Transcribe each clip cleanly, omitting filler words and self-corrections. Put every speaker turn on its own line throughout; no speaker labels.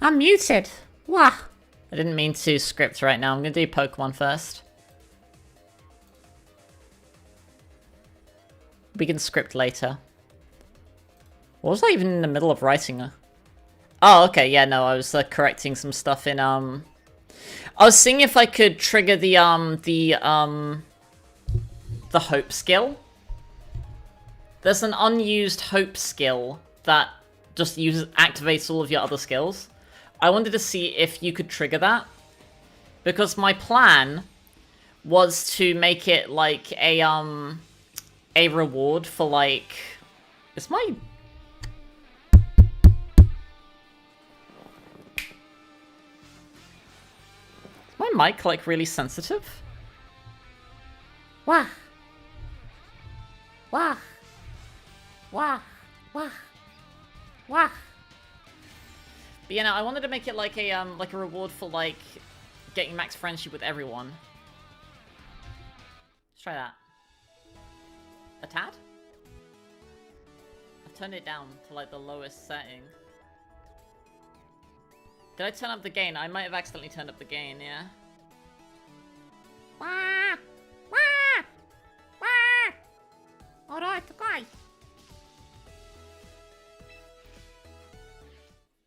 I'm muted. Wah. I didn't mean to script right now. I'm gonna do Pokemon first. We can script later. What was I even in the middle of writing? Oh, okay, yeah, no, I was correcting some stuff in, I was seeing if I could trigger the hope skill. There's an unused hope skill that just activates all of your other skills. I wanted to see if you could trigger that. Because my plan was to make it like a reward for like... Is my mic like really sensitive? Wah. Wah. Wah. Wah. Wah. But you know, I wanted to make it like a reward for like getting max friendship with everyone. Let's try that. A tad? I've turned it down to like the lowest setting. Did I turn up the gain? I might have accidentally turned up the gain, yeah. Wah! Wah! Wah! Alright, okay.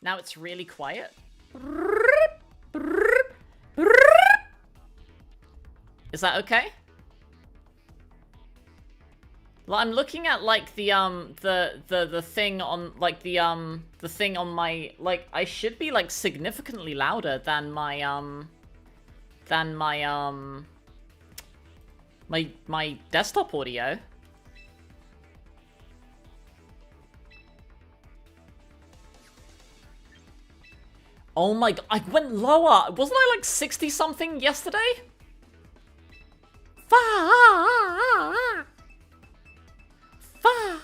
Now it's really quiet. Is that okay? Well, I'm looking at like the thing on like the thing on my like I should be like significantly louder than my my desktop audio. Oh my god, I went lower. Wasn't I like 60 something yesterday? Fuck. Fuck.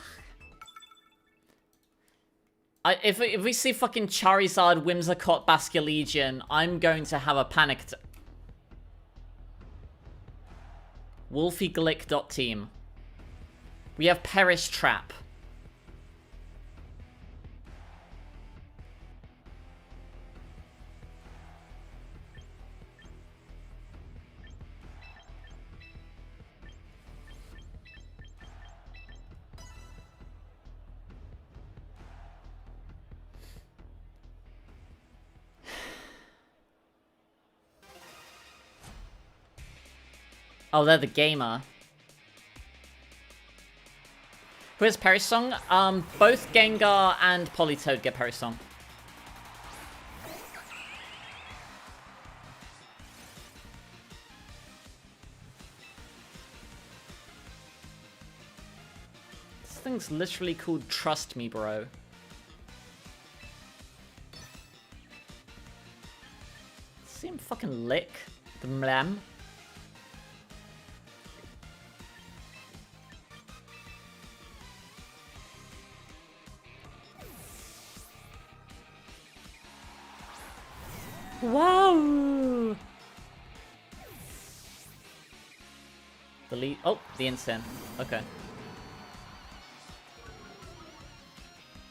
If we see fucking Charizard, Whimsicott, Basculegion, I'm going to have a panic attack. WolfieGlick.team. We have Perish Trap. Oh, they're the gamer. Who has Perish Song? Both Gengar and Politoed get Perish Song. This thing's literally called Trust Me, bro. See him fucking lick the mlam. Wow! The lead. Oh, the incense. Okay.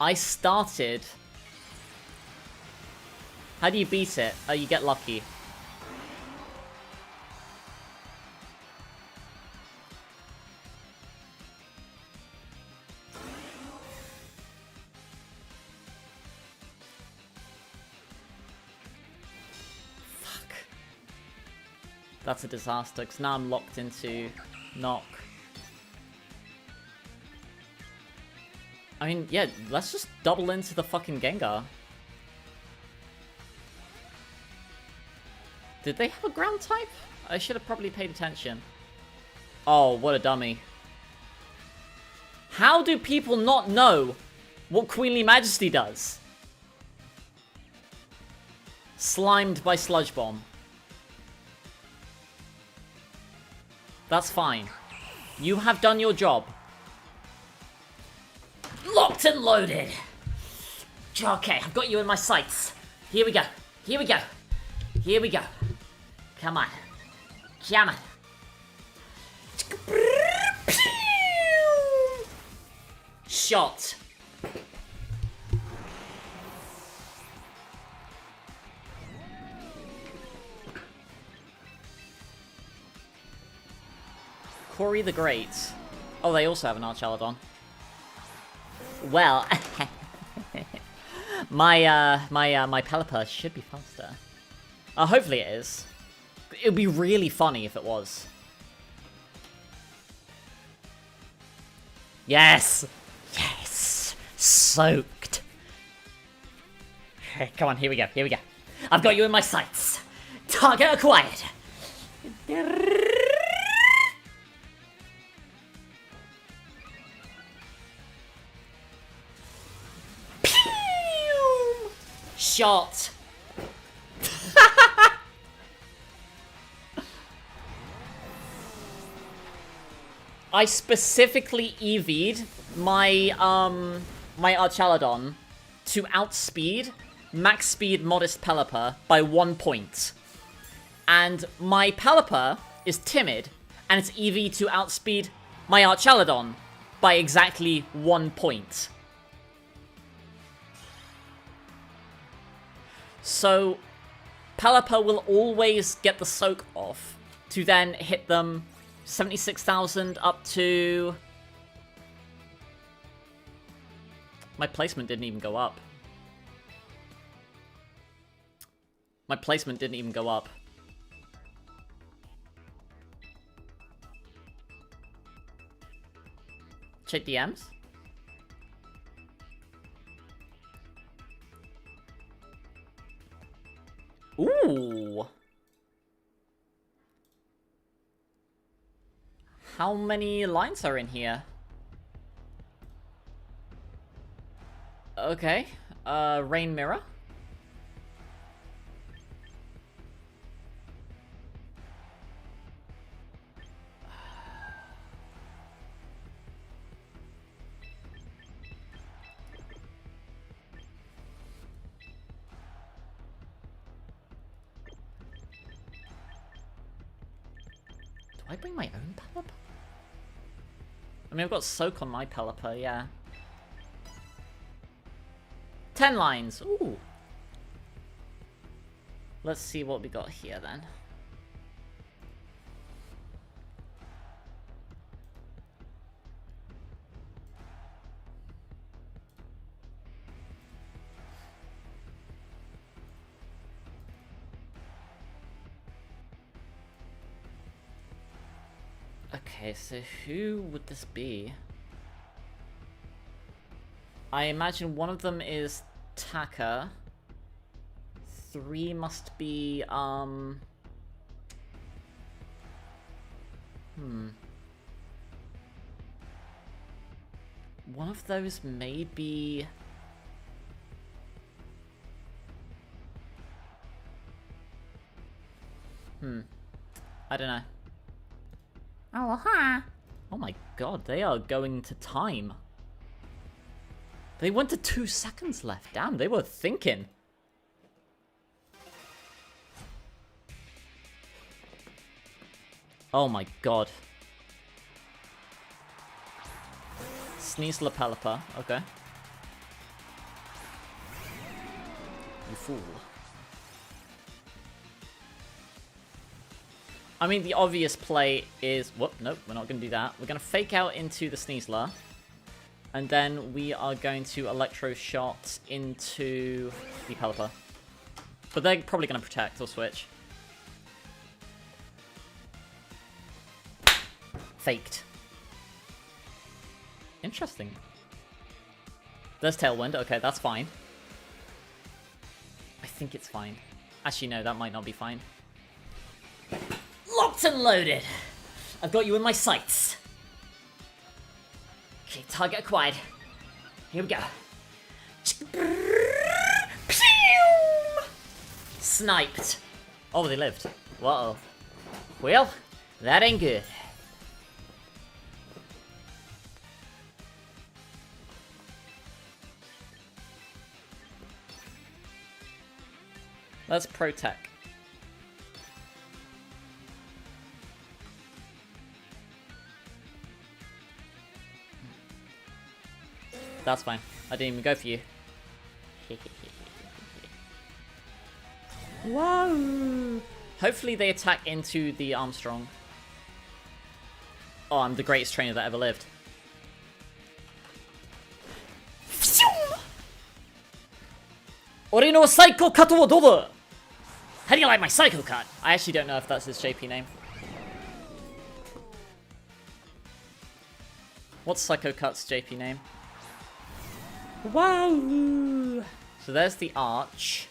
I started. How do you beat it? Oh, you get lucky. That's a disaster, because now I'm locked into knock. I mean, yeah, let's just double into the fucking Gengar. Did they have a ground type? I should have probably paid attention. Oh, what a dummy. How do people not know what Queenly Majesty does? Slimed by Sludge Bomb. That's fine. You have done your job. Locked and loaded. Okay, I've got you in my sights. Here we go. Here we go. Here we go. Come on. Come on. Shot. Corey the Great. Oh, they also have an Archaladon. Well, my Pelipper should be faster. Hopefully it is. It would be really funny if it was. Yes! Yes! Soaked! Come on, here we go, here we go. I've got you in my sights. Target acquired. Pew! Shot. I specifically EV'd my my Archaladon to outspeed max speed modest Pelipper by 1 point. And my Pelipper is timid, and it's EV to outspeed my Archaladon by exactly 1 point. So Pelipper will always get the soak off to then hit them 76,000 up to... My placement didn't even go up. My placement didn't even go up. Check DMs. Ooh. How many lines are in here? Okay. Rain Mirror. Do I bring my own Pelipper? I mean, I've got Soak on my Pelipper, yeah. 10 lines, ooh. Let's see what we got here then. Okay, so who would this be? I imagine one of them is Taka. 3 must be, One of those may be... I don't know. Oh, huh. Oh my god, they are going to time. They went to 2 seconds left. Damn, they were thinking. Oh my god. Sneasler Pelipper, okay. You fool. I mean, the obvious play is... Whoop, nope, we're not going to do that. We're going to fake out into the Sneasler. And then we are going to Electro Shot into the Pelipper. But they're probably going to protect or switch. Faked. Interesting. There's Tailwind. Okay, that's fine. I think it's fine. Actually, no, that might not be fine. Locked and loaded. I've got you in my sights. Okay, target acquired. Here we go. Sniped. Oh, they lived. Whoa. Well, that ain't good. Let's Protect. That's fine. I didn't even go for you. Whoa! Hopefully they attack into the Armstrong. Oh, I'm the greatest trainer that ever lived. Ori no Psycho Cut wo dodo? How do you like my Psycho Cut? I actually don't know if that's his JP name. What's Psycho Cut's JP name? Wow! So there's the arch.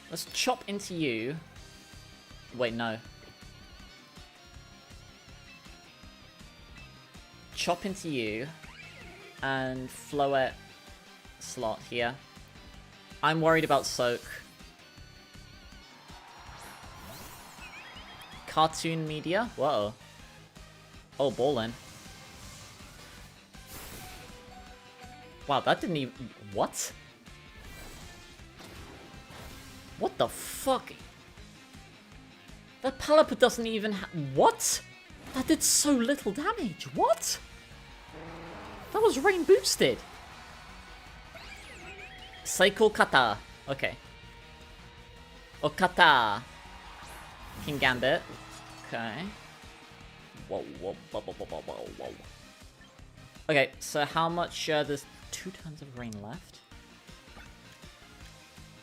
Let's chop into you. Wait, no. Chop into you. And Floette slot here. I'm worried about Soak. Cartoon media? Whoa. Oh, ballin'. Wow, that didn't even... What? What the fuck? That Palapa doesn't even what? That did so little damage. What? That was rain boosted. Seiko Kata. Okay. Okata. King Gambit. Okay. Whoa, whoa, whoa, whoa, whoa, whoa, whoa. Okay, so how much, there's 2 turns of rain left.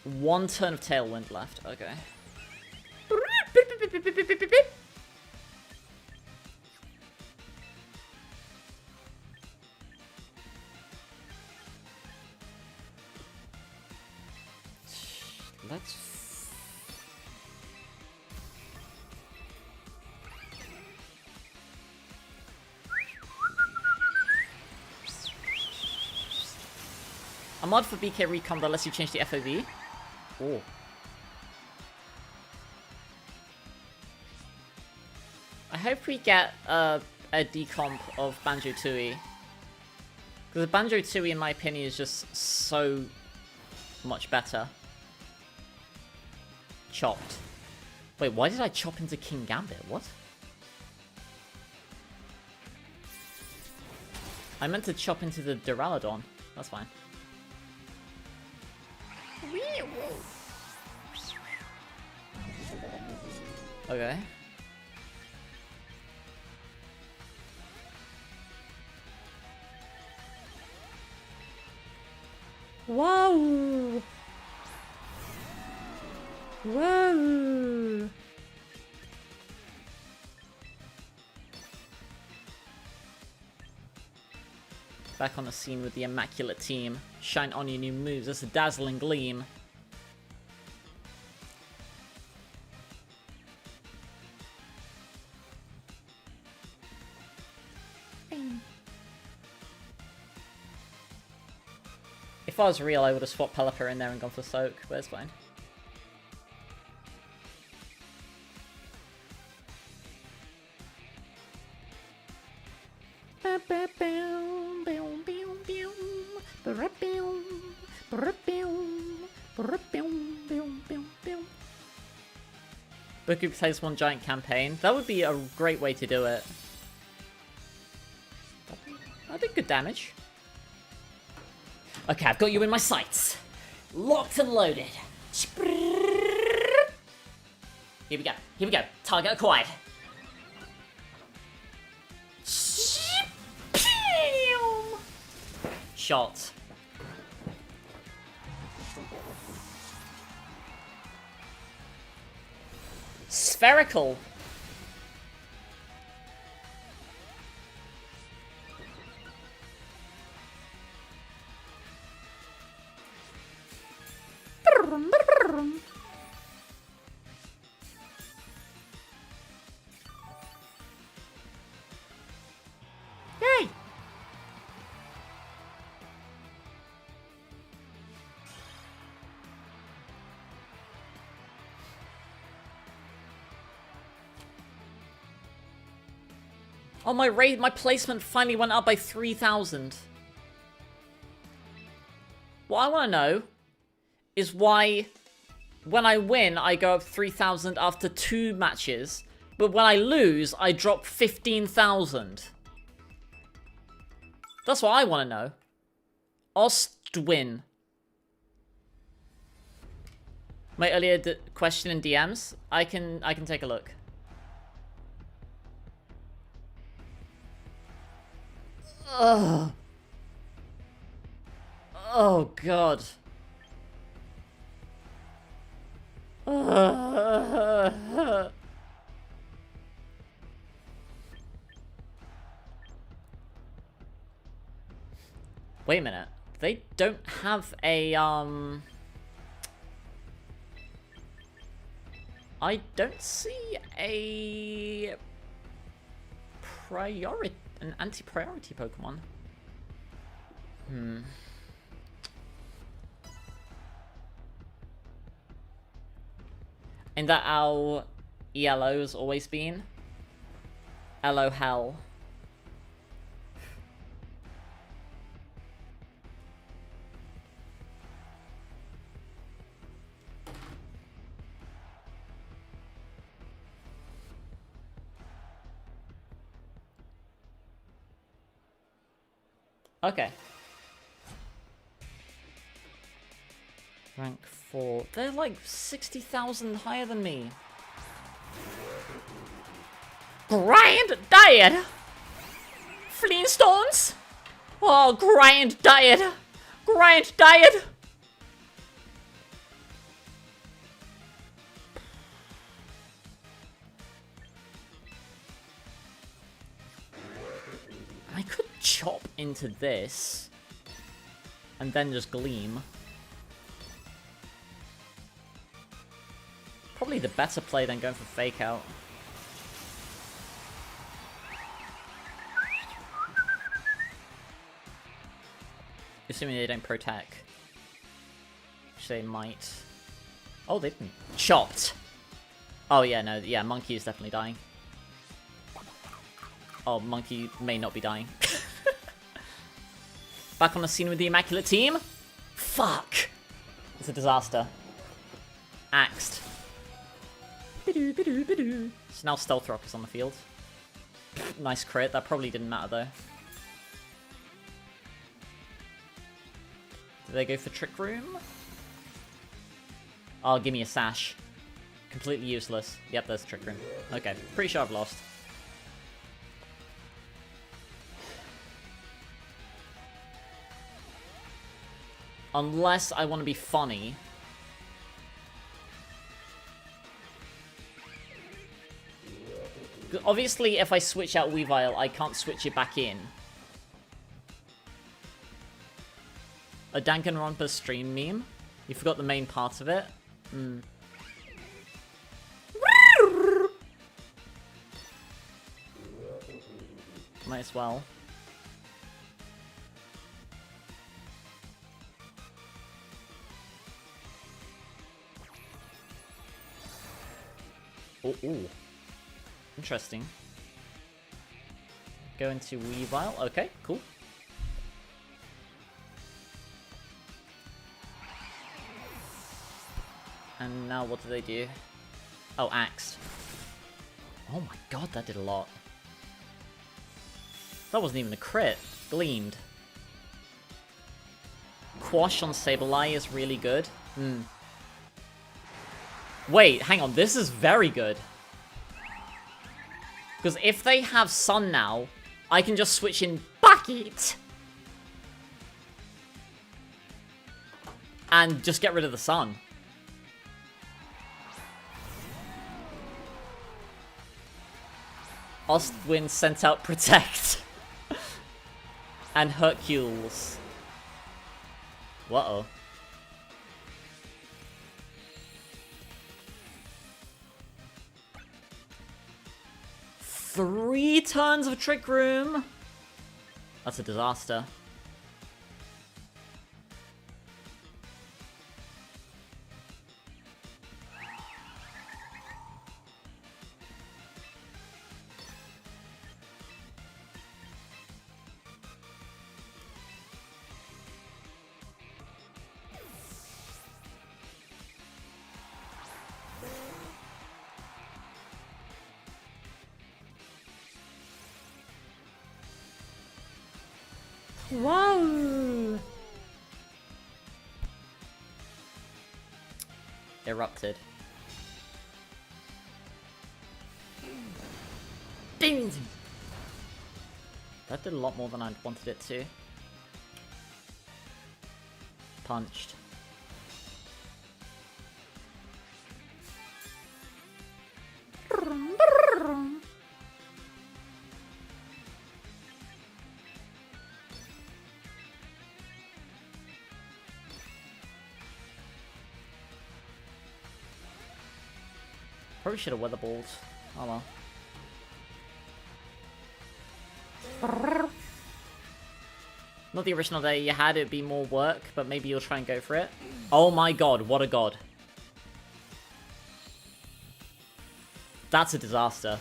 1 turn of Tailwind left, okay. Let's... A mod for BK Recon that lets you change the FOV. Oh. I hope we get a decomp of Banjo-Tooie. Because Banjo-Tooie, in my opinion, is just so much better. Chopped. Wait, why did I chop into King Gambit? What? I meant to chop into the Duraludon. That's fine. Okay. Whoa! Whoa! Back on the scene with the immaculate team. Shine on your new moves. That's a dazzling gleam. If I was real, I would have swapped Pelipper in there and gone for Soak, but it's fine. Boku plays one giant campaign. That would be a great way to do it. I think good damage. Okay, I've got you in my sights. Locked and loaded. Here we go. Here we go. Target acquired. Shot. Spherical. Yay! Oh, my placement finally went up by 3,000. What I want to know is why, when I win, I go up 3,000 after 2 matches, but when I lose, I drop 15,000. That's what I want to know. Ostwin. My earlier question in DMs. I can take a look. Ugh. Oh god. Wait a minute. They don't have a I don't see a an anti-priority Pokemon. And that our ELO has always been. LO hell. Okay. Rank 4. They're like 60,000 higher than me. Grind diet! Flintstones? Oh, grind diet! Grind diet! I could chop into this and then just gleam. Probably the better play than going for fake out. Assuming they don't protect. Which they might. Oh, they've been chopped. Oh yeah, no, yeah, Monkey is definitely dying. Oh, Monkey may not be dying. Back on the scene with the Immaculate Team? Fuck! It's a disaster. Axed. Bidoo, bidoo, bidoo. So now Stealth Rock is on the field. Nice crit. That probably didn't matter though. Did they go for Trick Room? Oh, give me a Sash. Completely useless. Yep, there's Trick Room. Okay, pretty sure I've lost. Unless I want to be funny. Obviously, if I switch out Weavile, I can't switch it back in. A Danganronpa stream meme? You forgot the main part of it? Might as well. Oh, ooh. Interesting. Go into Weavile. Okay, cool. And now what do they do? Oh, Axed. Oh my god, that did a lot. That wasn't even a crit. Gleamed. Quash on Sableye is really good. Wait, hang on. This is very good. Because if they have Sun now, I can just switch in Bucket! And just get rid of the Sun. Ostwin sent out Protect. And Hercules. Uh-oh. Three turns of Trick Room. That's a disaster. Whoa! Erupted. Ding! That did a lot more than I wanted it to. Punched. Probably should have weather balled. Oh well. Not the original day you had, it'd be more work, but maybe you'll try and go for it. Oh my god, what a god. That's a disaster.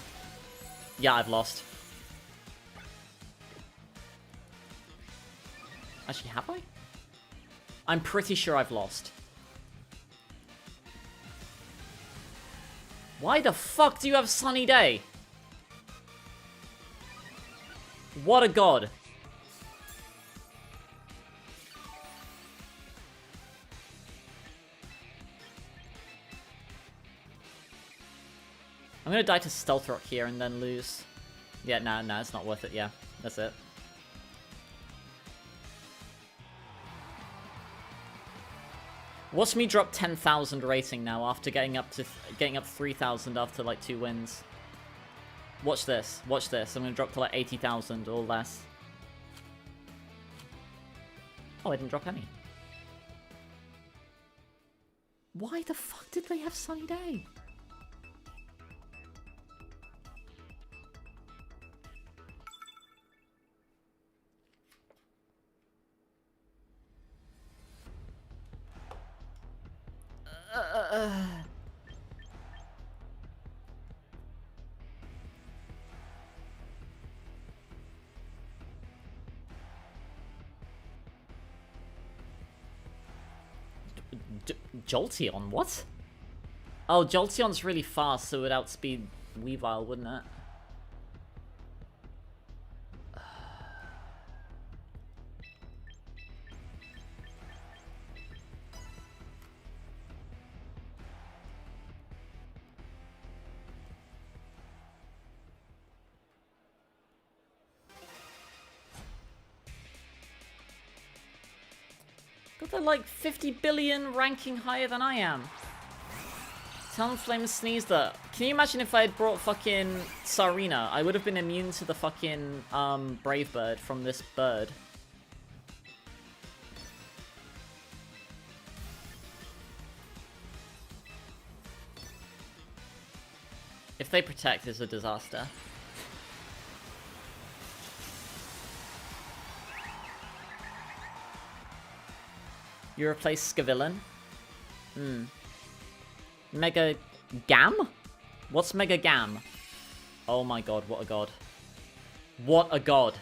Yeah, I've lost. Actually, have I? I'm pretty sure I've lost. Why the fuck do you have Sunny Day? What a god. I'm gonna die to Stealth Rock here and then lose. Yeah, no, it's not worth it. Yeah, that's it. Watch me drop 10,000 rating now after getting up 3,000 after like 2 wins. Watch this. Watch this. I'm gonna drop to like 80,000 or less. Oh, I didn't drop any. Why the fuck did they have Sunny Day? Jolteon, what? Oh, Jolteon's really fast, so it would outspeed Weavile, wouldn't it? But they're like 50 billion ranking higher than I am. Talonflame sneezed that. Can you imagine if I had brought fucking Sarina? I would have been immune to the fucking Brave Bird from this bird. If they protect, it's a disaster. You replace Scavillain? Mega Gam? What's Mega Gam? Oh my god, what a god. What a god.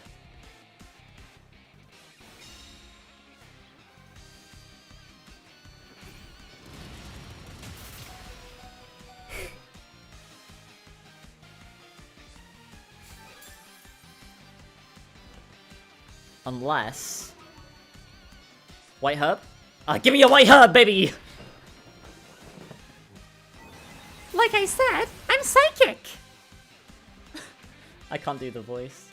Unless... White Herb? Give me a White Herb, baby! Like I said, I'm psychic! I can't do the voice.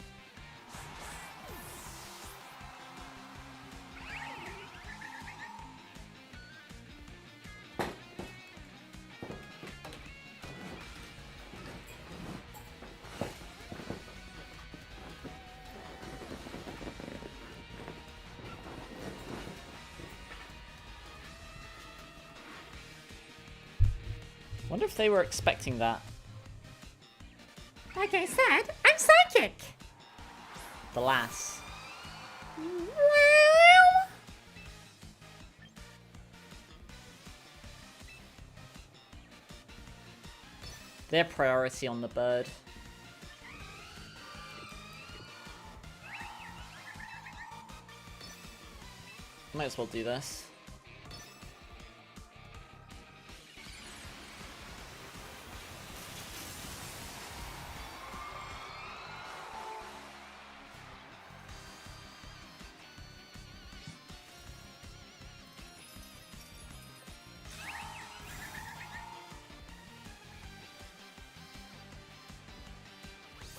Wonder if they were expecting that. Like I said, I'm psychic! The lass. Their priority on the bird. Might as well do this.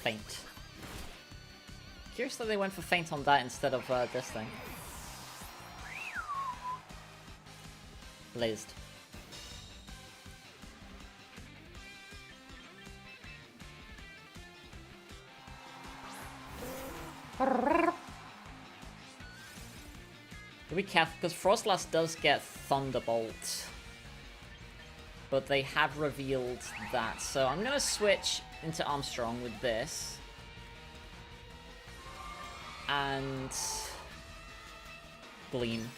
Faint. Curious that they went for Faint on that instead of this thing. Blazed. Be careful, because Frostlass does get Thunderbolt. But they have revealed that. So I'm going to switch into Armstrong with this. And Gleam.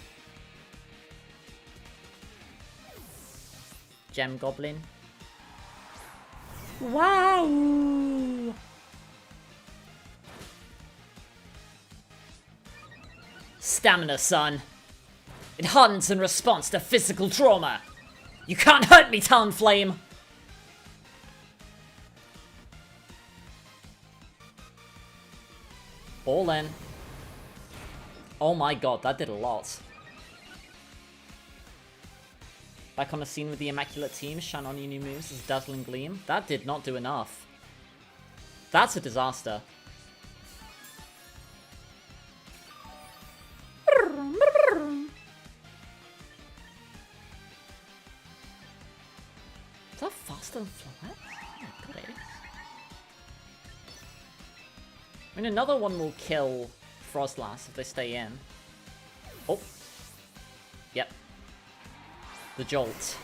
Gem Goblin. Wow! Stamina, son. It hardens in response to physical trauma. You can't hurt me, Talonflame! All in. Oh my god, that did a lot. Back on the scene with the Immaculate Team, shine on your new moves as Dazzling Gleam. That did not do enough. That's a disaster. Is that faster than Flowette? Oh, good. I mean, another one will kill Frostlass if they stay in. Oh. Yep. The Jolt.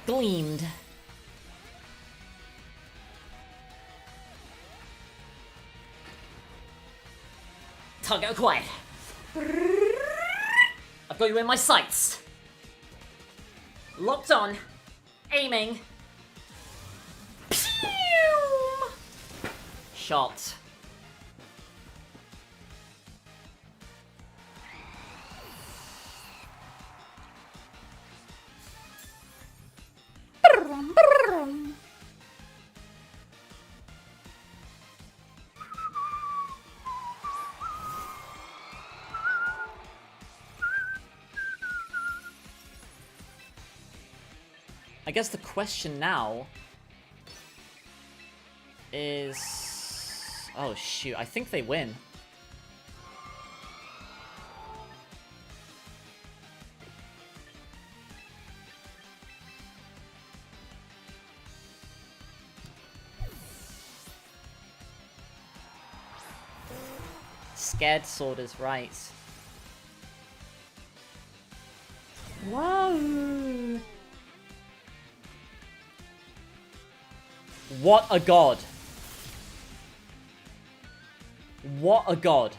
Gleamed. Target acquired. I've got you in my sights. Locked on. Aiming. Pew! Shot. I guess the question now is... Oh shoot, I think they win. Scared Sword is right. Whoa! What a god. What a god.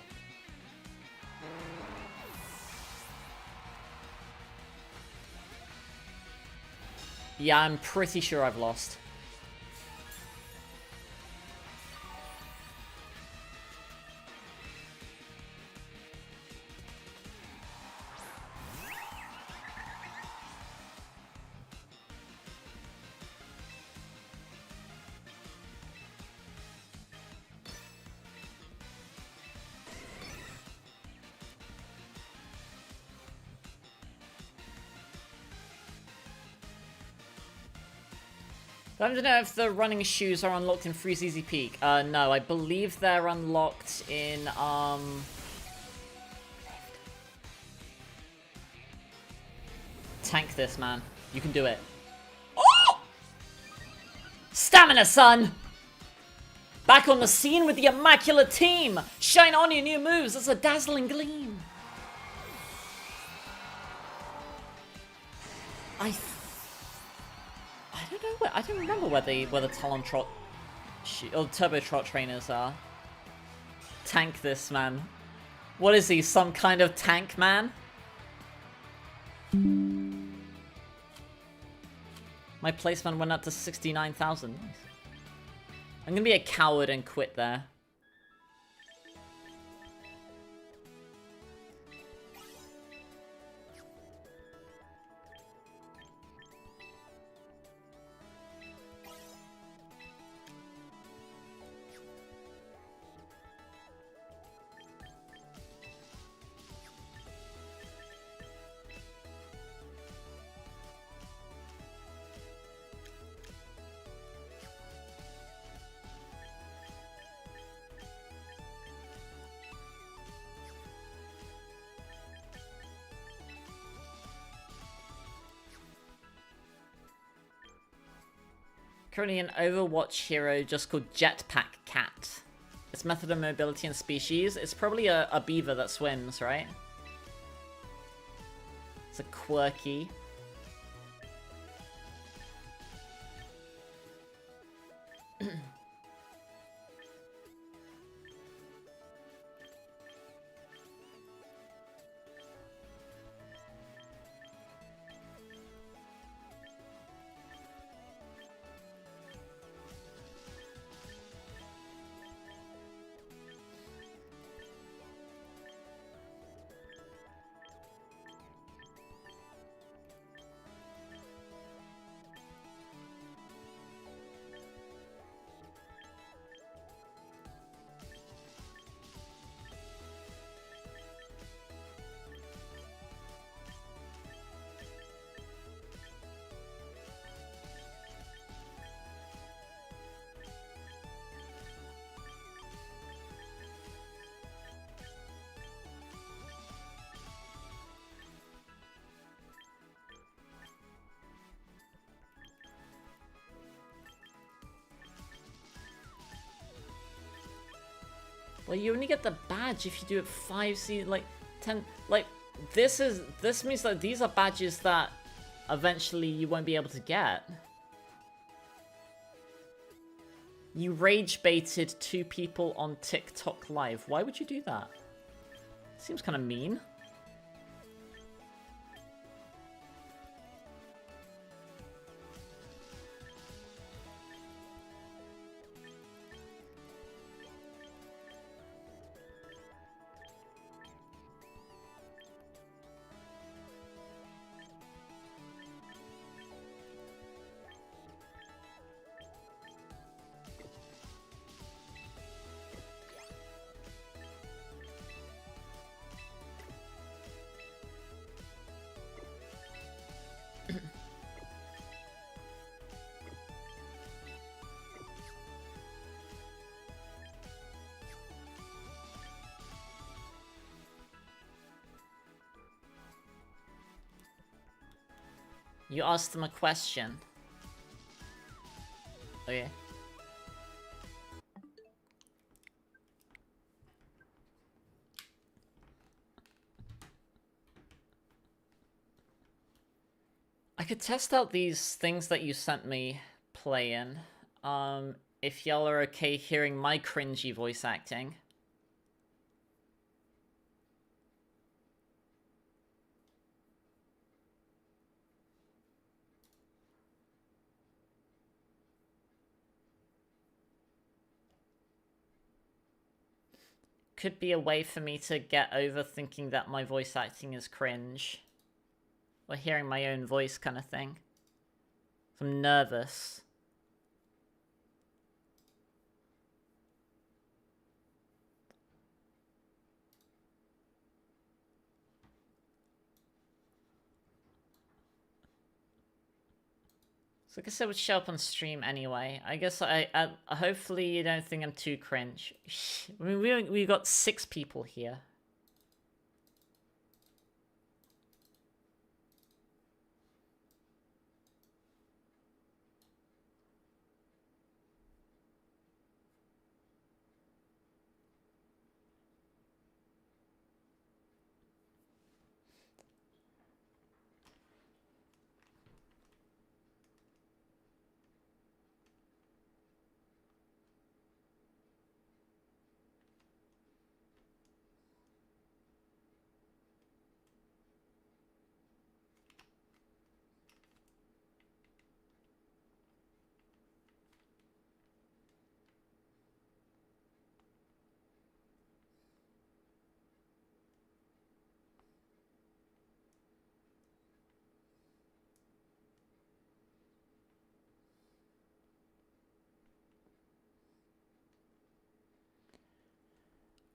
Yeah, I'm pretty sure I've lost. I don't know if the running shoes are unlocked in Freeze Easy Peak. No, I believe they're unlocked in, Tank this, man. You can do it. Oh! Stamina, son! Back on the scene with the Immaculate Team! Shine on your new moves as a Dazzling Gleam! I don't remember where the Talon Trot or Turbo Trot trainers are. Tank this, man. What is he, some kind of tank man? My placement went up to 69,000. Nice. I'm gonna be a coward and quit there. Currently an Overwatch hero just called Jetpack Cat. Its method of mobility and species, it's probably a beaver that swims, right? It's a quirky. Well, you only get the badge if you do it 5 seasons, like 10, like this means that these are badges that eventually you won't be able to get. You rage baited 2 people on TikTok live. Why would you do that? Seems kind of mean. You asked them a question. Okay. I could test out these things that you sent me playing. If y'all are okay hearing my cringy voice acting. Could be a way for me to get over thinking that my voice acting is cringe. Or hearing my own voice kind of thing. I'm nervous. So I guess I would show up on stream anyway. I guess I hopefully you don't think I'm too cringe. I mean, we got 6 people here.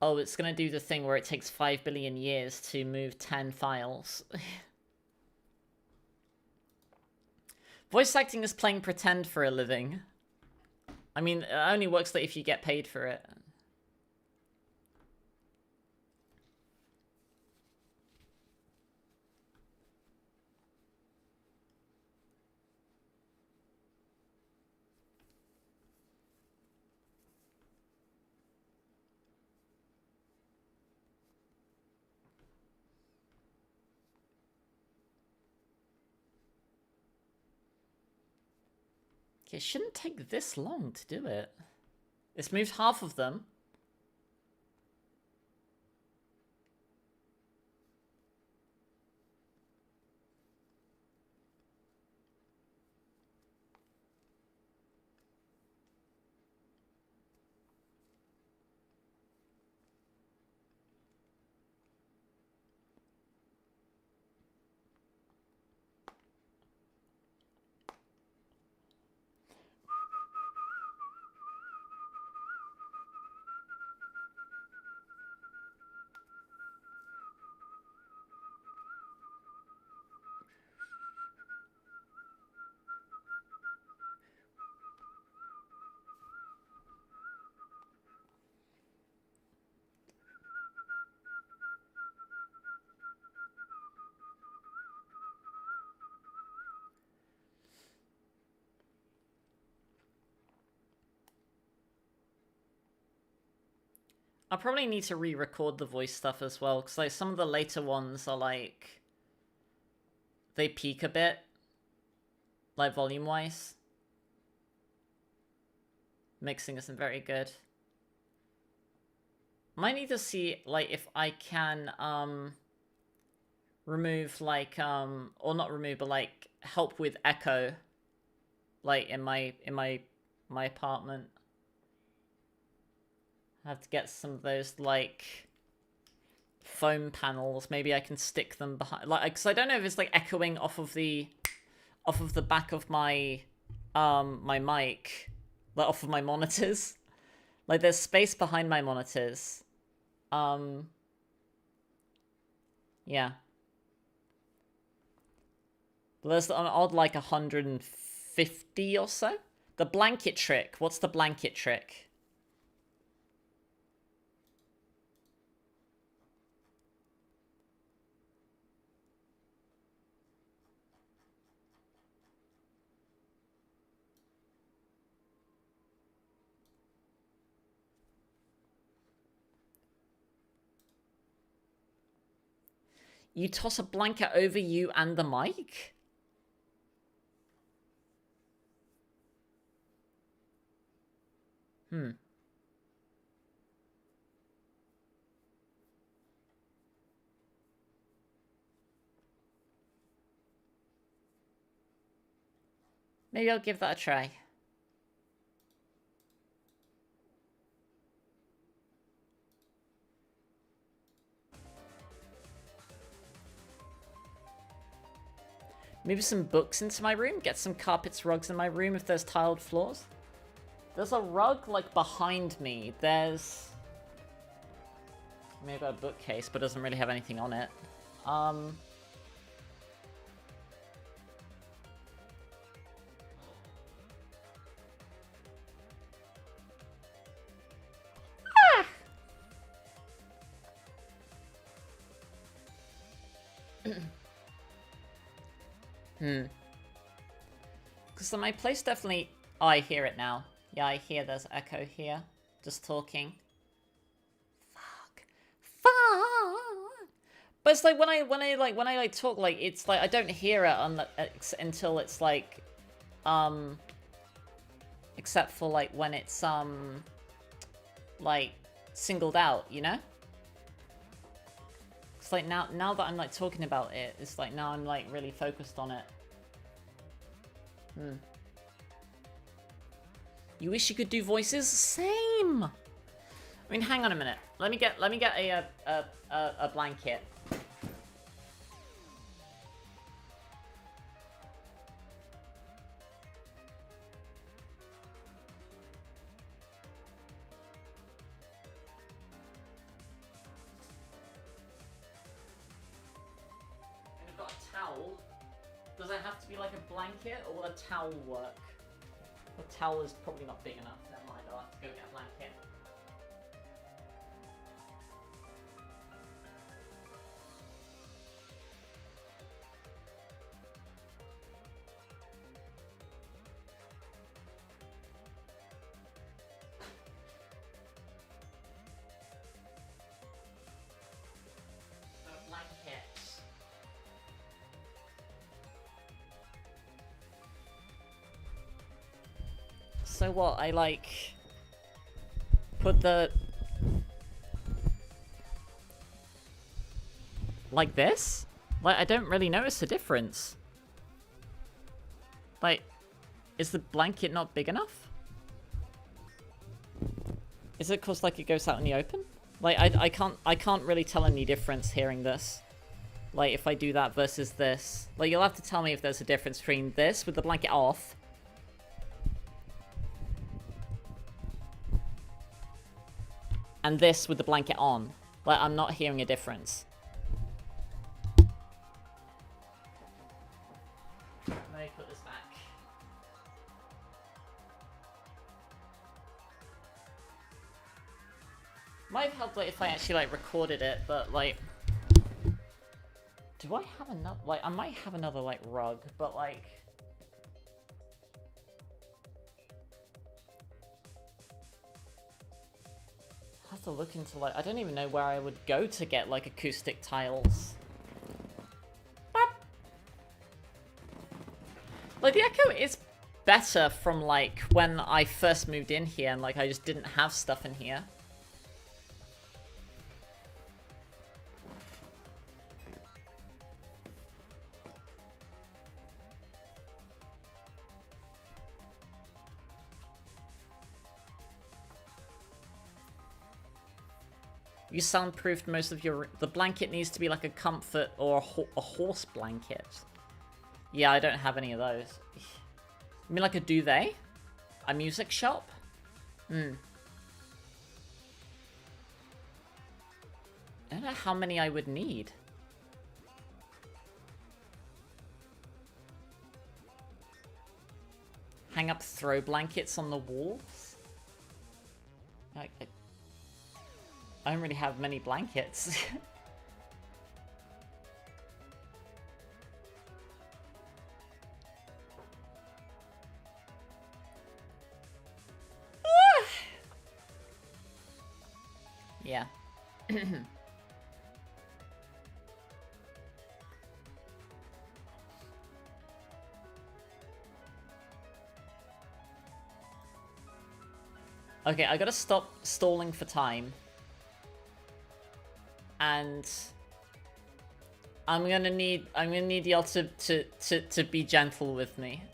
Oh, it's gonna do the thing where it takes 5 billion years to move 10 files. Voice acting is playing pretend for a living. I mean, it only works if you get paid for it. Okay, it shouldn't take this long to do it. It's moved half of them. I probably need to re-record the voice stuff as well, because like some of the later ones are like they peak a bit, like volume-wise. Mixing isn't very good. Might need to see like if I can remove like or not remove but like help with echo, like in my apartment. I have to get some of those, like, foam panels. Maybe I can stick them behind, like, because I don't know if it's, like, echoing off of the back of my, my mic, like, off of my monitors. Like, there's space behind my monitors. Yeah. But there's an odd, like, 150 or so. The blanket trick. What's the blanket trick? You toss a blanket over you and the mic? Maybe I'll give that a try. Maybe some books into my room? Get some carpets, rugs in my room if there's tiled floors? There's a rug, like, behind me. There's... maybe a bookcase, but doesn't really have anything on it. Because my place definitely... oh, I hear it now. Yeah, I hear there's echo here. Just talking. Fuck. But it's like when I talk, like, it's like I don't hear it on the, until it's like, except for like when it's like singled out, you know? It's like now that I'm like talking about it, it's like now I'm like really focused on it. You wish you could do voices? Same. I mean, hang on a minute. Let me get a blanket. And I've got a towel. Does it have to be like a blanket, or will a towel work? The towel is probably not big enough. Never mind, I'll have to go get a blanket. So what, I like... put the... like this? Like, I don't really notice a difference. Like, is the blanket not big enough? Is it cause like it goes out in the open? Like, I can't really tell any difference hearing this. Like, if I do that versus this. Like, you'll have to tell me if there's a difference between this with the blanket off. And this with the blanket on. Like, I'm not hearing a difference. Let me put this back. Might have helped like, if I actually like recorded it, but like... do I have another... like, I might have another like rug, but like... I have to look into like... I don't even know where I would go to get like acoustic tiles. Like, the echo is better from, like, when I first moved in here and, like, I just didn't have stuff in here. You soundproofed most of your... the blanket needs to be, like, a comfort or a horse blanket. Yeah, I don't have any of those. You mean like a duvet? A music shop? Hmm. I don't know how many I would need. Hang up throw blankets on the walls? I don't really have many blankets. Yeah. Okay, I gotta stop stalling for time. And I'm gonna need y'all to be gentle with me.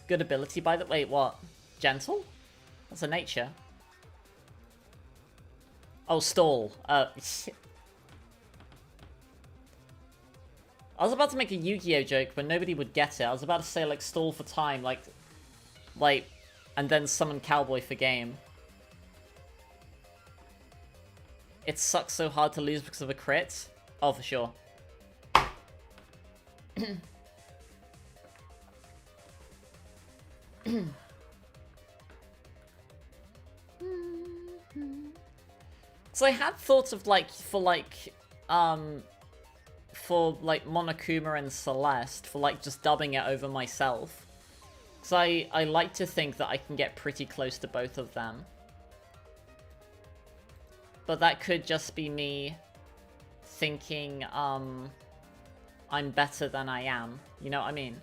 Good ability by the... wait, what? Gentle? That's a nature. Oh, stall. I was about to make a Yu-Gi-Oh joke, but nobody would get it. I was about to say, like, stall for time, like, and then summon Cowboy for game. It sucks so hard to lose because of a crit. Oh, for sure. So I had thoughts of like for Monokuma and Celeste for like just dubbing it over myself. Cause I like to think that I can get pretty close to both of them. But that could just be me thinking I'm better than I am. You know what I mean?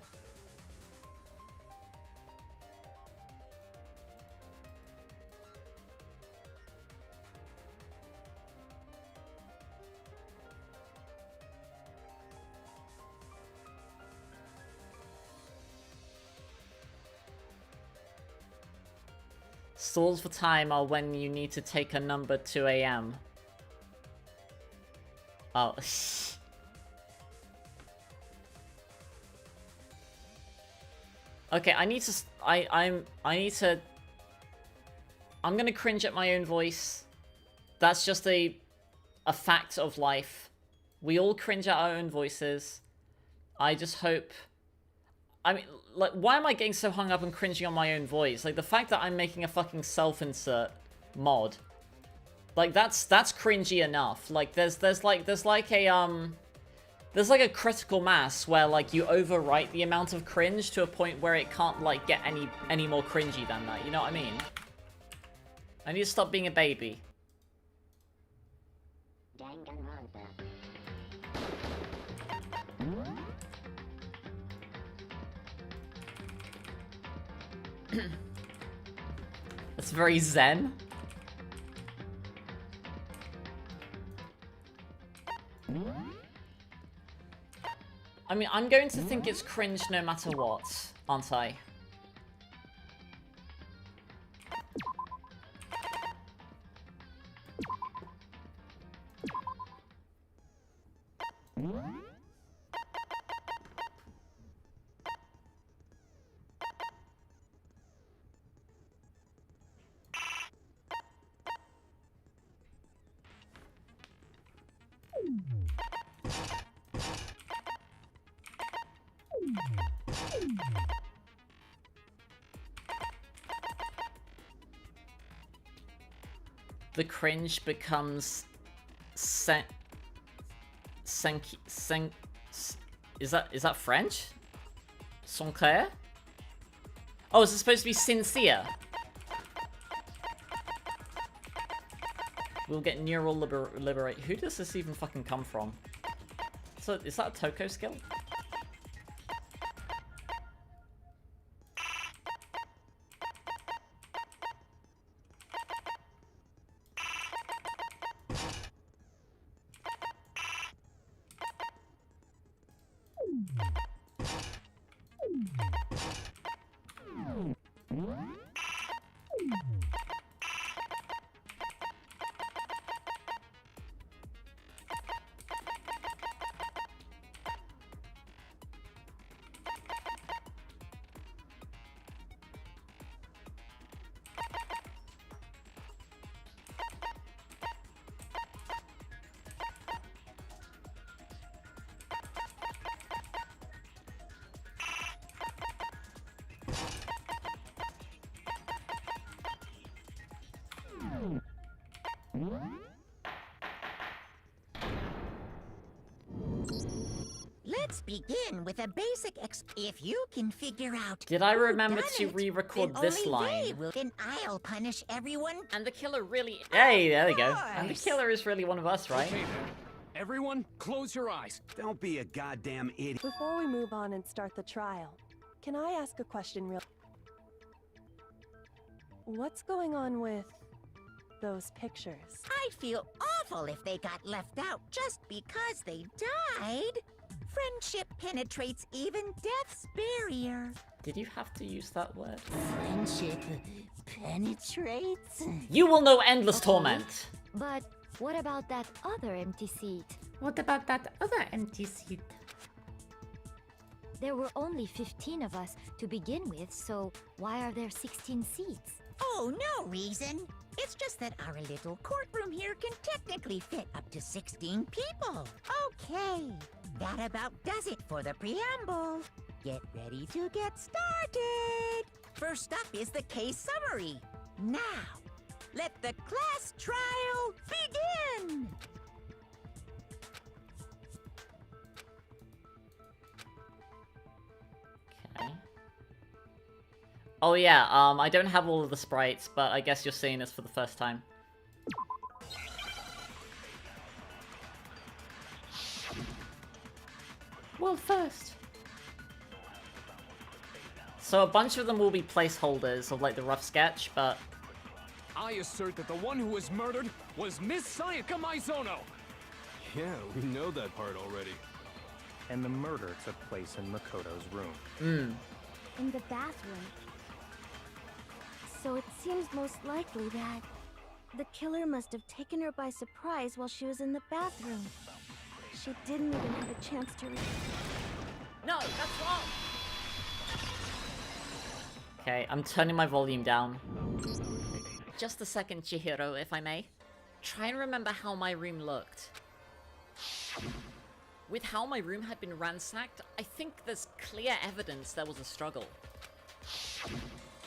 Stalls for time are when you need to take a number 2 AM. Oh. Okay, I need to... I need to... I'm gonna cringe at my own voice. That's just a fact of life. We all cringe at our own voices. I just hope... I mean, like, why am I getting so hung up and cringing on my own voice? Like, the fact that I'm making a fucking self-insert mod. Like, that's cringy enough. Like, there's like a, There's like a critical mass where like you overwrite the amount of cringe to a point where it can't like get any more cringy than that, you know what I mean? I need to stop being a baby. That's very zen. I mean, I'm going to think it's cringe no matter what, aren't I? The cringe becomes is that French? Sinclair? Oh, is it supposed to be sincere? We'll get neural liberate. Who does this even fucking come from? So is that a Toko skill?
Let's begin with a basic if you can figure out.
Did I remember to re-record this line?
Then I'll punish everyone.
And the killer really. Hey, there we go. And the killer is really one of us, right?
Okay, then. Everyone, close your eyes.
Don't be a goddamn idiot.
Before we move on and start the trial, can I ask a question real? What's going on with those pictures?
I'd feel awful if they got left out just because they died. Friendship penetrates even death's barrier.
Did you have to use that word?
Friendship penetrates?
You will know endless torment.
But what about that other empty seat?
What about that other empty seat?
There were only 15 of us to begin with, so why are there 16 seats?
Oh, no reason. It's just that our little courtroom here can technically fit up to 16 people. Okay, that about does it for the preamble. Get ready to get started. First up is the case summary. Now, let the class trial begin.
Okay. Oh yeah, I don't have all of the sprites, but I guess you're seeing this for the first time. World first! So a bunch of them will be placeholders of like the rough sketch, but...
I assert that the one who was murdered was Miss Sayaka Maizono!
Yeah, we know that part already.
And the murder took place in Makoto's room.
In the bathroom. So it seems most likely that the killer must have taken her by surprise while she was in the bathroom. She didn't even have a chance to
No, that's wrong! Okay, I'm turning my volume down. Just a second, Chihiro, if I may. Try and remember how my room looked. With how my room had been ransacked, I think there's clear evidence there was a struggle.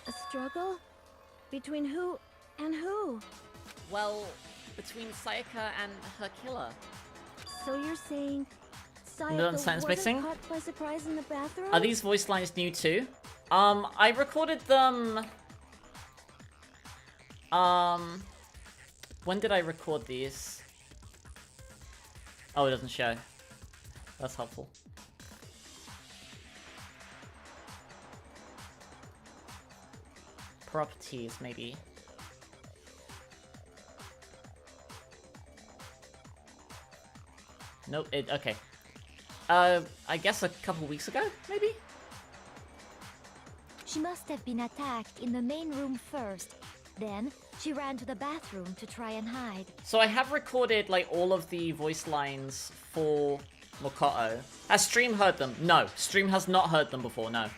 A struggle? Between who and who?
Well, between Sayaka and her killer.
So you're saying
Done
Sayaka
sentence
wasn't
mixing?
caught by surprise in the bathroom?
Are these voice lines new too? I recorded them... When did I record these? Oh, it doesn't show. That's helpful. Properties, maybe. Nope, okay. I guess a couple weeks ago, maybe?
She must have been attacked in the main room first. Then, she ran to the bathroom to try and hide.
So I have recorded, like, all of the voice lines for Makoto. Has Stream heard them? No. Stream has not heard them before, no.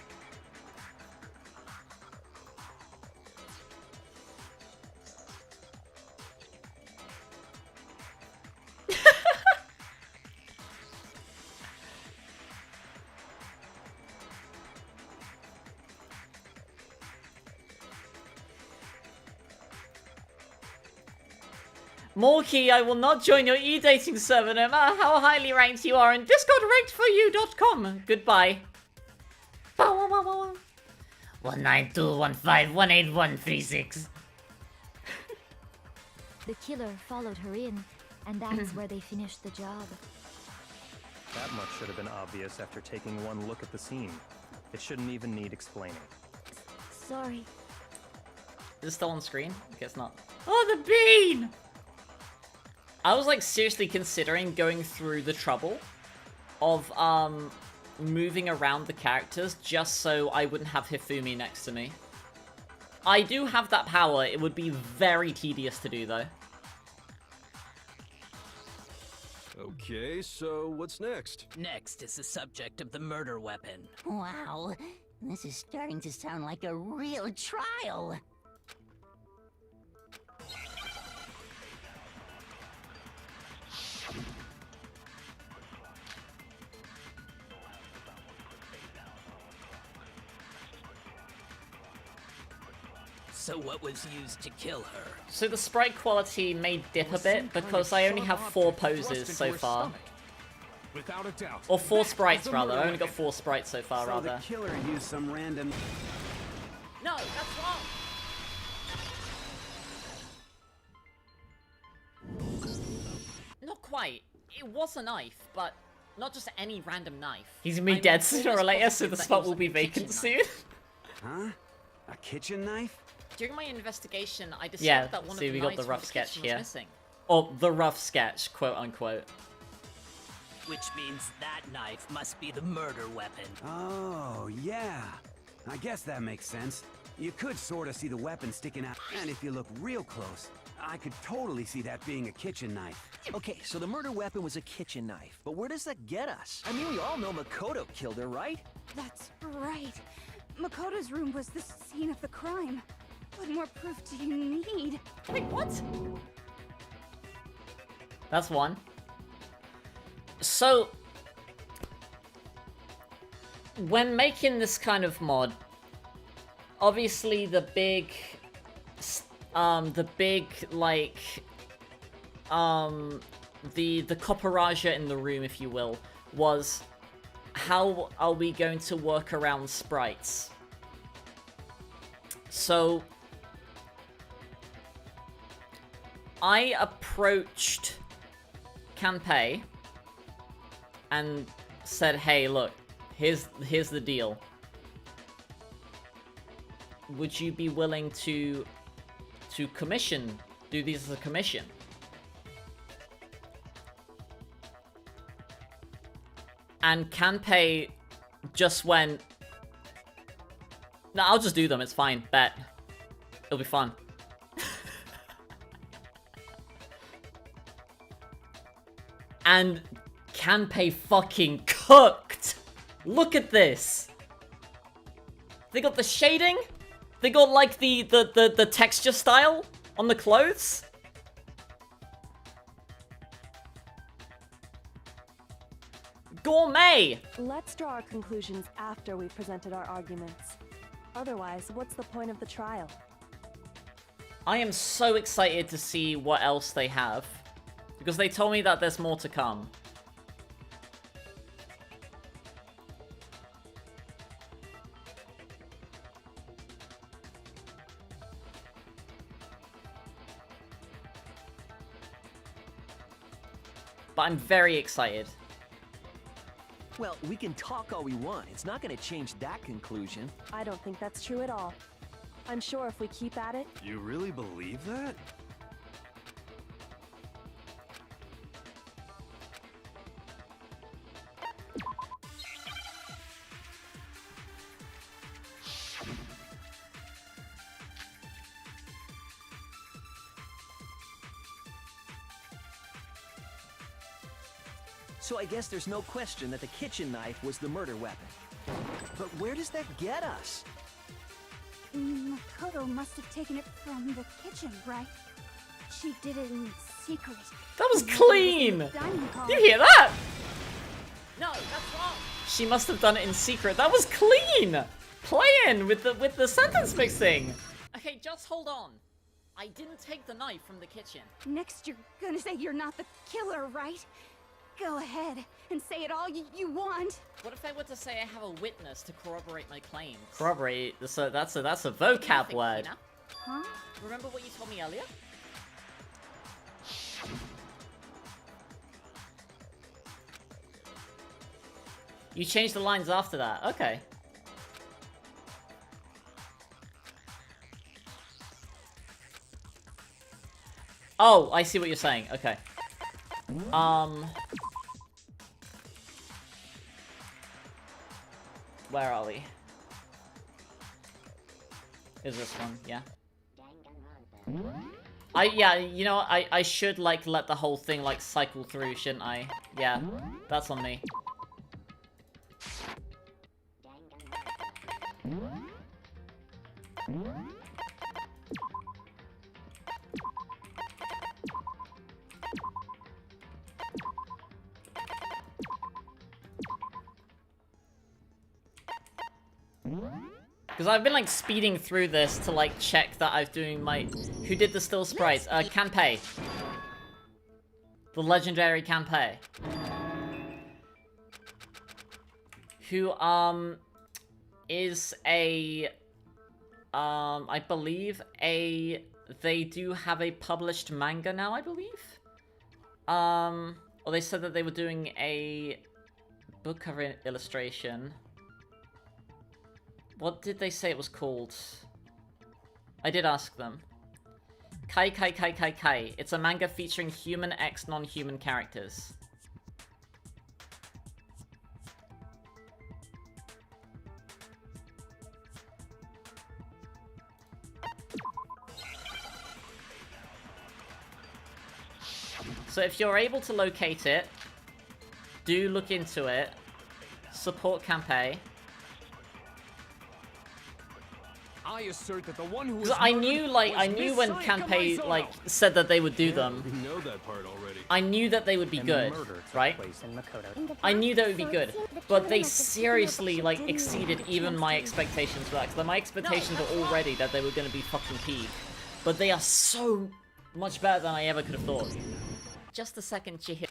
Morky, I will not join your e-dating server no matter how highly ranked you are in discordrakedforyou.com. Goodbye. 19215181136.
The killer followed her in, and that's where they finished the job.
That much should have been obvious after taking one look at the scene. It shouldn't even need explaining.
Sorry.
Is it still on screen? I guess not. Oh, the bean! I was, like, seriously considering going through the trouble of, moving around the characters just so I wouldn't have Hifumi next to me. I do have that power. It would be very tedious to do, though.
Okay, so what's next?
Next is the subject of the murder weapon.
Wow, this is starting to sound like a real trial.
So what was used to kill her?
So the sprite quality may dip a bit because I only have 4 poses so far.
Without a doubt.
Or 4 sprites, rather. I only got 4 sprites so far,
So
rather.
the killer used some random...
No, that's wrong! Not quite. It was a knife, but not just any random knife. He's gonna be dead sooner or later, so the spot will be vacant soon.
Huh? A kitchen knife?
During my investigation, I discovered that one of the
we
knives
got the rough
from the
sketch
kitchen
here.
was missing. Or the rough sketch, quote unquote.
Which means that knife must be the murder weapon.
Oh, yeah. I guess that makes sense. You could sort of see the weapon sticking out, and if you look real close, I could totally see that being a kitchen knife.
Okay, so the murder weapon was a kitchen knife, but where does that get us? I mean, we all know Makoto killed her, right?
That's right. Makoto's room was the scene of the crime. What more proof do you need?
Wait, what? That's one. So, when making this kind of mod, obviously the big, the copperaja in the room, if you will, was how are we going to work around sprites? So, I approached Kanpei and said, hey, look, here's the deal. Would you be willing to do these as a commission? And Kanpei just went, no, I'll just do them, it's fine, bet. It'll be fun. And Kanpei fucking cooked! Look at this! They got the shading, they got like the texture style on the clothes. Gourmet!
Let's draw our conclusions after we've presented our arguments. Otherwise, what's the point of the trial?
I am so excited to see what else they have. Because they told me that there's more to come. but I'm very excited.
Well, we can talk all we want. It's not gonna change that conclusion.
I don't think that's true at all. I'm sure if we keep at it...
You really believe that?
So I guess there's no question that the kitchen knife was the murder weapon. But where does that get us?
Makoto must have taken it from the kitchen, right? She did it in secret.
That was clean!
Dining hall.
You hear that? No, that's wrong. She must have done it in secret. That was clean! Playing with the sentence mixing. Okay, just hold on. I didn't take the knife from the kitchen.
Next, you're gonna say you're not the killer, right? Go ahead and say it all you want.
What if I were to say I have a witness to corroborate my claims? Corroborate? So that's a vocab word.
Huh?
Remember what you told me earlier? You changed the lines after that. Okay. Oh, I see what you're saying. Okay. Where are we? Is this one? Yeah. Yeah, you know, I should, like, let the whole thing, like, cycle through, shouldn't I? Yeah, that's on me. Because I've been, like, speeding through this to, like, check that I'm doing my... Who did the still sprites? Kanpei. The legendary Kanpei. Who, is a... I believe they do have a published manga now, I believe? Or they said that they were doing a book cover illustration. What did they say it was called? I did ask them. Kai Kai Kai Kai Kai. It's a manga featuring human x non-human characters. So if you're able to locate it, do look into it. Support Kanpei.
I assert that the one who was
I knew, like, I knew when Kanpei, like, said that they would do them.
We know that part already.
I knew that they would be good, right? I knew they would be good, but they seriously, like, exceeded even my expectations for that. Because my expectations were already that they were going to be fucking peak, but they are so much better than I ever could have thought. Just a second, Chihiro.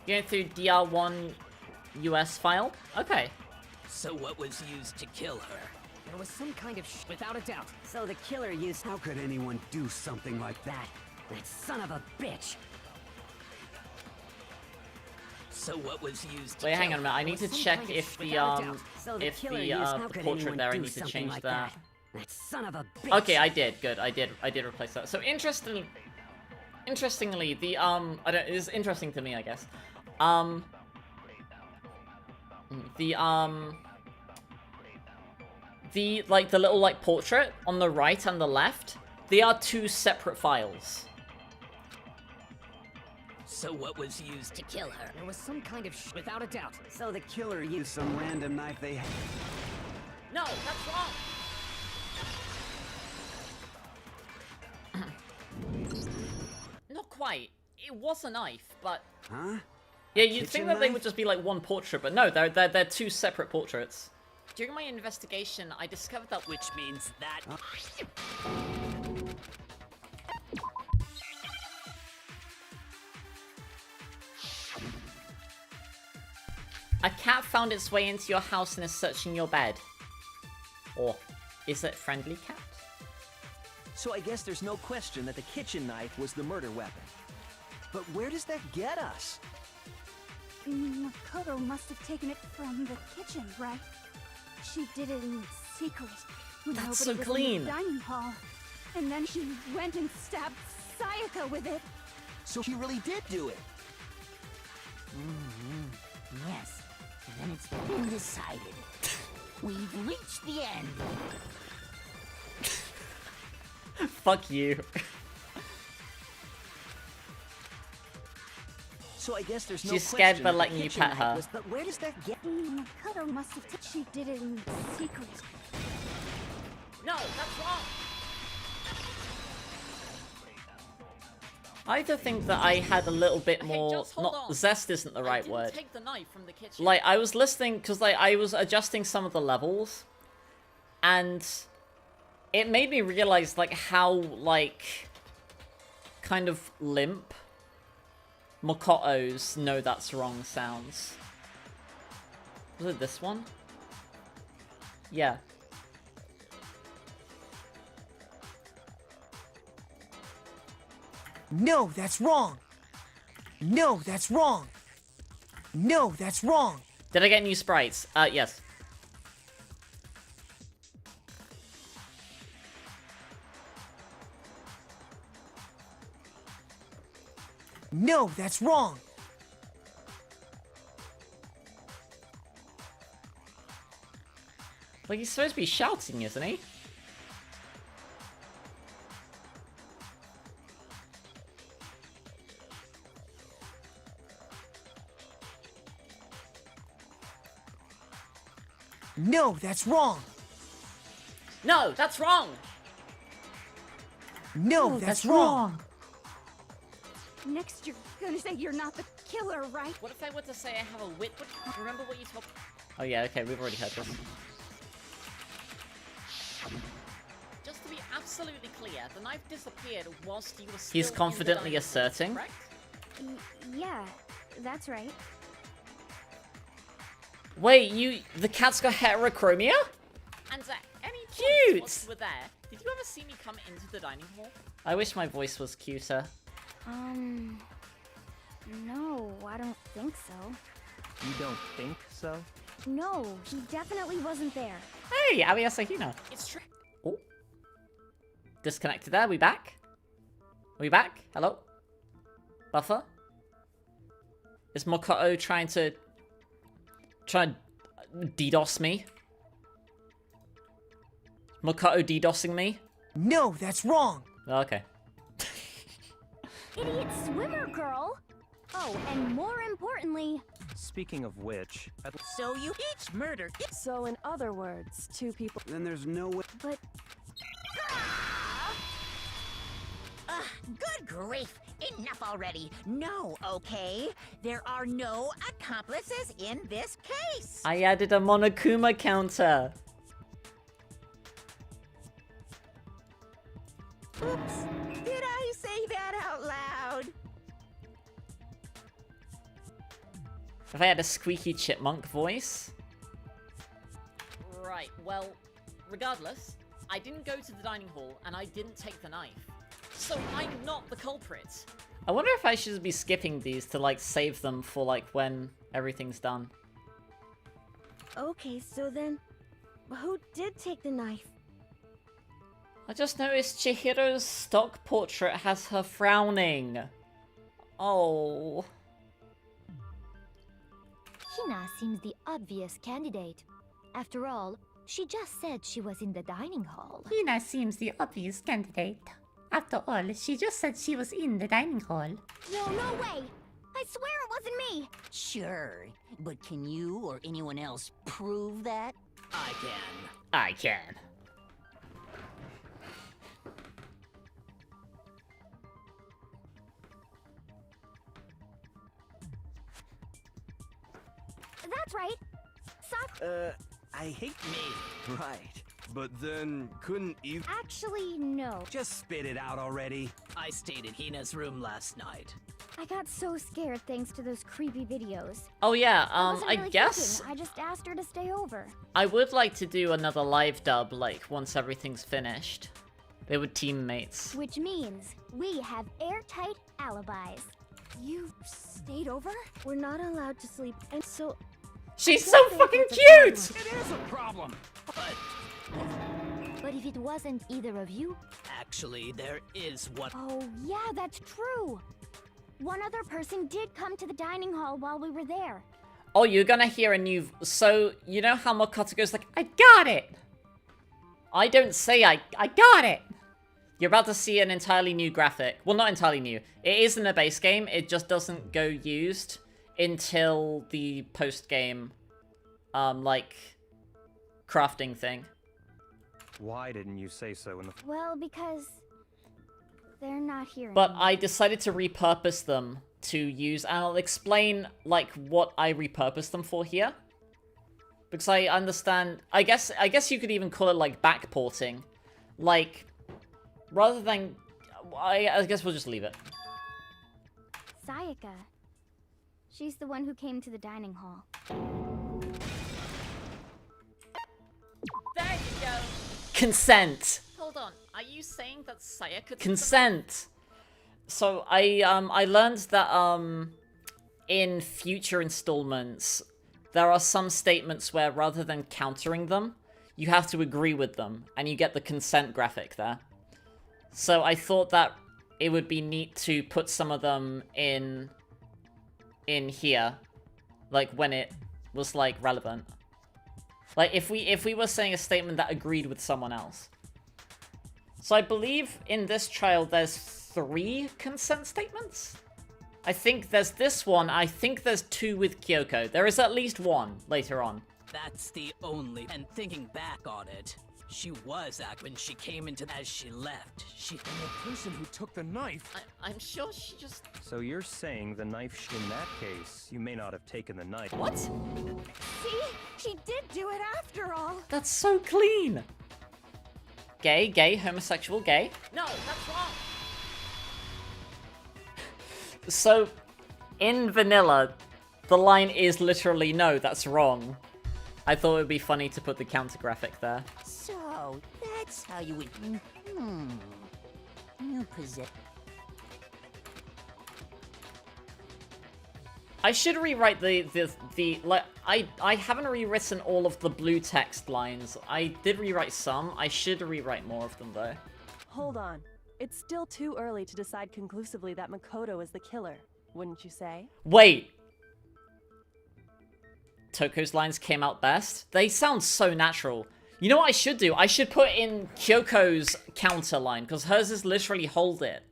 Going through DR1 US file? Okay.
So what was used to kill her?
There was some kind of without a doubt.
So the killer used... How could anyone do something like that?
That son of a bitch.
So what was used to
Wait, hang
kill
on a minute. I need to check if the portrait there, I need to change that.
That son of a bitch.
Okay, I did. Good. I did replace that. So interestingly, the it's interesting to me, I guess. The little, like, portrait on the right and the left, they are two separate files.
So what was used to kill her?
There was some kind of without a doubt.
So the killer used some random knife they had.
No, that's wrong. Not quite. It was a knife, but...
Huh?
Yeah, you'd think that they would just be like one portrait, but no, they're two separate portraits. During my investigation, I discovered that...
Which means that...
A cat found its way into your house and is searching your bed. Or is it friendly cat?
So I guess there's no question that the kitchen knife was the murder weapon. But where does that get us?
Makoto must have taken it from the kitchen, right? She did it in secret. When
That's
nobody
so
was
clean.
in the dining hall. And then she went and stabbed Sayaka with it.
So she really did do it.
Yes, then it's been decided. We've reached the end.
Fuck you.
So I guess there's no
She's
question
scared by
that the
letting you
kitchen
pet
knife
her.
was- But where does that get?
Makoto must have she did it in secret.
No, that's wrong. I either think that I had a little bit more, just hold not on. zest isn't the right word. Take the knife from the kitchen.
Like,
I was listening because I was adjusting some of the levels, and it made me realize how kind of limp Makoto's "no, that's wrong" sounds. Was it this one? Yeah.
No, that's wrong. No, that's wrong. No, that's wrong.
Did I get new sprites? Yes.
No, that's wrong.
He's supposed to be shouting, isn't he?
No, that's wrong.
No, that's wrong.
No, that's wrong.
Next, you're gonna say you're not the killer, right?
What if I were to say I have a wit? Remember what you told? Oh yeah, okay, we've already heard this. Just to be absolutely clear, the knife disappeared whilst you were still
He's confidently
in the dining room,
asserting.
correct?
Yeah, that's right.
Wait, the cat's got heterochromia?
And at any point
Cute!
whilst you were there, did you ever see me come into the dining hall?
I wish my voice was cuter.
No, I don't think so.
You don't think so?
No, he definitely wasn't there.
Hey, Abby Asahina.
It's true.
Oh. Disconnected there, we back? Are we back? Hello? Buffer? Is Makoto trying to DDoS me? Makoto DDoSing me?
No, that's wrong.
Okay.
Idiot swimmer girl! Oh, and more importantly...
Speaking of which,
So you each murdered.
So in other words, two people...
Then there's no way...
But...
Good grief! Enough already. No, okay? There are no accomplices in this case.
I added a Monokuma counter.
Oops. Did I say that out loud?
If I had a squeaky chipmunk voice.
Right, well, regardless, I didn't go to the dining hall and I didn't take the knife. So I'm not the culprit.
I wonder if I should be skipping these to save them for when everything's done.
Okay, so then... Who did take the knife?
I just noticed Chihiro's stock portrait has her frowning. Oh.
Hina seems the obvious candidate. After all, she just said she was in the dining hall.
Hina seems the obvious candidate. After all, she just said she was in the dining hall.
No, no way! I swear it wasn't me!
Sure, but can you or anyone else prove that?
I can.
I can.
That's right!
I hate
me.
Right. But then, couldn't either...
Actually, no.
Just spit it out already.
I stayed in Hina's room last night.
I got so scared thanks to those creepy videos.
Oh yeah,
wasn't
I
really
guess
thinking. I just asked her to stay over.
I would like to do another live dub, like, once everything's finished. They were teammates.
Which means we have airtight alibis.
You stayed over?
We're not allowed to sleep, and so...
She's so fucking cute!
It is a problem!
But if it wasn't either of you...
Actually, there is one.
Oh, yeah, that's true. One other person did come to the dining hall while we were there.
Oh, you're gonna hear a new... So, you know how Makoto goes like, I got it! I don't say I got it! You're about to see an entirely new graphic. Well, not entirely new. It is in the base game, it just doesn't go used until the post-game, like, crafting thing.
Why didn't you say so in the...
Well, because... they're not here
But
anymore.
I decided to repurpose them to use, and I'll explain, like, what I repurposed them for here. Because I understand... I guess you could even call it, like, backporting. Like, rather than... I guess we'll just leave it.
Sayaka. She's the one who came to the dining hall.
There you go.
Consent!
Hold on, are you saying that Sayaka...
Consent! So, I learned that, in future installments, there are some statements where rather than countering them, you have to agree with them, and you get the consent graphic there. So I thought that it would be neat to put some of them in here, like when it was like relevant. Like if we were saying a statement that agreed with someone else. So I believe in this trial there's 3 consent statements. I think there's this one. I think there's 2 with Kyoko. There is at least 1 later on.
That's the only. And thinking back on it, she was when she came into as she left.
And the person who took the knife.
I'm sure she just...
So you're saying the knife... In that case, you may not have taken the knife.
What?
See? She did do it after all.
That's so clean. Gay, homosexual, gay.
No, that's wrong.
So, in vanilla, the line is literally, no, that's wrong. I thought it would be funny to put the counter graphic there.
So, that's how you would... You possess...
I should rewrite like, I haven't rewritten all of the blue text lines. I did rewrite some. I should rewrite more of them, though.
Hold on. It's still too early to decide conclusively that Makoto is the killer, wouldn't you say?
Wait! Toko's lines came out best? They sound so natural. You know what I should do? I should put in Kyoko's counter line, because hers is literally hold it.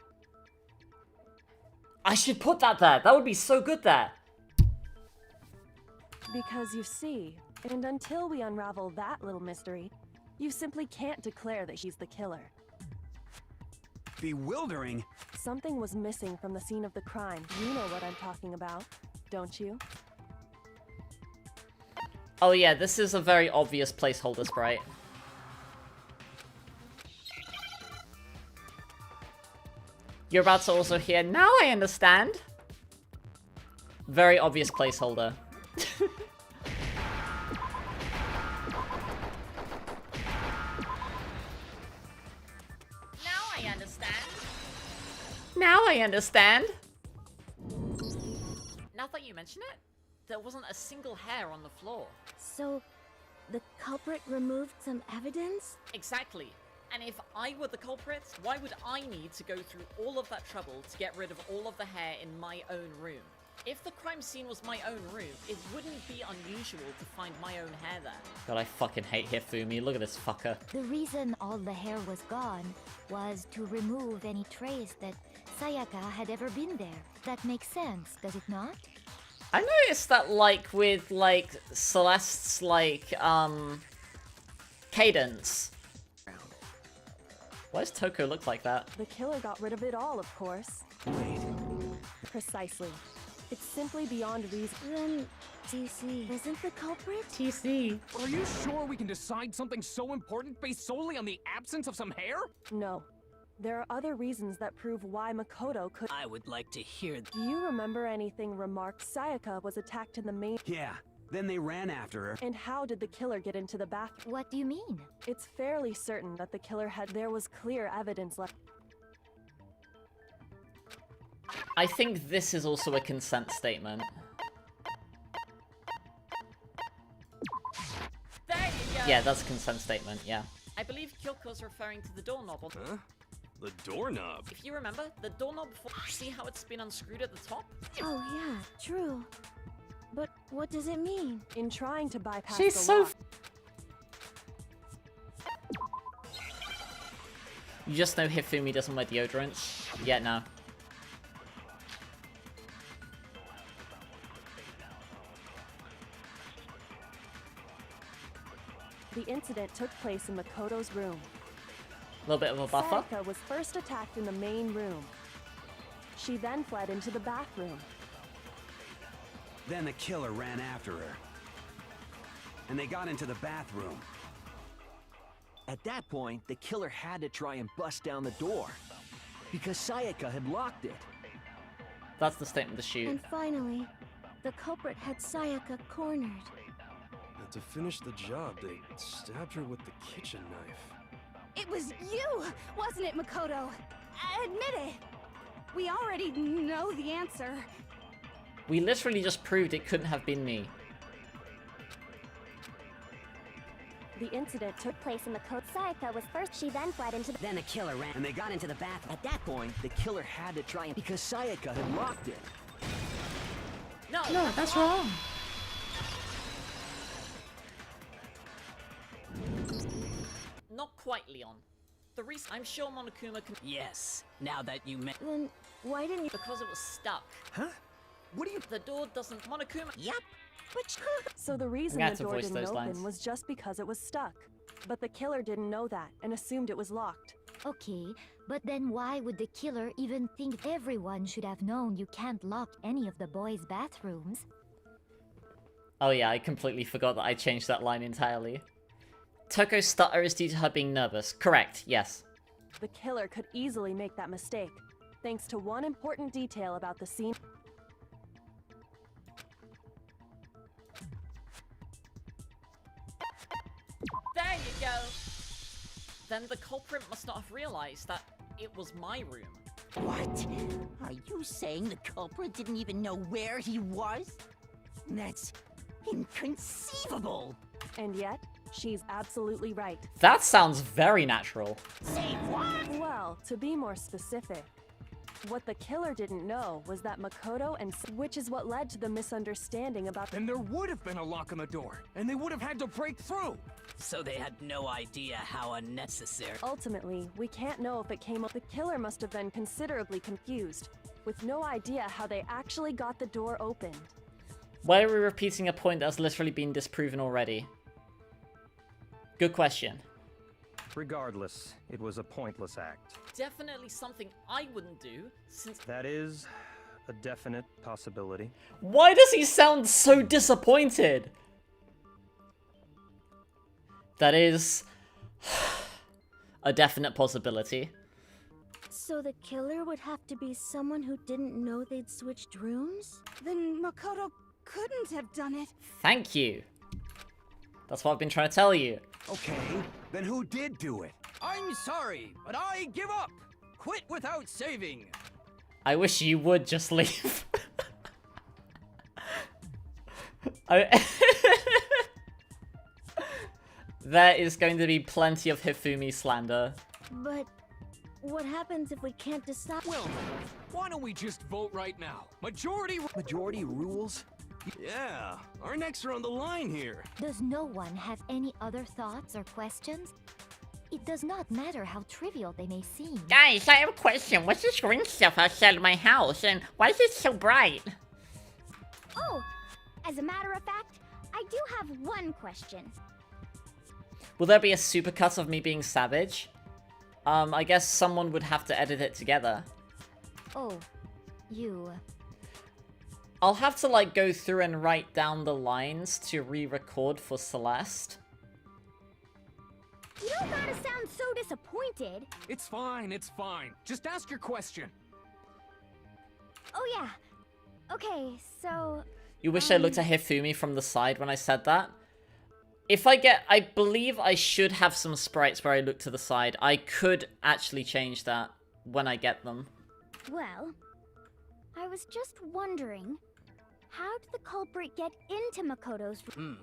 I should put that there. That would be so good there.
Because you see, and until we unravel that little mystery, you simply can't declare that he's the killer.
Bewildering.
Something was missing from the scene of the crime. You know what I'm talking about, don't you?
Oh yeah, this is a very obvious placeholder sprite. You're about to also hear, now I understand. Very obvious placeholder.
Now I understand.
Now I understand.
Now that you mention it, there wasn't a single hair on the floor.
So, the culprit removed some evidence?
Exactly. And if I were the culprit, why would I need to go through all of that trouble to get rid of all of the hair in my own room? If the crime scene was my own room, it wouldn't be unusual to find my own hair there.
God, I fucking hate Hifumi. Look at this fucker.
The reason all the hair was gone was to remove any trace that Sayaka had ever been there. That makes sense, does it not?
I noticed that, like, with, like, Celeste's, like, cadence. Why does Toko look like that?
The killer got rid of it all, of course.
Wait.
Precisely. It's simply beyond reason.
Then, TC isn't the culprit?
TC.
Are you sure we can decide something so important based solely on the absence of some hair?
No. There are other reasons that prove why Makoto could—
I would like to hear.
Do you remember anything remarked Sayaka was attacked in the main—
Yeah, then they ran after her.
And how did the killer get into the bathroom?
What do you mean?
It's fairly certain that the killer had— There was clear evidence left.
I think this is also a consent statement.
There you go!
Yeah, that's a consent statement, yeah.
I believe Kyoko's referring to the doorknob.
Huh? The doorknob?
If you remember, the doorknob before, see how it's been unscrewed at the top?
Oh yeah, true. But what does it mean?
In trying to bypass
She's
the
so
lock,
You just know Hifumi doesn't wear deodorants? Yeah, no.
the incident took place in Makoto's room.
A little bit of a buffer.
Sayaka was first attacked in the main room. She then fled into the bathroom.
Then the killer ran after her. And they got into the bathroom.
At that point, the killer had to try and bust down the door. Because Sayaka had locked it.
That's the statement to shoot.
And finally, the culprit had Sayaka cornered.
And to finish the job, they stabbed her with the kitchen knife.
It was you, wasn't it, Makoto? Admit it. We already know the answer.
We literally just proved it couldn't have been me.
The incident took place in the code.
Sayaka was first. She then fled into the—
Then the killer ran, and they got into the bathroom.
At that point, the killer had to try and— Because Sayaka had locked it.
No,
No, that's wrong.
Not quite, Leon. The reason I'm sure Monokuma can—
Yes, now that you mention—
Then why didn't you—
Because it was stuck.
Huh? What do you—
The door doesn't— Monokuma—
Yep. But
So the reason
I'm gonna
the
have to
door
voice
didn't
those
open
lines.
was just because it was stuck. But the killer didn't know that and assumed it was locked.
Okay, but then why would the killer even think everyone should have known you can't lock any of the boys' bathrooms?
Oh yeah, I completely forgot that I changed that line entirely. Toko's stutter is due to her being nervous. Correct, yes.
The killer could easily make that mistake, thanks to one important detail about the scene.
There you go! Then the culprit must not have realized that it was my room.
What? Are you saying the culprit didn't even know where he was? That's inconceivable!
And yet, she's absolutely right.
That sounds very natural.
Say what?
Well, to be more specific, what the killer didn't know was that Makoto and which is what led to the misunderstanding about—
Then there would have been a lock on the door, and they would have had to break through.
So they had no idea how unnecessary.
Ultimately, we can't know if it came up. The killer must have been considerably confused, with no idea how they actually got the door opened.
Why are we repeating a point that's literally been disproven already? Good question.
Regardless, it was a pointless act.
Definitely something I wouldn't do, since—
That is a definite possibility.
Why does he sound so disappointed? That is a definite possibility.
So the killer would have to be someone who didn't know they'd switched rooms?
Then Makoto couldn't have done it.
Thank you. That's what I've been trying to tell you.
Okay, then who did do it?
I'm sorry, but I give up. Quit without saving.
I wish you would just leave. There is going to be plenty of Hifumi slander.
But what happens if we can't decide?
Well, why don't we just vote right now? Majority
rules?
Yeah, our necks are on the line here.
Does no one have any other thoughts or questions? It does not matter how trivial they may seem.
Guys, I have a question. What's this green stuff outside of my house, and why is it so bright?
Oh, as a matter of fact, I do have one question.
Will there be a supercut of me being savage? I guess someone would have to edit it together.
Oh, you...
I'll have to, like, go through and write down the lines to re-record for Celeste.
You don't gotta sound so disappointed.
It's fine, it's fine. Just ask your question.
Oh yeah. Okay, so...
You wish I looked at Hifumi from the side when I said that? If I get... I believe I should have some sprites where I look to the side. I could actually change that when I get them.
Well, I was just wondering, how did the culprit get into Makoto's room?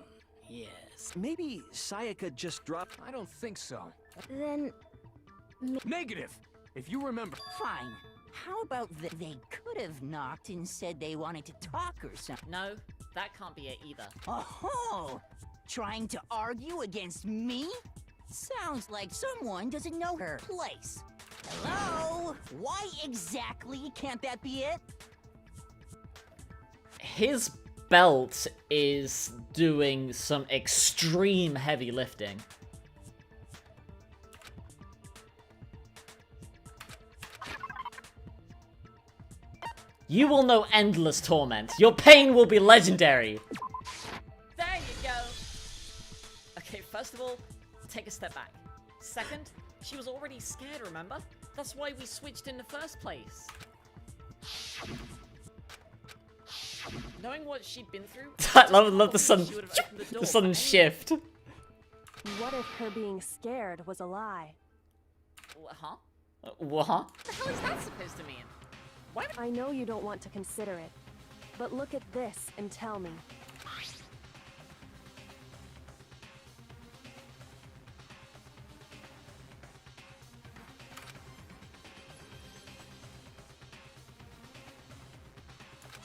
Yes. Maybe Sayaka just dropped...
I don't think so.
Then...
Negative! If you remember...
Fine. How about they could have knocked and said they wanted to talk or something?
No, that can't be it either.
Oh, trying to argue against me? Sounds like someone doesn't know her place. Hello? Why exactly can't that be it?
His belt is doing some extreme heavy lifting. You will know endless torment. Your pain will be legendary.
There you go. Okay, first of all, take a step back. Second, she was already scared, remember? That's why we switched in the first place. Knowing what she'd been through,
I love the sudden, the sudden shift.
What if her being scared was a lie?
Huh?
What?
What the hell is that supposed to mean?
I know you don't want to consider it, but look at this and tell me.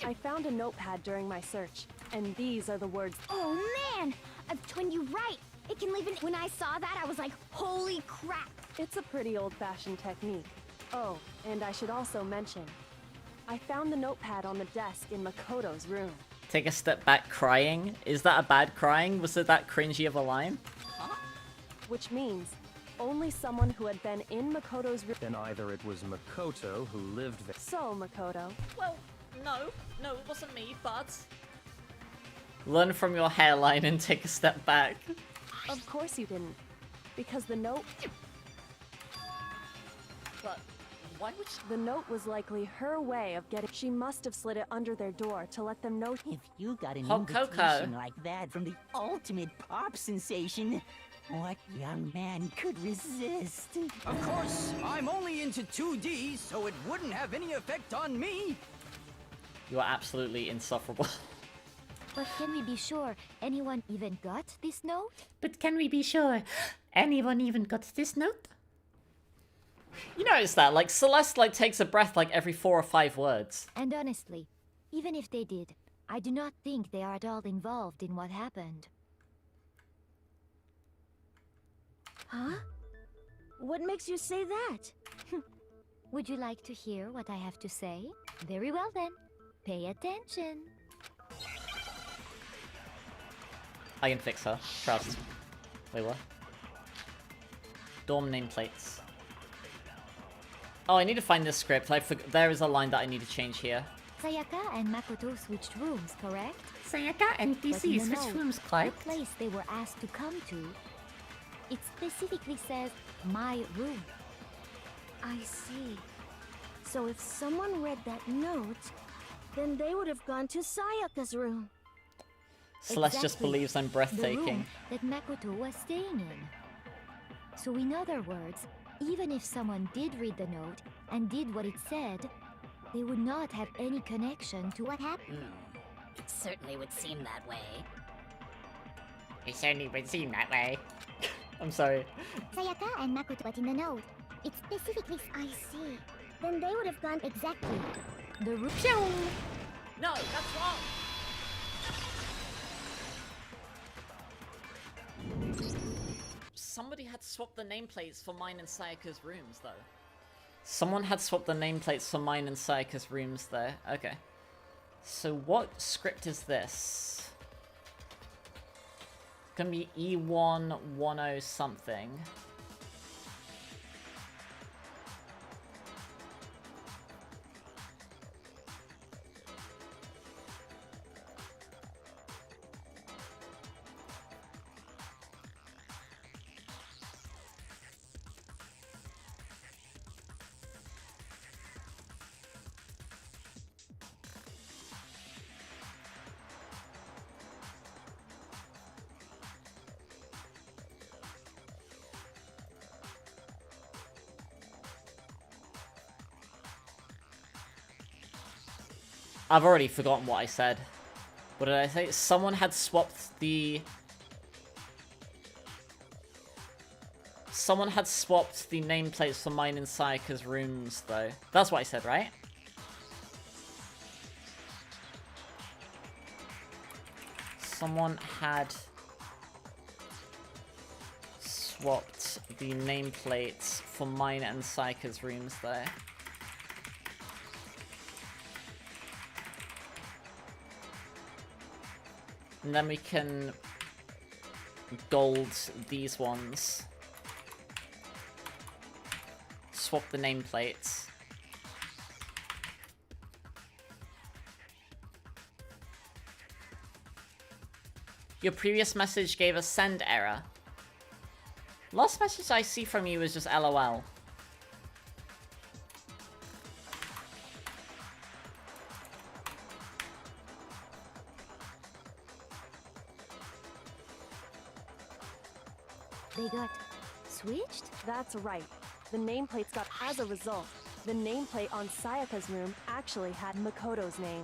I found a notepad during my search, and these are the words.
Oh man! I've twin you right! It can leave When I saw that, I was like, holy crap!
It's a pretty old-fashioned technique. Oh, and I should also mention, I found the notepad on the desk in Makoto's room.
Take a step back crying? Is that a bad crying? Was it that cringy of a line?
Huh? Which means, only someone who had been in Makoto's room.
Then either it was Makoto who lived there.
So, Makoto.
Well, no, it wasn't me, but...
Learn from your hairline and take a step back.
Of course you didn't. Because the note...
But... why would she...
The note was likely her way of getting... She must have slid it under their door to let them know...
If you got an
Hot
invitation
cocoa.
like that from the ultimate pop sensation, what young man could resist?
Of course, I'm only into 2D, so it wouldn't have any effect on me.
You are absolutely insufferable.
But can we be sure anyone even got this note?
But can we be sure anyone even got this note?
You notice that, like, Celeste, like, takes a breath, like, every 4 or 5 words.
And honestly, even if they did, I do not think they are at all involved in what happened.
Huh? What makes you say that?
Would you like to hear what I have to say? Very well then. Pay attention.
I can fix her. Trust. Wait, what? Dorm nameplates. Oh, I need to find this script. There is a line that I need to change here.
Sayaka and Makoto switched rooms, correct?
Sayaka and DC switched rooms, correct?
The place they were asked to come to, it specifically says, my room.
I see. So if someone read that note, then they would have gone to Sayaka's room.
Celeste just believes I'm
The
breathtaking.
room that Makoto was staying in. So in other words, even if someone did read the note and did what it said, they would not have any connection to what happened.
It certainly would seem that way.
It certainly would seem that way. I'm sorry.
Sayaka and Makoto were in the note. It specifically... I see. Then they would have gone exactly.
The room...
No, that's wrong! Somebody had swapped the nameplates for mine and Sayaka's rooms, though.
Someone had swapped the nameplates for mine and Sayaka's rooms there. Okay. So what script is this? It's gonna be E110 something. I've already forgotten what I said. What did I say? Someone had swapped the... Someone had swapped the nameplates for mine and Sayaka's rooms, though. That's what I said, right? Someone had swapped the nameplates for mine and Sayaka's rooms, though. And then we can gold these ones. Swap the nameplates. Your previous message gave a send error. Last message I see from you is just LOL.
They got switched?
That's right. The nameplates got as a result. The nameplate on Sayaka's room actually had Makoto's name.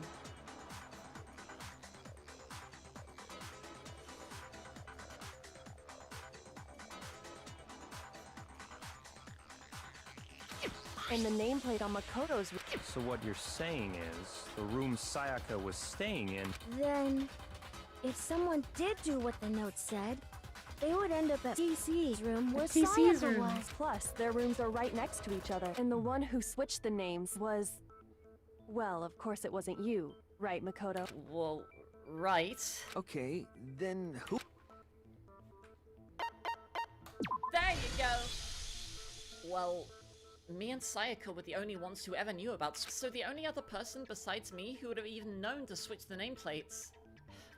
And the nameplate on Makoto's room.
So what you're saying is, the room Sayaka was staying in...
Then, if someone did do what the note said, they would end up at TC's room where
TC's
Sayaka
room.
was.
Plus, their rooms are right next to each other. And the one who switched the names was... Well, of course it wasn't you, right, Makoto?
Well, right.
Okay, then who...
There you go! Well, me and Sayaka were the only ones who ever knew about... So the only other person besides me who would have even known to switch the nameplates...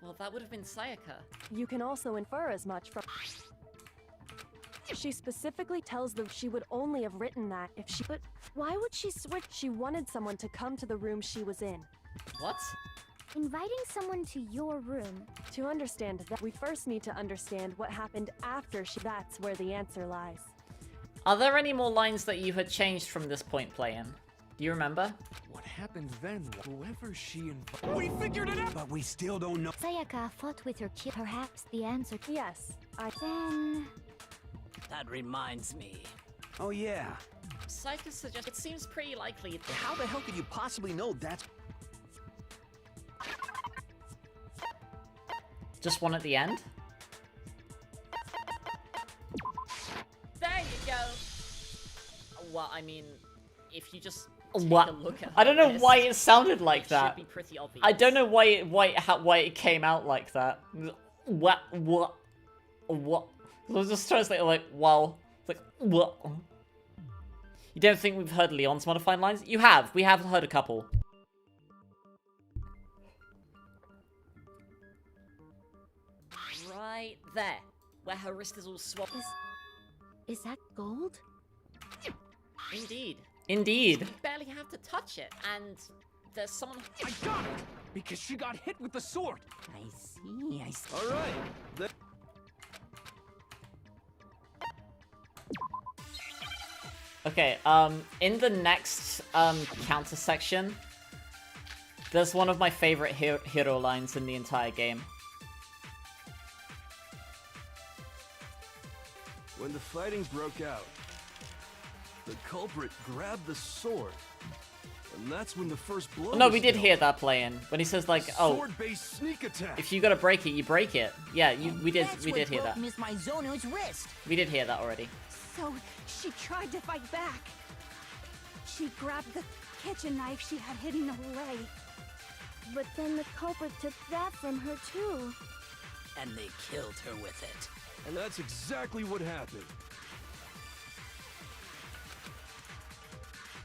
Well, that would have been Sayaka.
You can also infer as much from... She specifically tells them she would only have written that if she...
But why would she switch?
She wanted someone to come to the room she was in.
What?
Inviting someone to your room.
To understand that, we first need to understand what happened after she... That's where the answer lies.
Are there any more lines that you had changed from this point, Play-In? Do you remember?
What happened then? Whoever she invited... We figured it out!
But we still don't know.
Sayaka fought with her kid. Perhaps the answer...
Yes,
Then...
That reminds me.
Oh yeah.
Sayaka suggests it seems pretty likely.
How the hell could you possibly know that's...
Just one at the end?
There you go! Well, I mean, if you just take
What?
a look at
I don't know
list,
why it sounded like
it
that.
should be pretty obvious.
I don't know why it came out like that. What? I was just translating like, wow. It's like, what? You don't think we've heard Leon's modified lines? You have. We have heard a couple.
Right there, where her wrist is all swapped.
Is that gold?
Indeed.
Indeed.
You barely have to touch it, and there's someone...
I got it! Because she got hit with the sword!
I see.
Alright,
Okay, in the next, counter section, there's one of my favorite hero lines in the entire game.
When the fighting broke out, the culprit grabbed the sword. And that's when the first blow
No,
was
we did
dealt.
hear that playing when he says like, "Oh,
Sword-based sneak attack.
if you gotta break it, you break it." Yeah, we did
That's
hear
what
that.
broke Miss Mizono's wrist.
We did hear that already.
So she tried to fight back. She grabbed the kitchen knife she had hidden away.
But then the culprit took that from her too.
And they killed her with it.
And that's exactly what happened.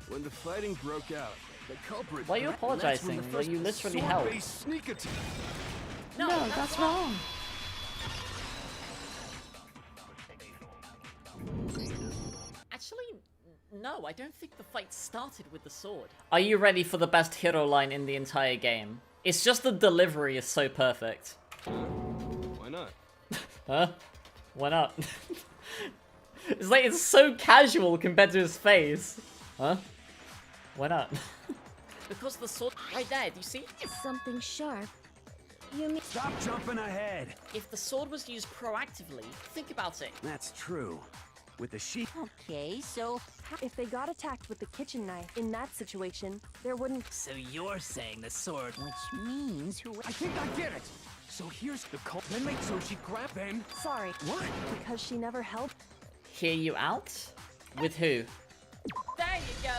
When the fighting broke out, the culprit...
Why are you apologizing? Well, you literally helped.
Sword-based sneak attack.
No,
that's wrong.
Actually, no, I don't think the fight started with the sword.
Are you ready for the best hero line in the entire game? It's just the delivery is so perfect.
Why not?
Huh? Why not? It's like, it's so casual compared to his face. Huh? Why not?
Because the sword right there, do you see?
Something sharp. You mean...
Stop jumping ahead!
If the sword was used proactively, think about it.
That's true. With the sheep...
Okay, so...
If they got attacked with the kitchen knife, in that situation, there wouldn't...
So you're saying the sword...
Which means who...
I think I get it! So here's the cult. Then make so she grab then...
Sorry.
What?
Because she never helped...
Hear you out? With who?
There you go!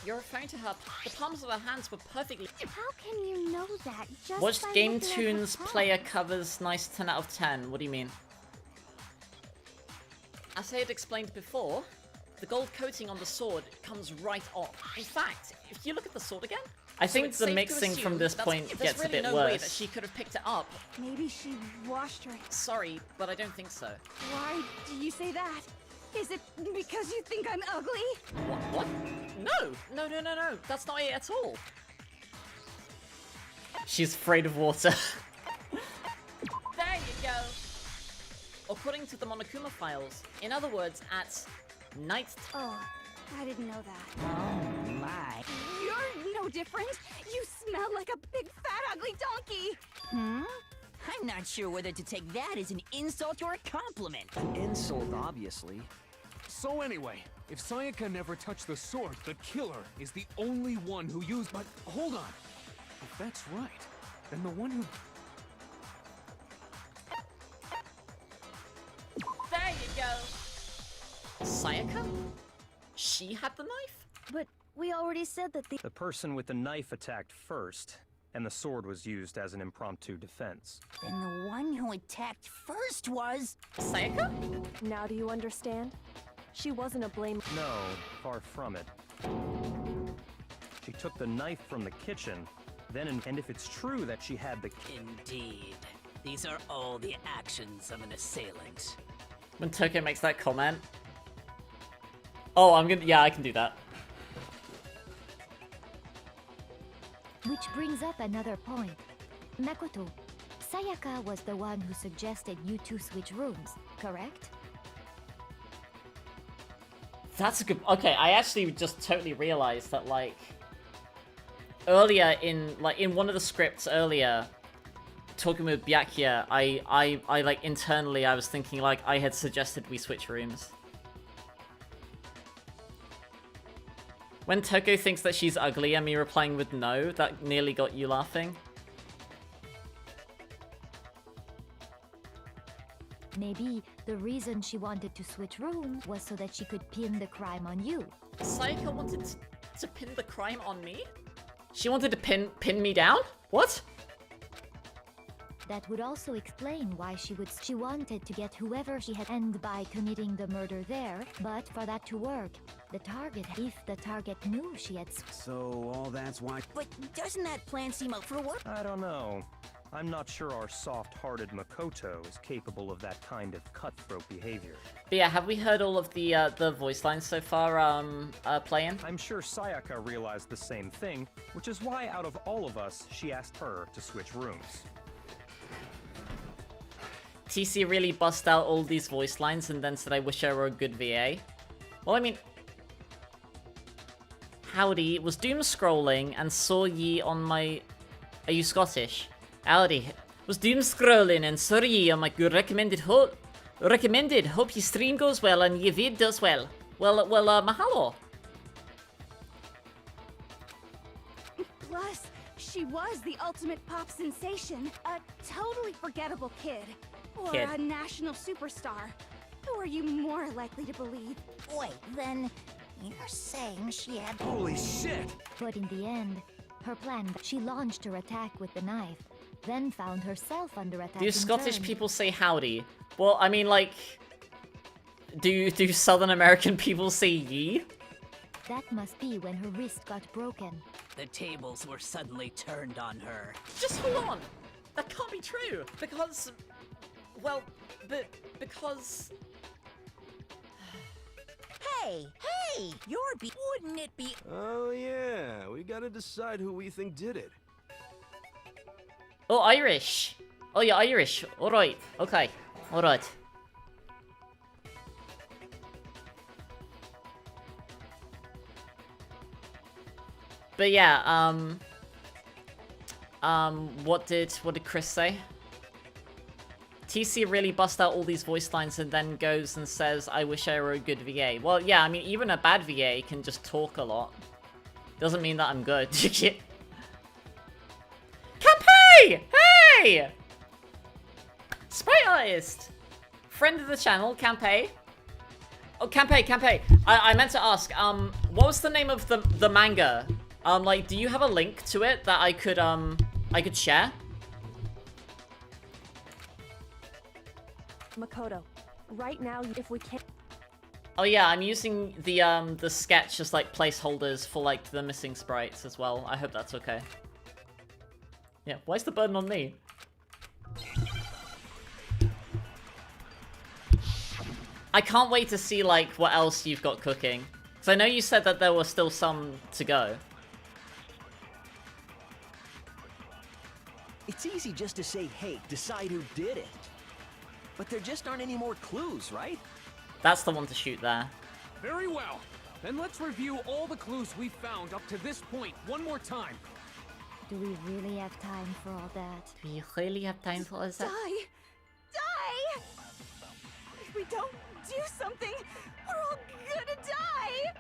You're referring to her... The palms of her hands were perfectly...
How can you know that just
Watched
by
Game
looking at
Tunes
her
player
palms?
covers nice 10 out of 10. What do you mean?
As I had explained before, the gold coating on the sword comes right off. In fact, if you look at the sword again...
I think
it's
the
safe to
mixing from
assume
this
that's-
point
there's
gets a
really
bit
no way that
worse.
she could have picked it up.
Maybe she washed her.
Sorry, but I don't think so.
Why do you say that? Is it because you think I'm ugly?
What? No, that's not it at all.
She's afraid of water.
There you go. According to the Monokuma files, in other words, at night...
Oh, I didn't know that.
Oh, my.
You're no different. You smell like a big, fat, ugly donkey.
I'm not sure whether to take that as an insult or a compliment.
An insult, obviously.
So anyway, if Sayaka never touched the sword, the killer is the only one who used... But hold on. If that's right, then the one who...
There you go. Sayaka? She had the knife?
But we already said that the...
The person with the knife attacked first, and the sword was used as an impromptu defense.
Then the one who attacked first was...
Sayaka?
Now do you understand? She wasn't a blame...
No, far from it. She took the knife from the kitchen, then and if it's true that she had the...
Indeed. These are all the actions of an assailant.
When Tokyo makes that comment. Oh, yeah, I can do that.
Which brings up another point. Makoto, Sayaka was the one who suggested you two switch rooms, correct?
That's a good... Okay, I actually just totally realized that, like... Earlier in one of the scripts earlier, talking with Byakuya, I like, internally, I was thinking, like, I had suggested we switch rooms. When Toko thinks that she's ugly and me replying with no, that nearly got you laughing.
Maybe the reason she wanted to switch rooms was so that she could pin the crime on you.
Sayaka wanted to pin the crime on me?
She wanted to pin me down? What?
That would also explain why she wanted to get whoever she had end by committing the murder there, but for that to work, if the target knew she had...
So all that's why...
But doesn't that plan seem up for work?
I don't know. I'm not sure our soft-hearted Makoto is capable of that kind of cutthroat behavior.
But yeah, have we heard all of the voice lines so far, playing?
I'm sure Sayaka realized the same thing, which is why out of all of us, she asked her to switch rooms.
TC really bust out all these voice lines and then said I wish I were a good VA. Well, I mean... Howdy, was doom scrolling and saw ye on my... Are you Scottish? Howdy, was doom scrolling and saw ye on my good recommended hope your stream goes well and your vid does well. Well, mahalo.
Plus, she was the ultimate pop sensation. A totally forgettable kid. Or a national superstar. Who are you more likely to believe?
Wait, then you're saying she had...
Holy shit!
But in the end, her plan, she launched her attack with the knife, then found herself under attack.
Do Scottish people say howdy? Well, I mean, like... Do Southern American people say ye?
That must be when her wrist got broken.
The tables were suddenly turned on her.
Just hold on! That can't be true! Because... Well, because...
Hey! Wouldn't it be...
Oh yeah, we gotta decide who we think did it.
Oh, Irish! Oh, you're Irish. Alright. Okay. Alright. But yeah, what did Chris say? TC really busts out all these voice lines and then goes and says, I wish I were a good VA. Well, yeah, I mean, even a bad VA can just talk a lot. Doesn't mean that I'm good. Campay! Hey! Sprite artist! Friend of the channel, Campay. Oh, Campay. I meant to ask, what was the name of the manga? Like, do you have a link to it that I could share?
Makoto, right now, if we can't...
Oh yeah, I'm using the sketch as like placeholders for like the missing sprites as well. I hope that's okay. Yeah, why's the burden on me? I can't wait to see like what else you've got cooking. Because I know you said that there were still some to go.
It's easy just to say, hey, decide who did it. But there just aren't any more clues, right?
That's the one to shoot there.
Very well. Then let's review all the clues we've found up to this point one more time.
Do we really have time for all that?
Do we really have time for all that?
Die! If we don't do something, we're all gonna die!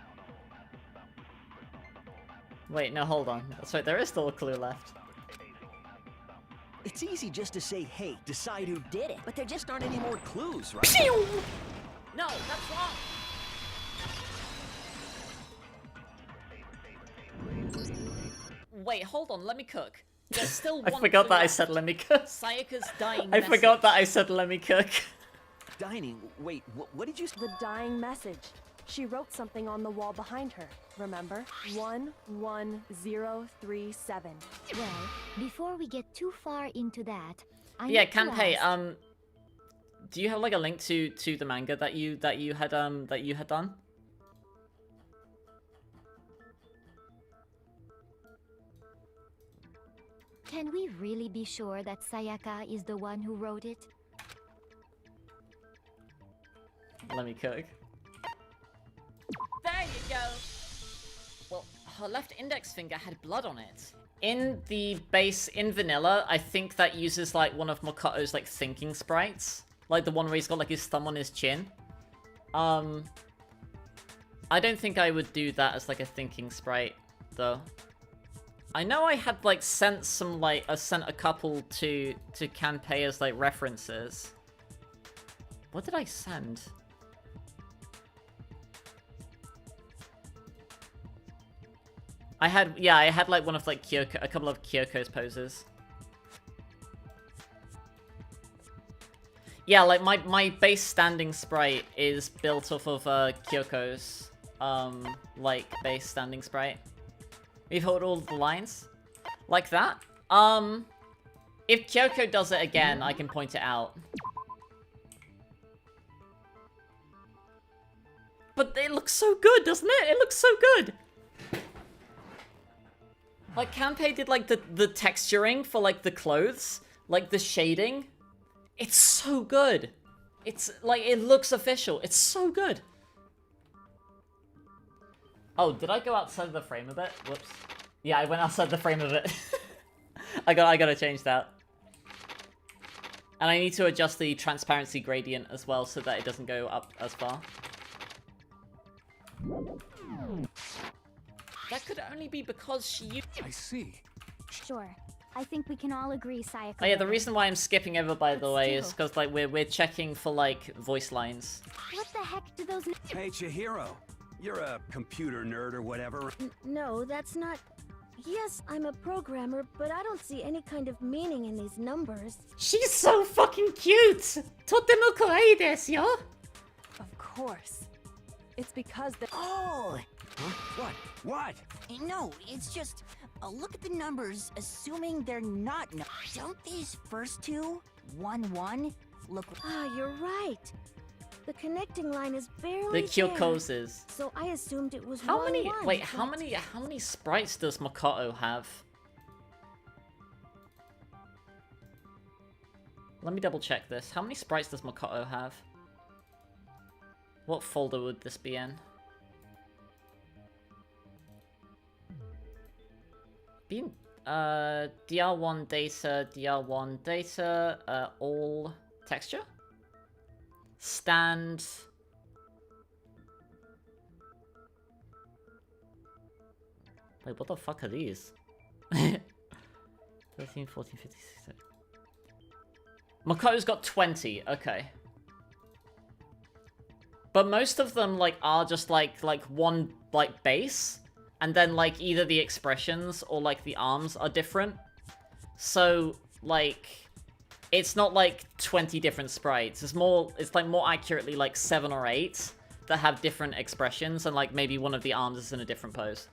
Wait, no, hold on. That's right, there is still a clue left.
It's easy just to say, hey, decide who did it. But there just aren't any more clues, right?
Pew! No, that's wrong! Wait, hold on, let me cook. There's still one
I forgot that I
left.
said let me cook.
Sayaka's dying
I
message.
forgot that I said let me cook.
Dining? Wait, what did you...
The dying message. She wrote something on the wall behind her, remember? 11037.
Well, before we get too far into that,
Yeah, Kanpei, do you have like a link to the manga that you had done?
Can we really be sure that Sayaka is the one who wrote it?
Let me cook. There you go! Well, her left index finger had blood on it. In the base, in vanilla, I think that uses like one of Makoto's like thinking sprites. Like the one where he's got like his thumb on his chin. I don't think I would do that as like a thinking sprite, though. I know I had like sent some like, sent a couple to Kanpei as like references. What did I send? I had like one of like Kyoko, a couple of Kyoko's poses. Yeah, like my base standing sprite is built off of Kyoko's like base standing sprite. We've heard all the lines like that. If Kyoko does it again, I can point it out. But it looks so good, doesn't it? It looks so good. Like, Kanpei did, like, the texturing for, like, the clothes. Like, the shading. It's so good. It's, like, it looks official. It's so good. Oh, did I go outside the frame a bit? Whoops. Yeah, I went outside the frame a bit. I gotta change that. And I need to adjust the transparency gradient as well so that it doesn't go up as far. That could only be because she used...
I see.
Sure. I think we can all agree, Sayaka.
Oh yeah, the reason why I'm skipping over, by the way, is because like we're checking for like voice lines.
What the heck do those...
Hey, Chihiro. You're a computer nerd or whatever.
No, that's not... Yes, I'm a programmer, but I don't see any kind of meaning in these numbers.
She's so fucking cute! Totemo kawaii desu yo!
Of course. It's because the...
Oh!
Huh? What?
No, it's just... look at the numbers, assuming they're not... Don't these first two, 1-1, look...
Ah, you're right. The connecting line is barely
The Kyoko's is.
So I assumed it was
How many...
1-1,
Wait,
but...
how many sprites does Makoto have? Let me double check this. How many sprites does Makoto have? What folder would this be in? been DR1 data, all texture, stand. Wait, what the fuck are these? 13, 14, 15, 16. Makoto's got 20, okay. But most of them, like, are just, like one, like, base. And then, like, either the expressions or, like, the arms are different. So, like, it's not, like, 20 different sprites. It's like, more accurately, like, 7 or 8 that have different expressions. And, like, maybe one of the arms is in a different pose.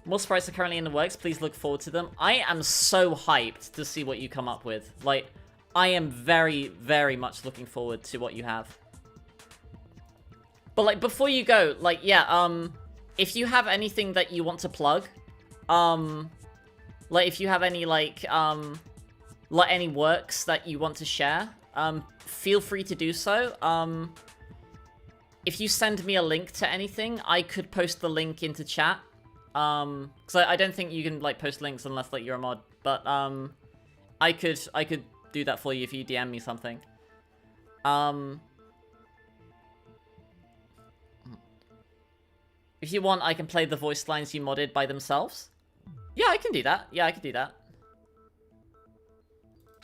More sprites are currently in the works. Please look forward to them. I am so hyped to see what you come up with. Like, I am very, very much looking forward to what you have. But, like, before you go, like, yeah, if you have anything that you want to plug, like, if you have any, like any works that you want to share, feel free to do so. If you send me a link to anything, I could post the link into chat. Because I don't think you can, like, post links unless, like, you're a mod. But, I could do that for you if you DM me something. If you want, I can play the voice lines you modded by themselves. Yeah, I can do that. Yeah, I can do that.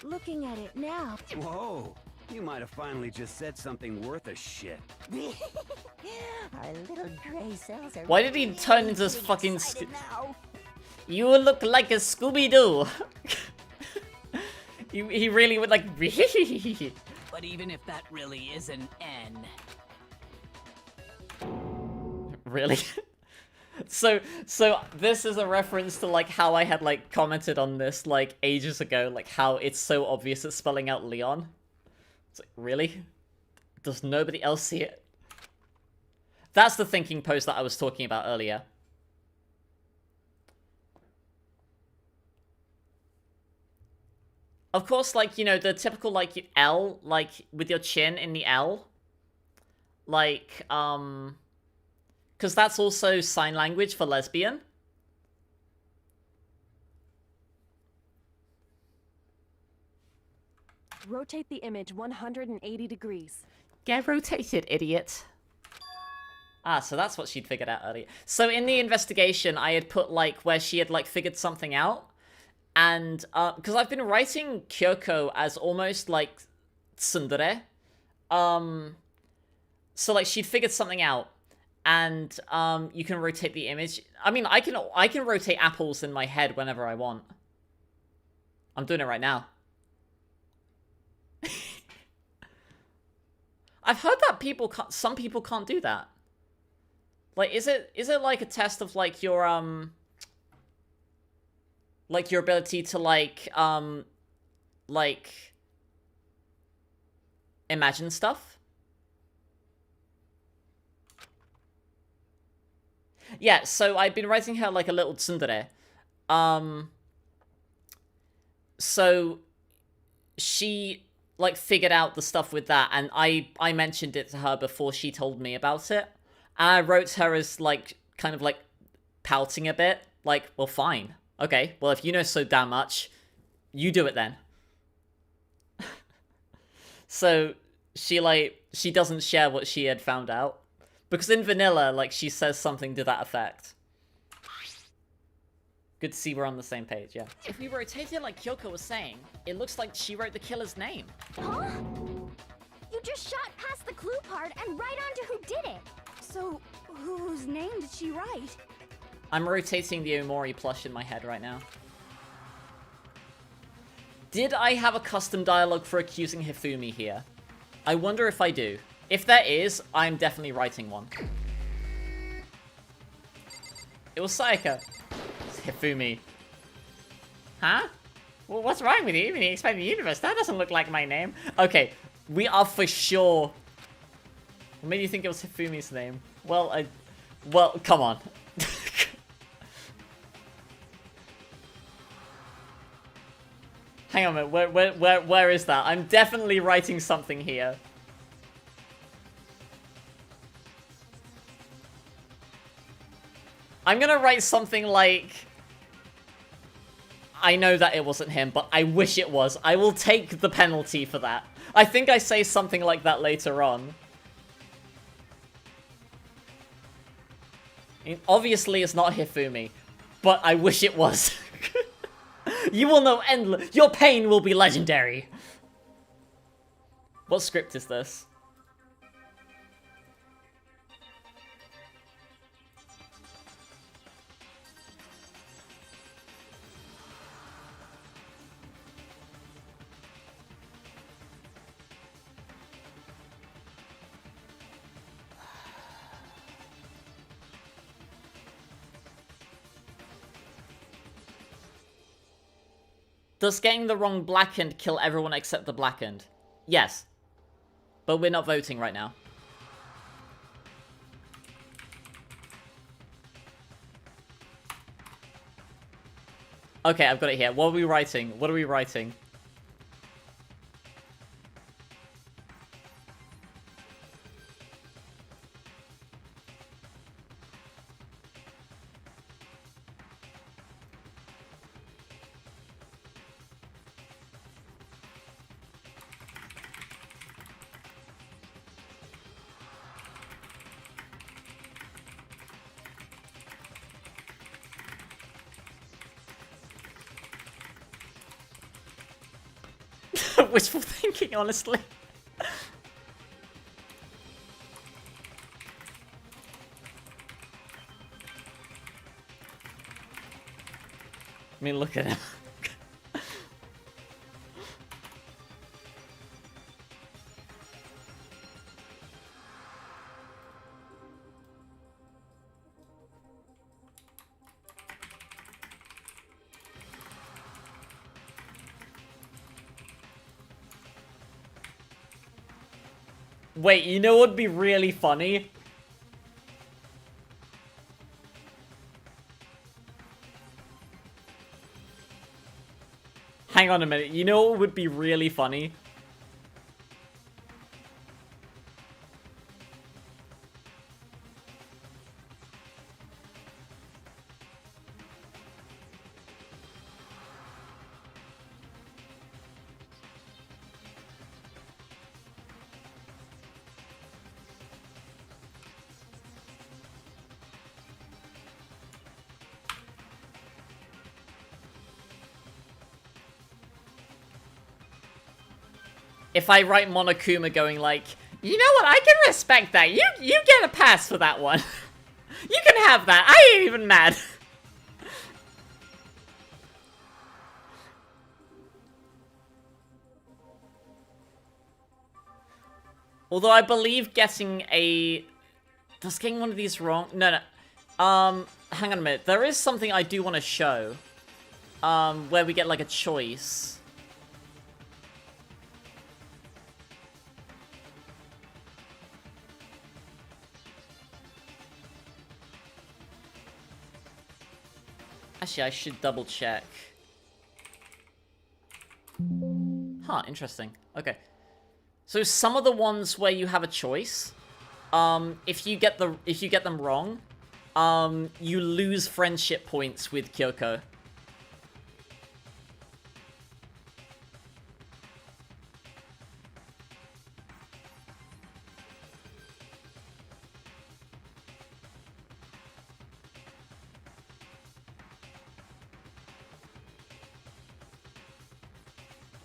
Looking at it now.
Whoa, you might have finally just said something worth a shit.
Our little gray cells are.
Why did he turn into this fucking You look like a Scooby-Doo. he really would, like.
But even if that really is an N.
Really? So this is a reference to, like, how I had, like, commented on this, like, ages ago, like, how it's so obvious it's spelling out Leon. It's like, really? Does nobody else see it? That's the thinking pose that I was talking about earlier. Of course, like, you know, the typical, like, L, like, with your chin in the L. Like, because that's also sign language for lesbian.
Rotate the image 180 degrees.
Get rotated, idiot. Ah, so that's what she'd figured out earlier. So in the investigation, I had put, like, where she had, like, figured something out. And, because I've been writing Kyoko as almost, like, tsundere. So, like, she'd figured something out. And, you can rotate the image. I mean, I can rotate apples in my head whenever I want. I'm doing it right now. I've heard that some people can't do that. Like, is it like a test of, like, your ability to, like, imagine stuff? Yeah, so I've been writing her, like, a little tsundere. So she, like, figured out the stuff with that, and I mentioned it to her before she told me about it. And I wrote her as, like, kind of, like, pouting a bit. Like, well, fine. Okay, well, if you know so damn much, you do it then. So, she doesn't share what she had found out. Because in vanilla, like, she says something to that effect. Good to see we're on the same page, yeah.
If we rotate it like Kyoko was saying, it looks like she wrote the killer's name.
Huh? You just shot past the clue part and right onto who did it.
So, whose name did she write?
I'm rotating the Omori plush in my head right now. Did I have a custom dialogue for accusing Hifumi here? I wonder if I do. If there is, I'm definitely writing one. It was Sayaka. It's Hifumi. Huh? Well, what's wrong with you? Even the expanded universe? That doesn't look like my name. Okay, we are for sure. What made you think it was Hifumi's name? Well, well, come on. Hang on a minute, where is that? I'm definitely writing something here. I'm gonna write something like... I know that it wasn't him, but I wish it was. I will take the penalty for that. I think I say something like that later on. I mean, obviously, it's not Hifumi, but I wish it was. You will know endless. Your pain will be legendary. What script is this? Does getting the wrong blackened kill everyone except the blackened? Yes. But we're not voting right now. Okay, I've got it here. What are we writing? What are we writing? Wishful thinking, honestly. I mean, look at him. Wait, you know what would be really funny? Hang on a minute. You know what would be really funny? If I write Monokuma going like, you know what, I can respect that. You get a pass for that one. You can have that. I ain't even mad. Although I believe getting a... Does getting one of these wrong? No. Hang on a minute. There is something I do want to show. Where we get like a choice. Actually, I should double check. Huh, interesting. Okay. So some of the ones where you have a choice, if you get them wrong, you lose friendship points with Kyoko.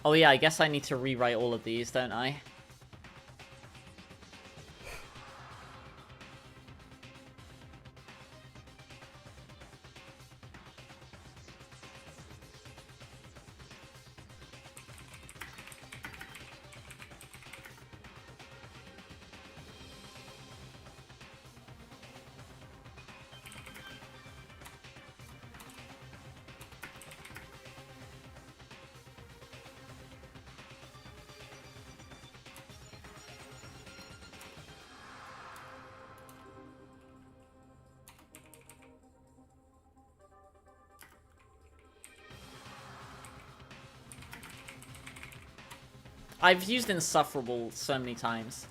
Oh yeah, I guess I need to rewrite all of these, don't I? I've used Insufferable so many times.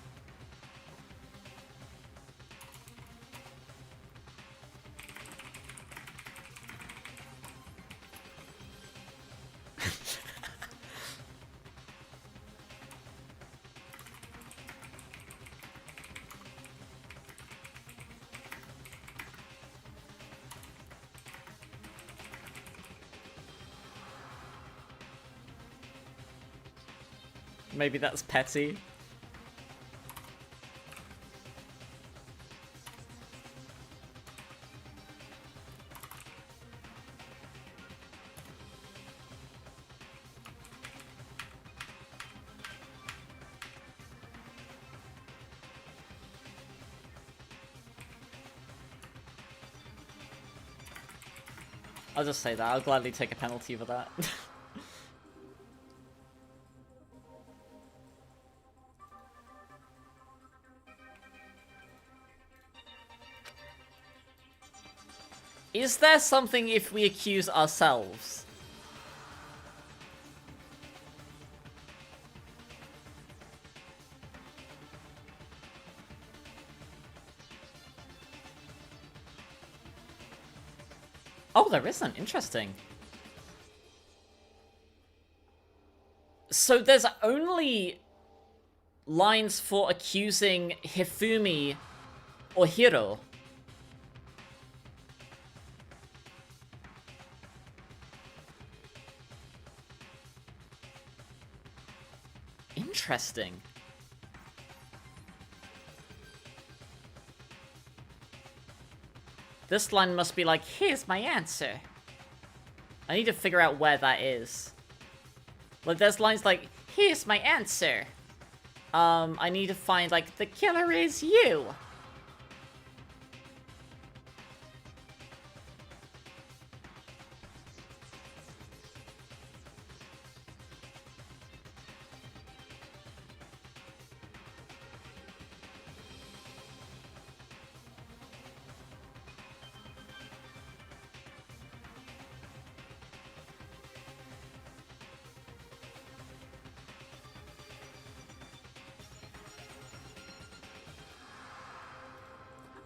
Maybe that's petty. I'll just say that. I'll gladly take a penalty for that. Is there something if we accuse ourselves? Oh, there isn't. Interesting. So there's only lines for accusing Hifumi or Hiro. Interesting. This line must be like, here's my answer. I need to figure out where that is. Like, there's lines like, here's my answer. I need to find, like, the killer is you.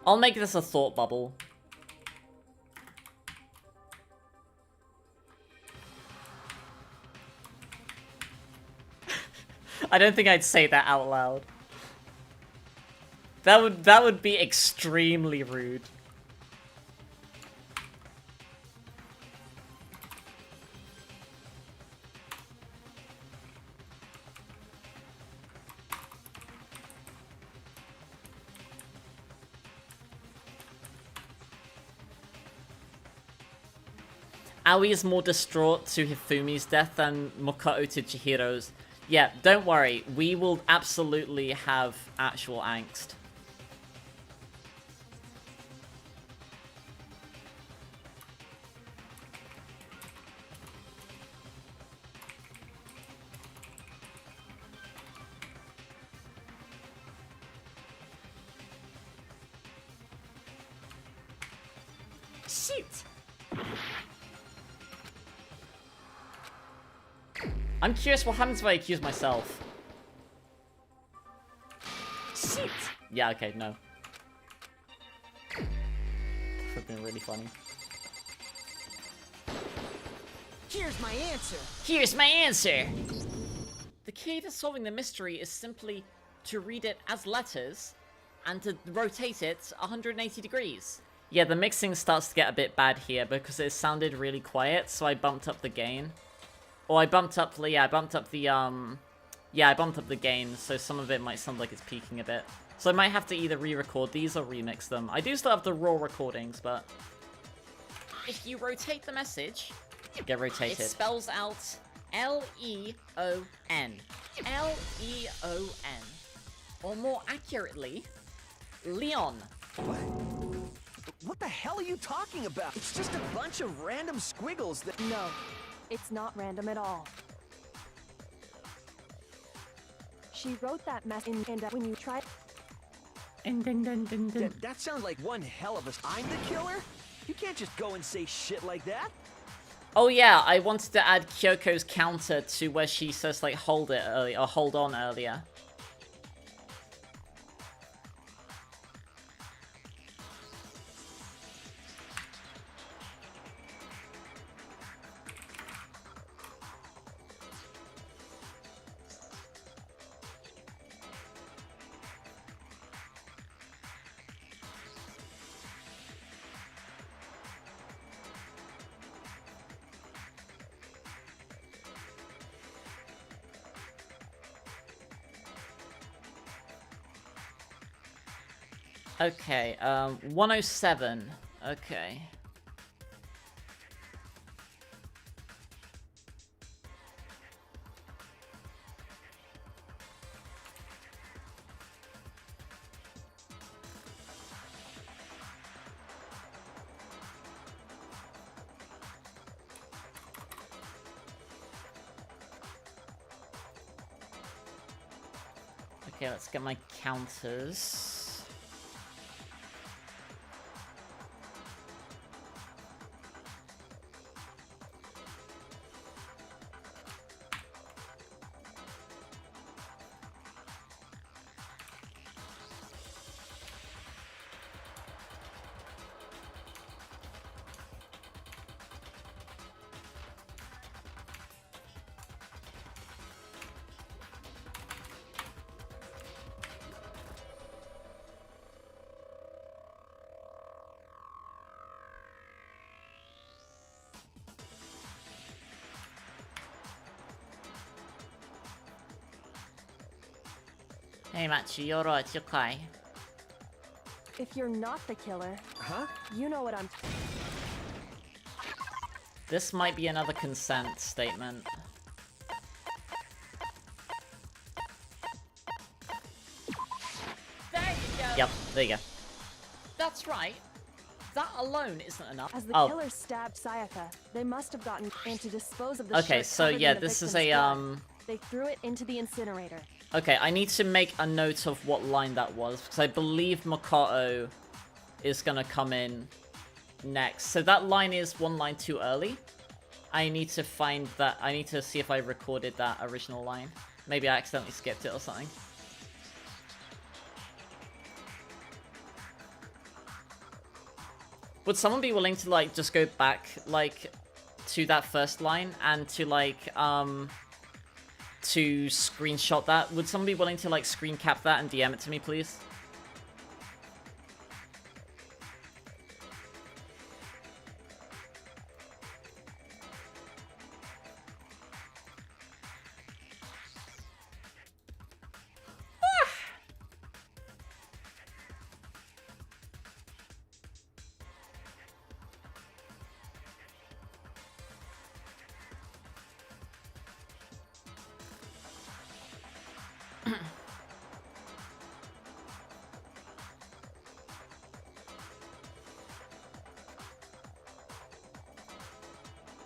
I'll make this a thought bubble. I don't think I'd say that out loud. That would be extremely rude. Aoi is more distraught to Hifumi's death than Mokoto to Chihiro's. Yeah, don't worry. We will absolutely have actual angst. Shoot! I'm curious what happens if I accuse myself. Shit! Yeah, okay, no. That would have been really funny.
Here's my answer!
Here's my answer! The key to solving the mystery is simply to read it as letters and to rotate it 180 degrees. Yeah, the mixing starts to get a bit bad here because it sounded really quiet, so I bumped up the gain. Or I bumped up the, I bumped up the gain, so some of it might sound like it's peaking a bit. So I might have to either re-record these or remix them. I do still have the raw recordings, but... If you rotate the message, get rotated. It spells out L-E-O-N. L-E-O-N. Or more accurately, Leon.
What the hell are you talking about? It's just a bunch of random squiggles that...
No. It's not random at all. She wrote that mess in, and when you try...
That sounds like one hell of a... I'm the killer? You can't just go and say shit like that.
Oh yeah, I wanted to add Kyoko's counter to where she says, like, hold it earlier, or hold on earlier. Okay, 107. Okay. Okay, let's get my counters. Hey Machi, you're right, you're okay.
If you're not the killer, you know what I'm...
This might be another consent statement.
There you go.
Yep, there you go.
That's right. That alone isn't enough.
As the killer stabbed Sayaka, they must have gotten in to dispose of the
Okay,
shirt
so
covered
yeah,
in the
this is
victim's
a
blood. They threw it into the incinerator.
Okay, I need to make a note of what line that was, because I believe Makoto is gonna come in next. So that line is one line too early. I need to find that. I need to see if I recorded that original line. Maybe I accidentally skipped it or something. Would someone be willing to, like, just go back, like, to that first line and to, like, to screenshot that? Would someone be willing to, like, screen cap that and DM it to me, please?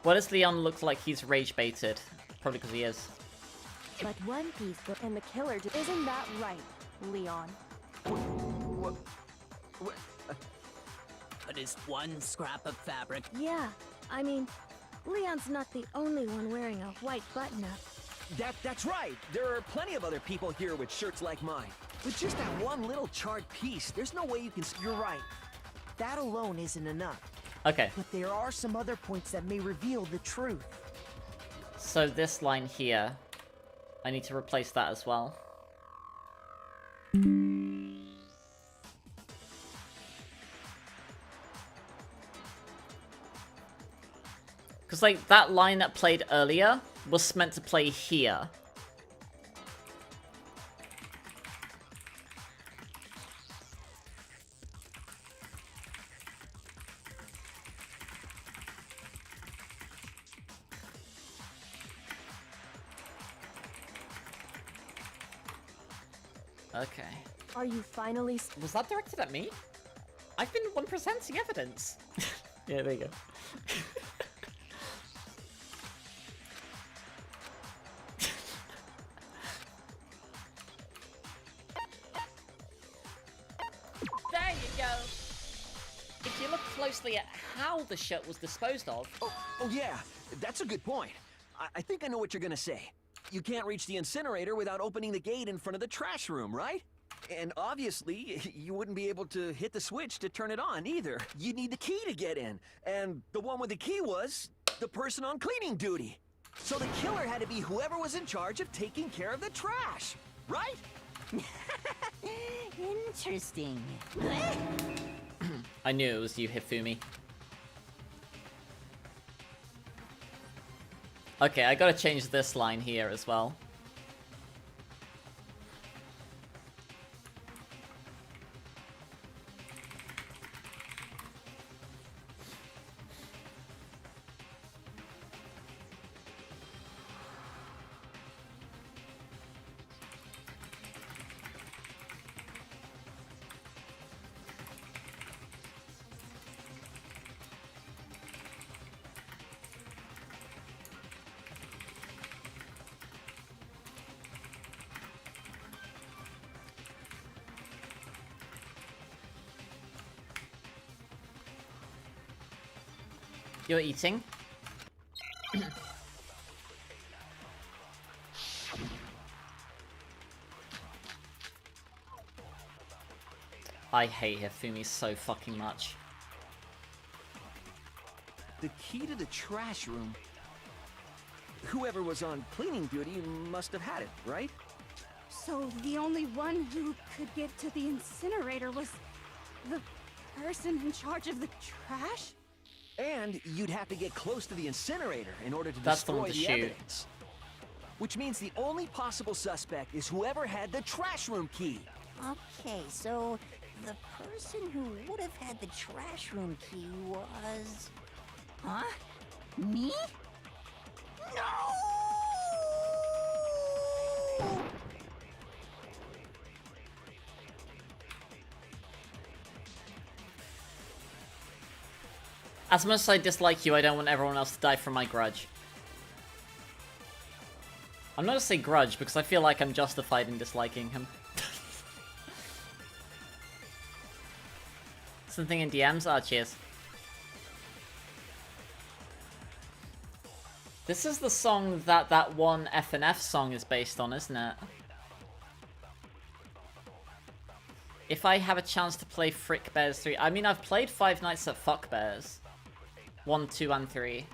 What does Leon look like he's rage baited? Probably because he is.
But one piece, and the killer isn't that right, Leon?
But is one scrap of fabric?
Yeah, I mean, Leon's not the only one wearing a white button-up.
That's right. There are plenty of other people here with shirts like mine. With just that one little charred piece, there's no way you can...
You're right. That alone isn't enough.
Okay.
But there are some other points that may reveal the truth.
So this line here, I need to replace that as well. Because, like, that line that played earlier was meant to play here. Okay.
Are you finally...
Was that directed at me? I've been 1%ing evidence.
Yeah, there you go.
There you go. If you look closely at how the shirt was disposed of...
Oh yeah, that's a good point. I think I know what you're gonna say. You can't reach the incinerator without opening the gate in front of the trash room, right? And obviously, you wouldn't be able to hit the switch to turn it on either. You'd need the key to get in. And the one with the key was the person on cleaning duty. So the killer had to be whoever was in charge of taking care of the trash, right?
Interesting.
I knew it was you, Hifumi. Okay, I gotta change this line here as well. You're eating? I hate Hifumi so fucking much.
The key to the trash room. Whoever was on cleaning duty must have had it, right?
So the only one who could get to the incinerator was the person in charge of the trash?
And you'd have to get close to the incinerator in order to
That's the one
destroy
to
the
shoot.
evidence. Which means the only possible suspect is whoever had the trash room key.
Okay, so the person who would have had the trash room key was... Huh? Me? No!
As much as I dislike you, I don't want everyone else to die from my grudge. I'm not gonna say grudge, because I feel like I'm justified in disliking him. Something in DMs? Ah, cheers. This is the song that one FNF song is based on, isn't it? If I have a chance to play Frick Bears 3... I mean, I've played Five Nights at Fuck Bears. 1, 2, and 3.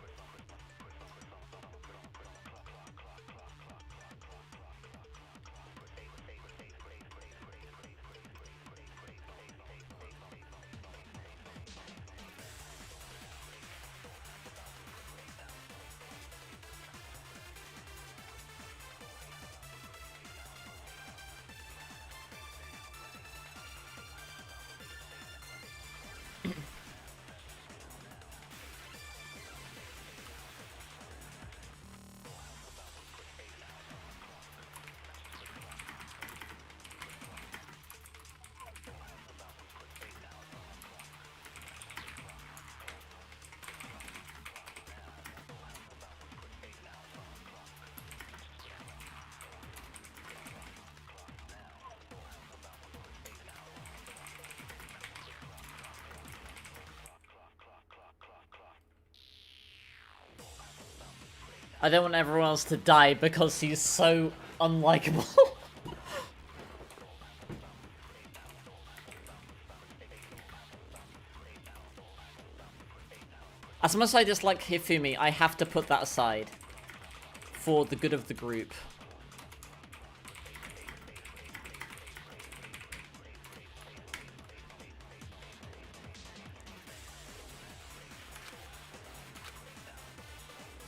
I don't want everyone else to die because he's so unlikable. As much as I dislike Hifumi, I have to put that aside. For the good of the group.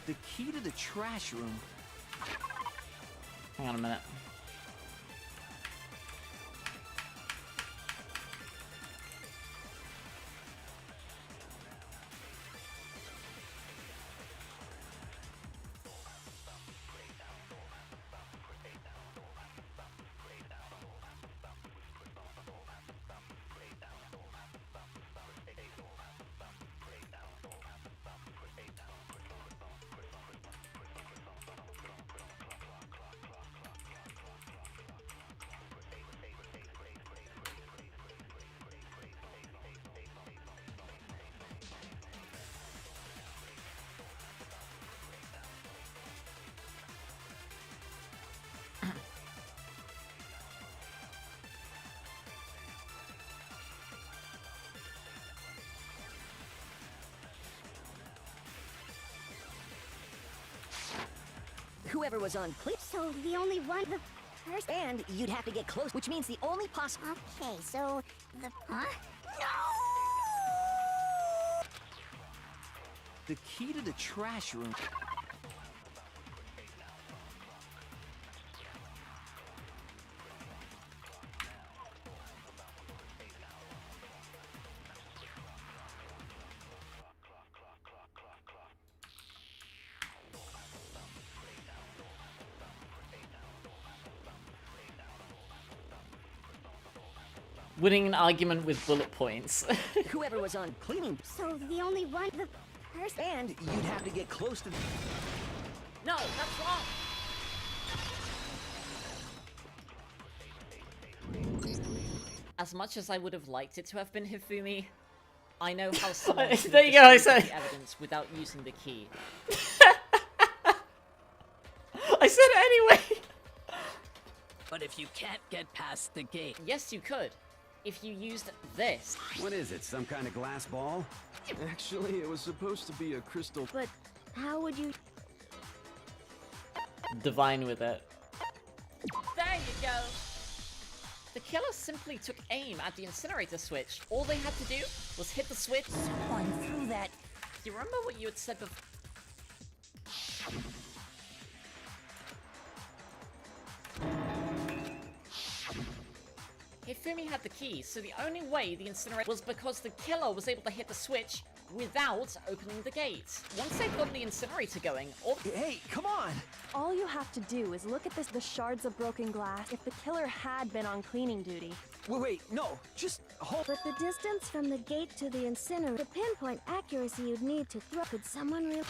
The key to the trash room.
Hang on a minute.
Whoever was on clear.
So the only one, the person...
And you'd have to get close, which means the only possible... Okay, so the... Huh? No!
The key to the trash room.
Winning an argument with bullet points.
Whoever was on cleaning...
So the only one, the person...
And you'd have to get close to...
No, that's wrong!
As much as I would have liked it to have been Hifumi,
I know how someone could
There you go, I
destroy
said-
the evidence without using the key.
I said it anyway!
But if you can't get past the gate...
Yes, you could. If you used this.
What is it, some kind of glass ball?
Actually, it was supposed to be a crystal...
But how would you...
Divine with it.
There you go. The killer simply took aim at the incinerator switch. All they had to do was hit the switch.
Someone threw that.
Do you remember what you had said before? Hifumi had the key, so the only way the incinerator was because the killer was able to hit the switch without opening the gate. Once they've got the incinerator going,
Hey, come on!
All you have to do is look at the shards of broken glass if the killer had been on cleaning duty.
Wait, no, just hold.
But the distance from the gate to the incinerator, the pinpoint accuracy you'd need to throw. Could someone really...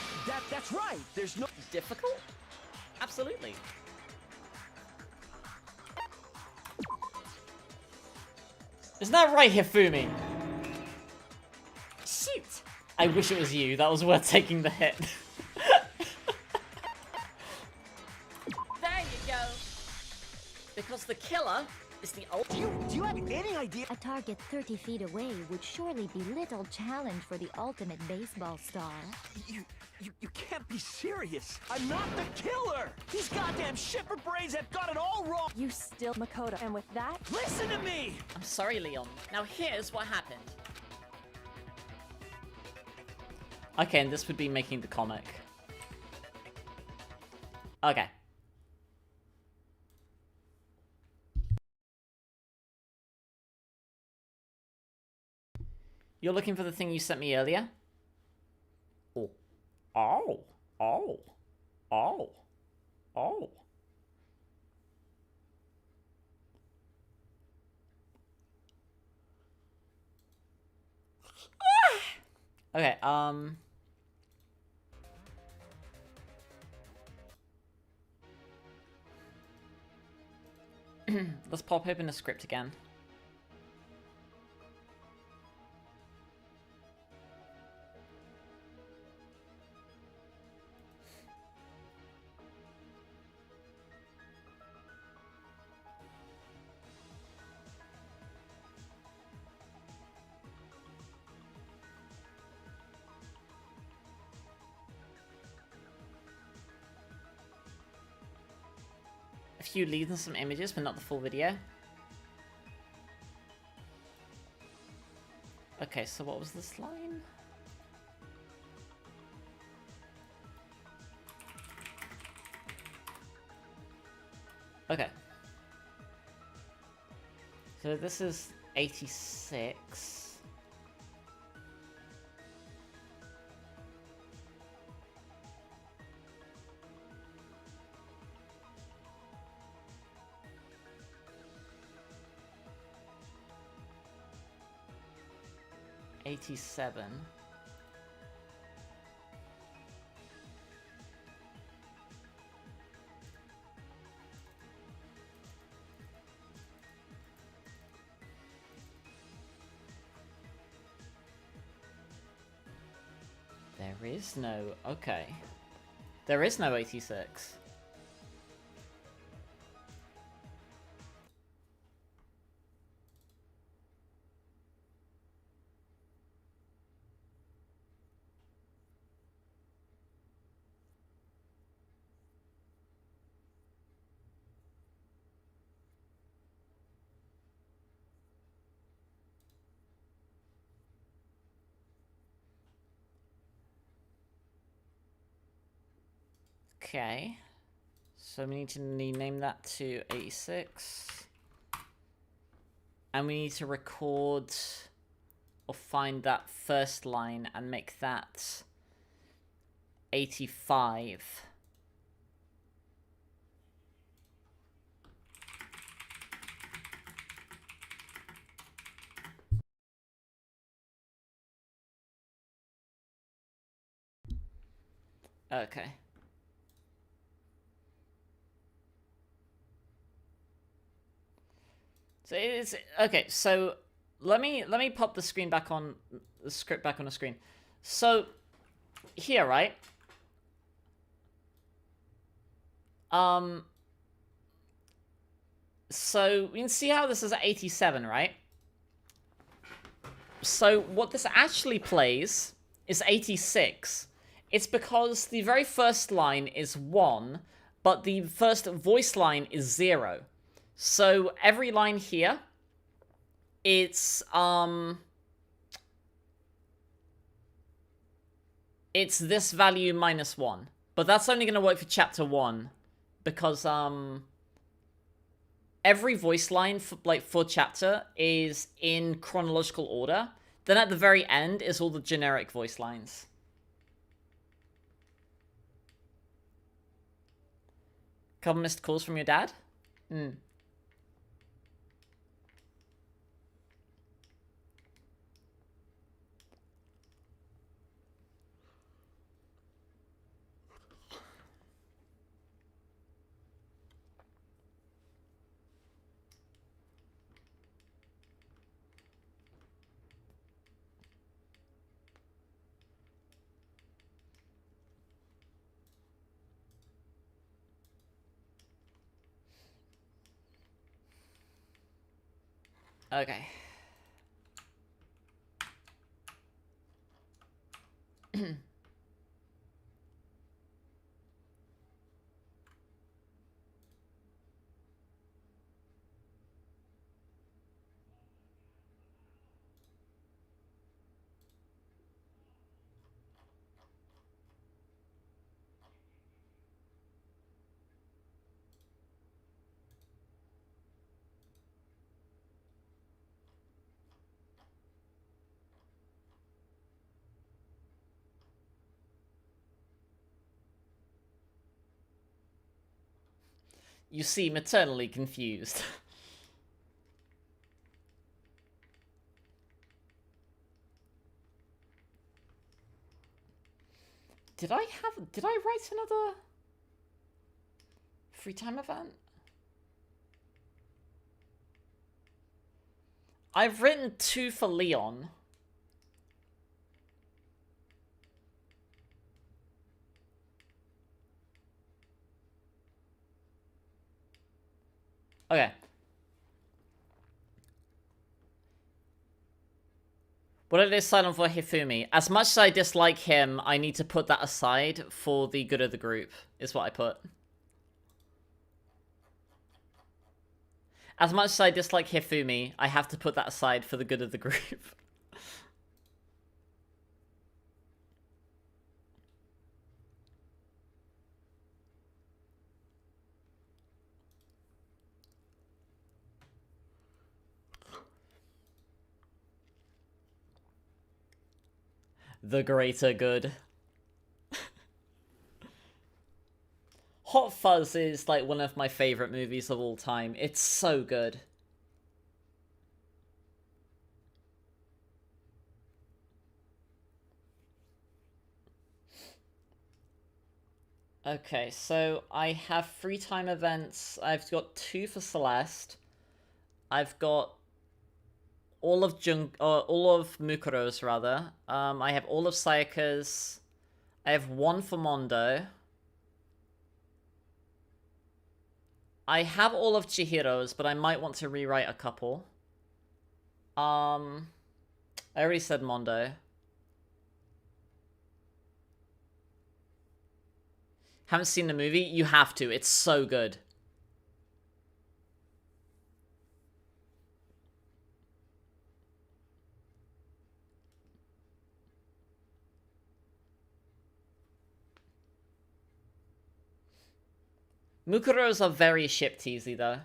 That's right. There's no...
Difficult? Absolutely.
Isn't that right, Hifumi? Shoot! I wish it was you. That was worth taking the hit.
There you go. Because the killer is the old.
Do you have any idea?
A target 30 feet away would surely be little challenge for the ultimate baseball star.
You can't be serious. I'm not the killer. These goddamn shipper brains have got it all wrong.
You still Makoto, and with that...
Listen to me!
I'm sorry, Leon. Now here's what happened.
Okay, and this would be making the comic. Okay. You're looking for the thing you sent me earlier? Oh. Oh. Oh. Oh. Oh. Okay, let's pop open the script again. A few leads and some images, but not the full video. Okay, so what was this line? Okay. So this is 86. '87. There is no... Okay. There is no 86. Okay, so we need to rename that to 86. And we need to record or find that first line and make that 85. Okay. So it's okay, so let me pop the screen back on the script back on the screen. So here, right? So we can see how this is at 87, right? So what this actually plays is 86. It's because the very first line is 1, but the first voice line is 0. So every line here, it's this value minus 1. But that's only going to work for chapter 1 because every voice line for chapter is in chronological order. Then at the very end is all the generic voice lines. Couple missed calls from your dad? Hmm. Okay. You seem eternally confused. Did I write another free time event? I've written 2 for Leon. Okay. What it is silent for Hifumi. As much as I dislike him, I need to put that aside for the good of the group, is what I put. As much as I dislike Hifumi, I have to put that aside for the good of the group. The greater good. Hot Fuzz is like one of my favorite movies of all time. It's so good. Okay, so I have free time events. I've got 2 for Celeste. I've got all of Mukuro's rather. I have all of Sayaka's. I have 1 for Mondo. I have all of Chihiro's, but I might want to rewrite a couple. I already said Mondo. Haven't seen the movie? You have to. It's so good. Mukuro's are very ship teasy though.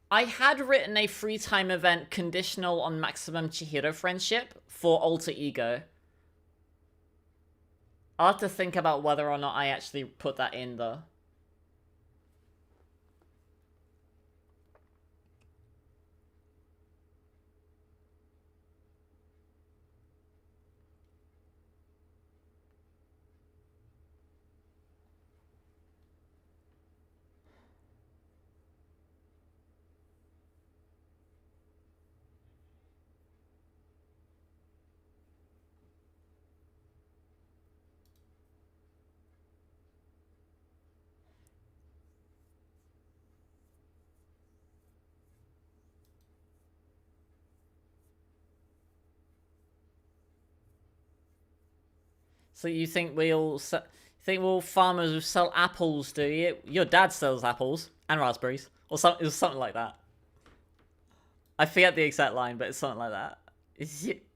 I had written a free time event conditional on maximum Chihiro friendship for Alter Ego. I'll have to think about whether or not I actually put that in though. So you think we'll farmers who sell apples, do you? Your dad sells apples and raspberries, or something. It was something like that. I forget the exact line, but it's something like that. Is it?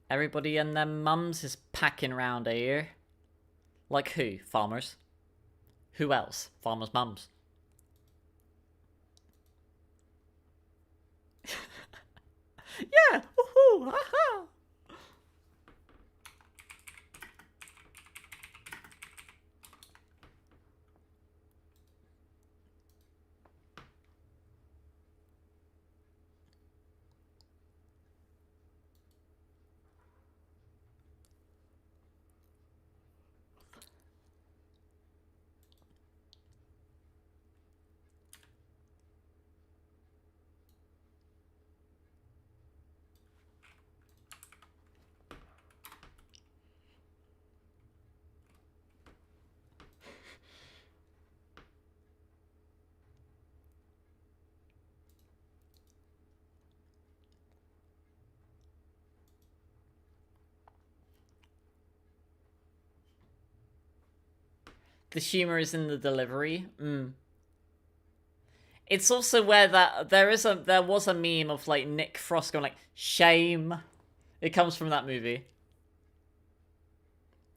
Everybody and their mums is packing round here. Like who? Farmers. Who else? Farmers' mums. Yeah! Woohoo! Ha-ha! The humor is in the delivery. It's also where there was a meme of like Nick Frost going like shame. It comes from that movie.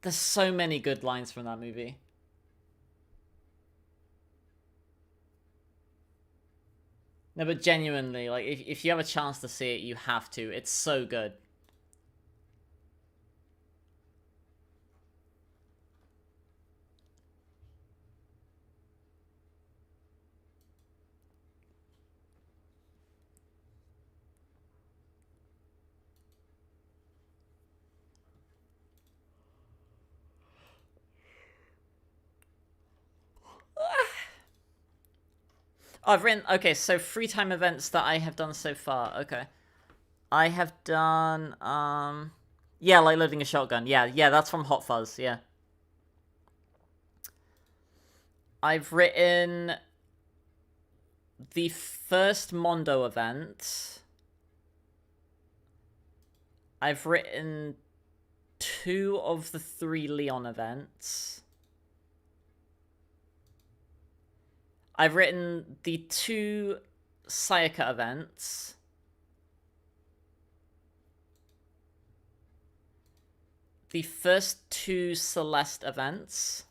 There's so many good lines from that movie. No, but genuinely, like if you have a chance to see it, you have to. It's so good. I've written, okay, so free time events that I have done so far. Okay. I have done, yeah, like loading a shotgun. Yeah, that's from Hot Fuzz, yeah. I've written the first Mondo event. I've written 2 of the 3 Leon events. I've written the 2 Sayaka events. The first 2 Celeste events.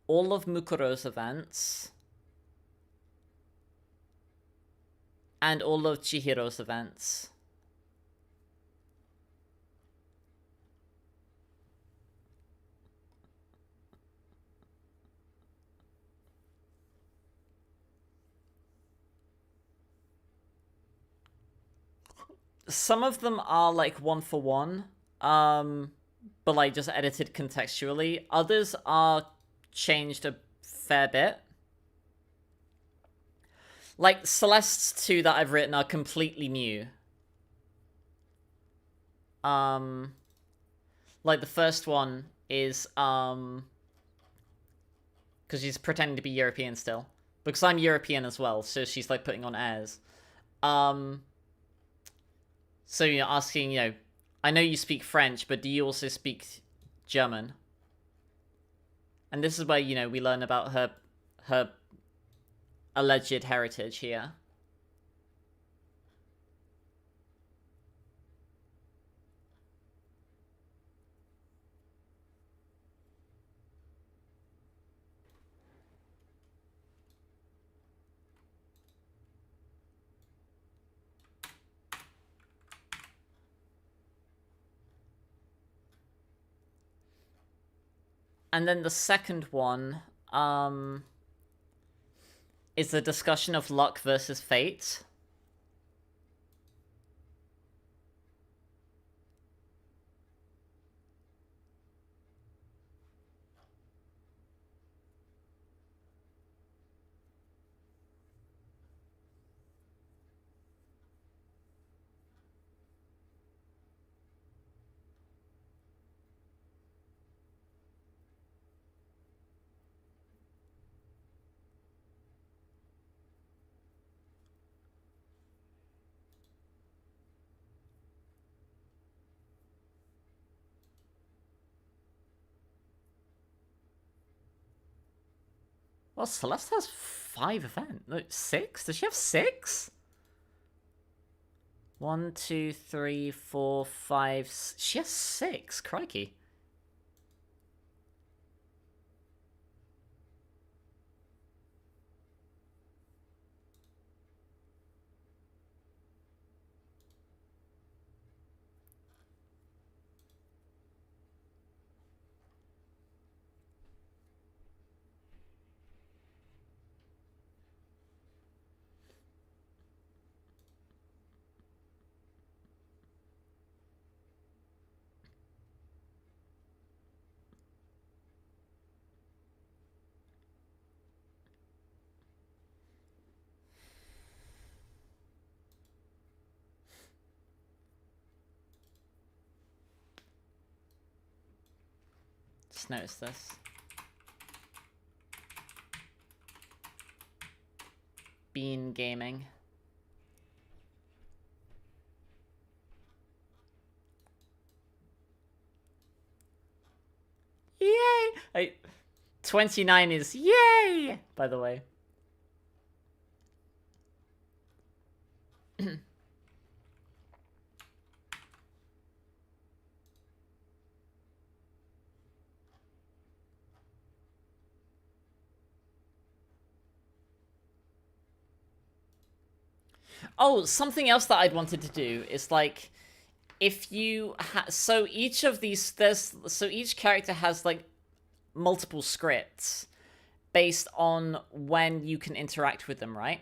All of Mukuro's events. And all of Chihiro's events. Some of them are like 1-for-1, but like just edited contextually. Others are changed a fair bit. Like, Celeste's 2 that I've written are completely new. Like, the first one is, because she's pretending to be European still. Because I'm European as well, so she's, like, putting on airs. So, you know, asking, you know, I know you speak French, but do you also speak German? And this is where, you know, we learn about her alleged heritage here. And then the second one, is the discussion of luck versus fate. Well, Celeste has 5 events. No, 6? Does she have 6? 1, 2, 3, 4, 5. She has 6. Crikey. Just noticed this. Bean Gaming. Yay! 29 is yay, by the way. Oh, something else that I'd wanted to do is like, if you so each of these each character has like multiple scripts based on when you can interact with them, right?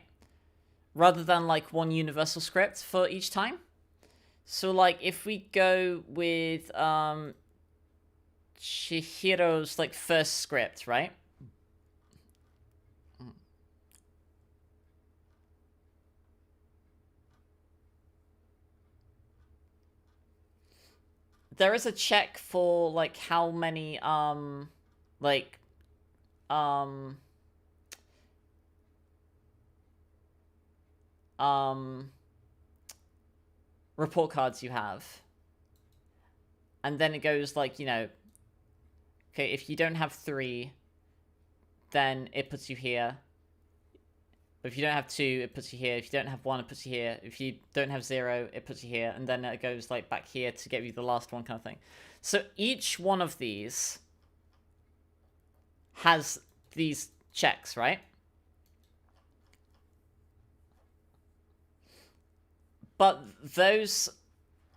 Rather than like one universal script for each time. So like if we go with Chihiro's like first script, right? There is a check for like how many like report cards you have. And then it goes like, you know, okay, if you don't have 3, then it puts you here. If you don't have 2, it puts you here. If you don't have 1, it puts you here. If you don't have 0, it puts you here. And then it goes like back here to get you the last one kind of thing. So each one of these has these checks, right? But those...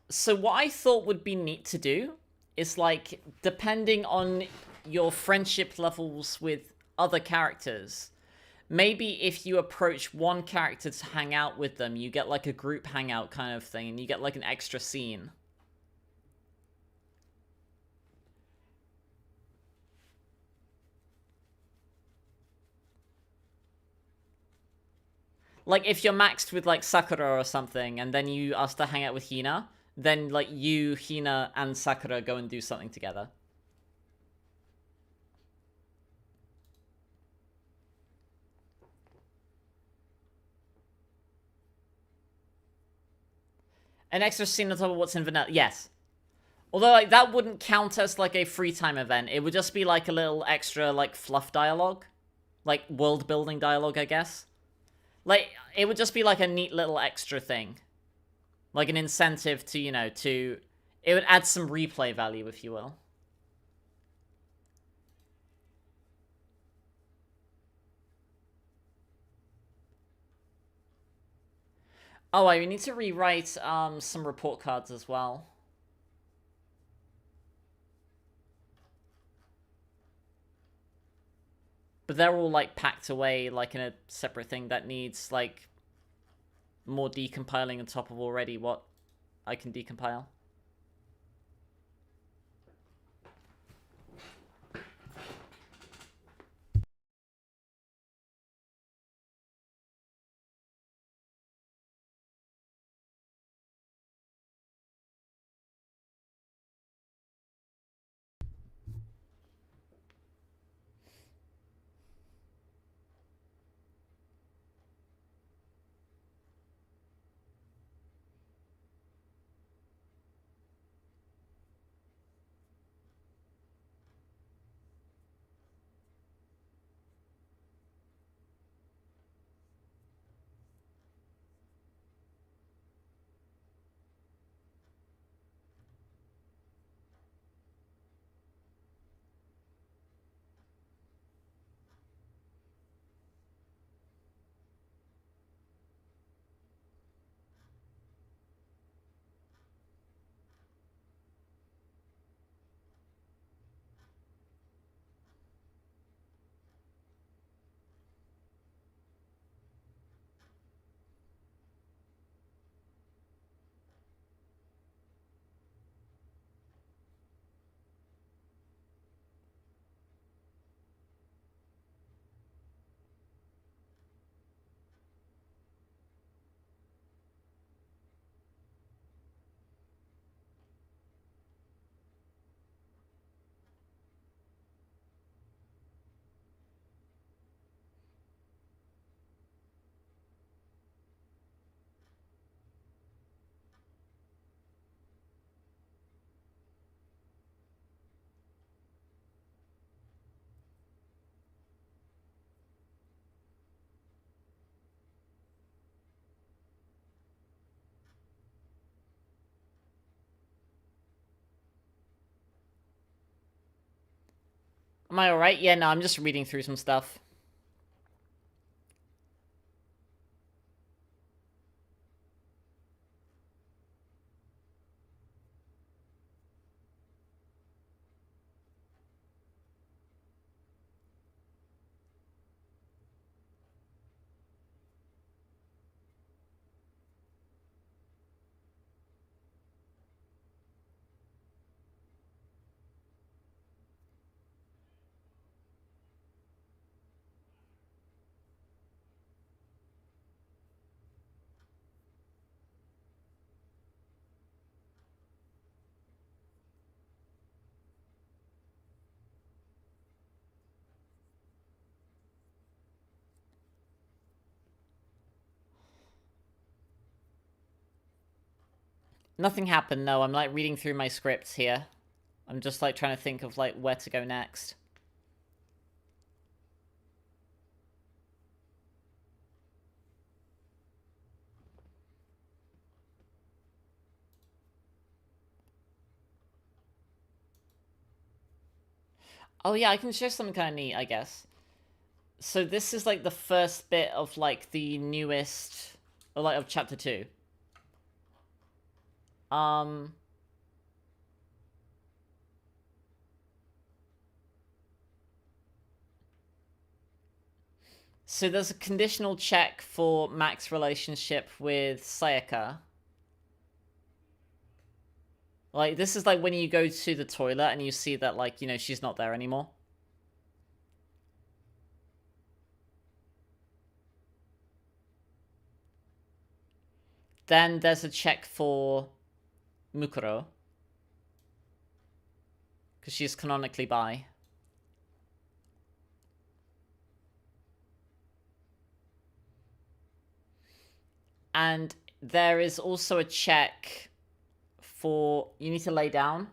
So what I thought would be neat to do is like, depending on your friendship levels with other characters... Maybe if you approach one character to hang out with them, you get like a group hangout kind of thing, and you get like an extra scene. Like if you're maxed with like Sakura or something, and then you ask to hang out with Hina, then like you, Hina, and Sakura go and do something together. An extra scene on top of what's in vanilla. Yes. Although, like, that wouldn't count as, like, a free time event. It would just be, like, a little extra, like, fluff dialogue. Like, world-building dialogue, I guess. Like, it would just be, like, a neat little extra thing. Like, an incentive to, you know, to... It would add some replay value, if you will. Oh, I need to rewrite some report cards as well. But they're all, like, packed away, like, in a separate thing that needs, like, more decompiling on top of already what I can decompile. Am I alright? Yeah, no, I'm just reading through some stuff. Nothing happened, no. I'm, like, reading through my scripts here. I'm just, like, trying to think of, like, where to go next. Oh, yeah, I can show something kind of neat, I guess. So this is, like, the first bit of, like, the newest... Or, like, of Chapter 2. So there's a conditional check for Mac's relationship with Sayaka. Like, this is like when you go to the toilet and you see that, like, you know, she's not there anymore. Then there's a check for Mukuro. Because she's canonically bi. And there is also a check for... You need to lay down.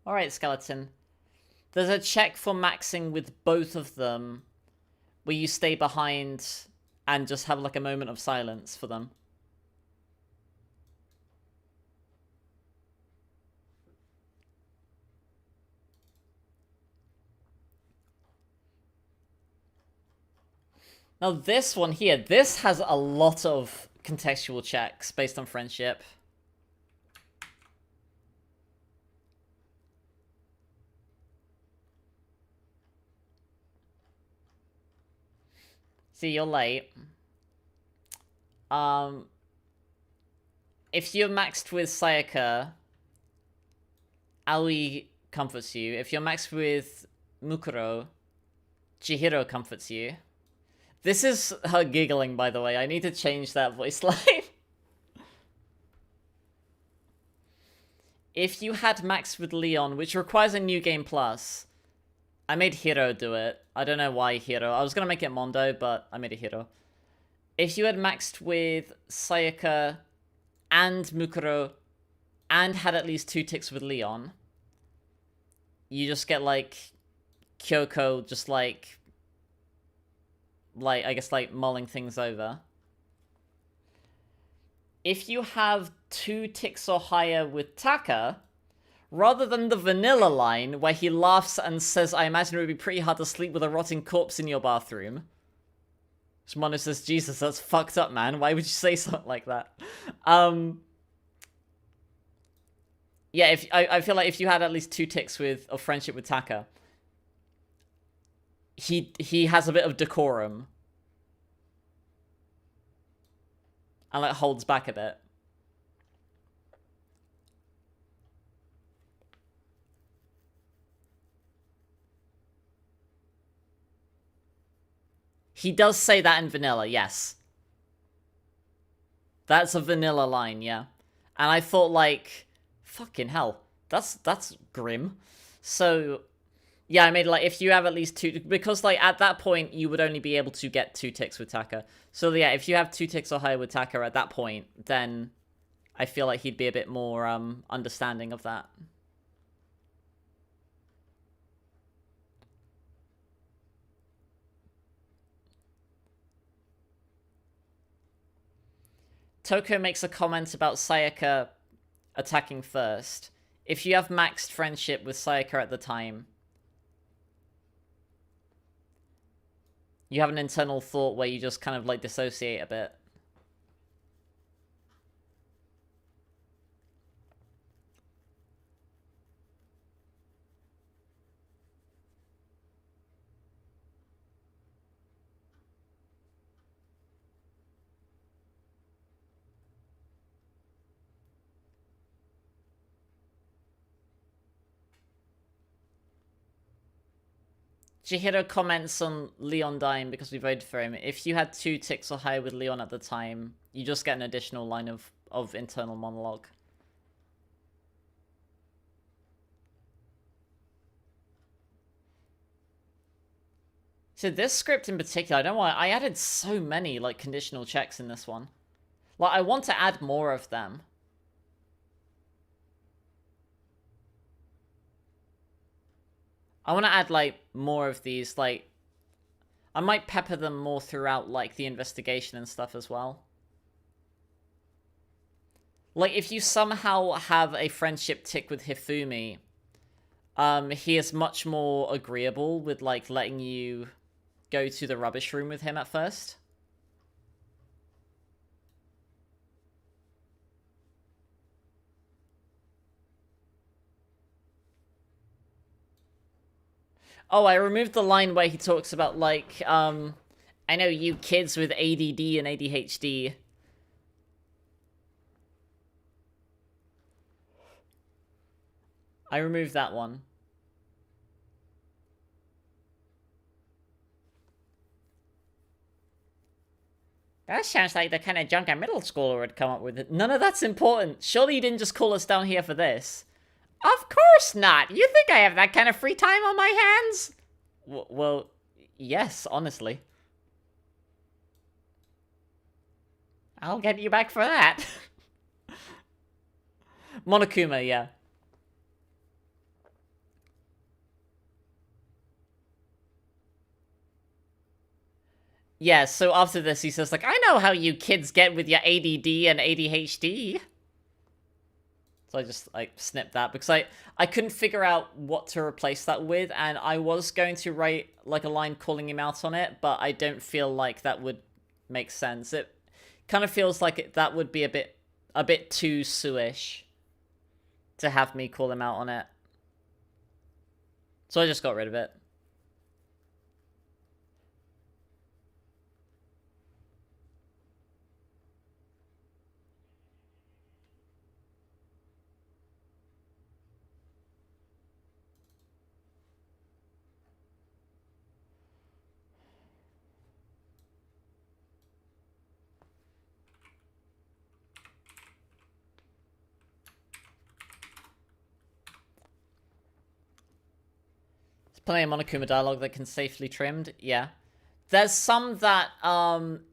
Alright, skeleton. There's a check for maxing with both of them, where you stay behind and just have, like, a moment of silence for them. Now this one here, this has a lot of contextual checks based on friendship. See, you're late. If you're maxed with Sayaka, Aoi comforts you. If you're maxed with Mukuro, Chihiro comforts you. This is her giggling, by the way. I need to change that voice line. If you had maxed with Leon, which requires a new game plus, I made Hiro do it. I don't know why Hiro. I was going to make it Mondo, but I made it Hiro. If you had maxed with Sayaka and Mukuro and had at least 2 ticks with Leon, you just get, like, Kyoko just, like, I guess, like, mulling things over. If you have 2 ticks or higher with Taka, rather than the vanilla line where he laughs and says, I imagine it would be pretty hard to sleep with a rotting corpse in your bathroom. Shimano says, Jesus, that's fucked up, man. Why would you say something like that? Yeah, I feel like if you had at least 2 ticks of friendship with Taka, he has a bit of decorum. And, like, holds back a bit. He does say that in vanilla, yes. That's a vanilla line, yeah. And I thought, like, fucking hell, that's grim. So, yeah, I made, like, if you have at least 2... Because, like, at that point, you would only be able to get 2 ticks with Taka. So, yeah, if you have 2 ticks or higher with Taka at that point, then I feel like he'd be a bit more understanding of that. Toko makes a comment about Sayaka attacking first. If you have maxed friendship with Sayaka at the time, You have an internal thought where you just kind of like dissociate a bit. Chihiro comments on Leon dying because we voted for him. If you had 2 ticks or higher with Leon at the time, you just get an additional line of internal monologue. So this script in particular, I don't know why, I added so many, like, conditional checks in this one. Like, I want to add more of them. I want to add, like, more of these, like... I might pepper them more throughout, like, the investigation and stuff as well. Like, if you somehow have a friendship tick with Hifumi, he is much more agreeable with, like, letting you go to the rubbish room with him at first. Oh, I removed the line where he talks about, like, I know you kids with ADD and ADHD. I removed that one. That sounds like the kind of junk a middle schooler would come up with. None of that's important. Surely you didn't just call us down here for this. Of course not! You think I have that kind of free time on my hands? Well, yes, honestly. I'll get you back for that. Monokuma, yeah. Yeah, so after this he says, like, I know how you kids get with your ADD and ADHD. So I just, like, snipped that, because I couldn't figure out what to replace that with, and I was going to write, like, a line calling him out on it, but I don't feel like that would make sense. It kind of feels like that would be a bit too Sue-ish to have me call him out on it. So I just got rid of it. Plenty of Monokuma dialogue that can safely trimmed, yeah. There's some that, I'm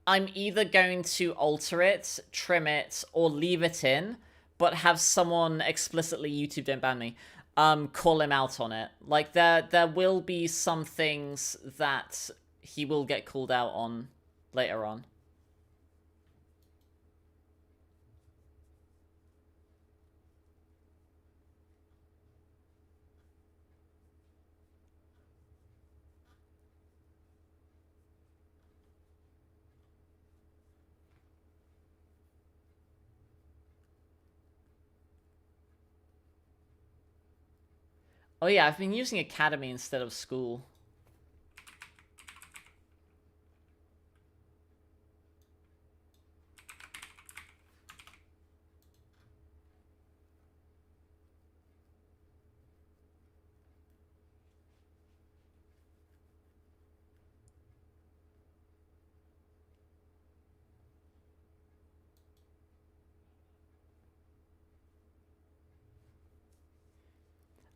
either going to alter it, trim it, or leave it in, but have someone explicitly, YouTube don't ban me, call him out on it. Like, there will be some things that he will get called out on later on. Oh yeah, I've been using Academy instead of school.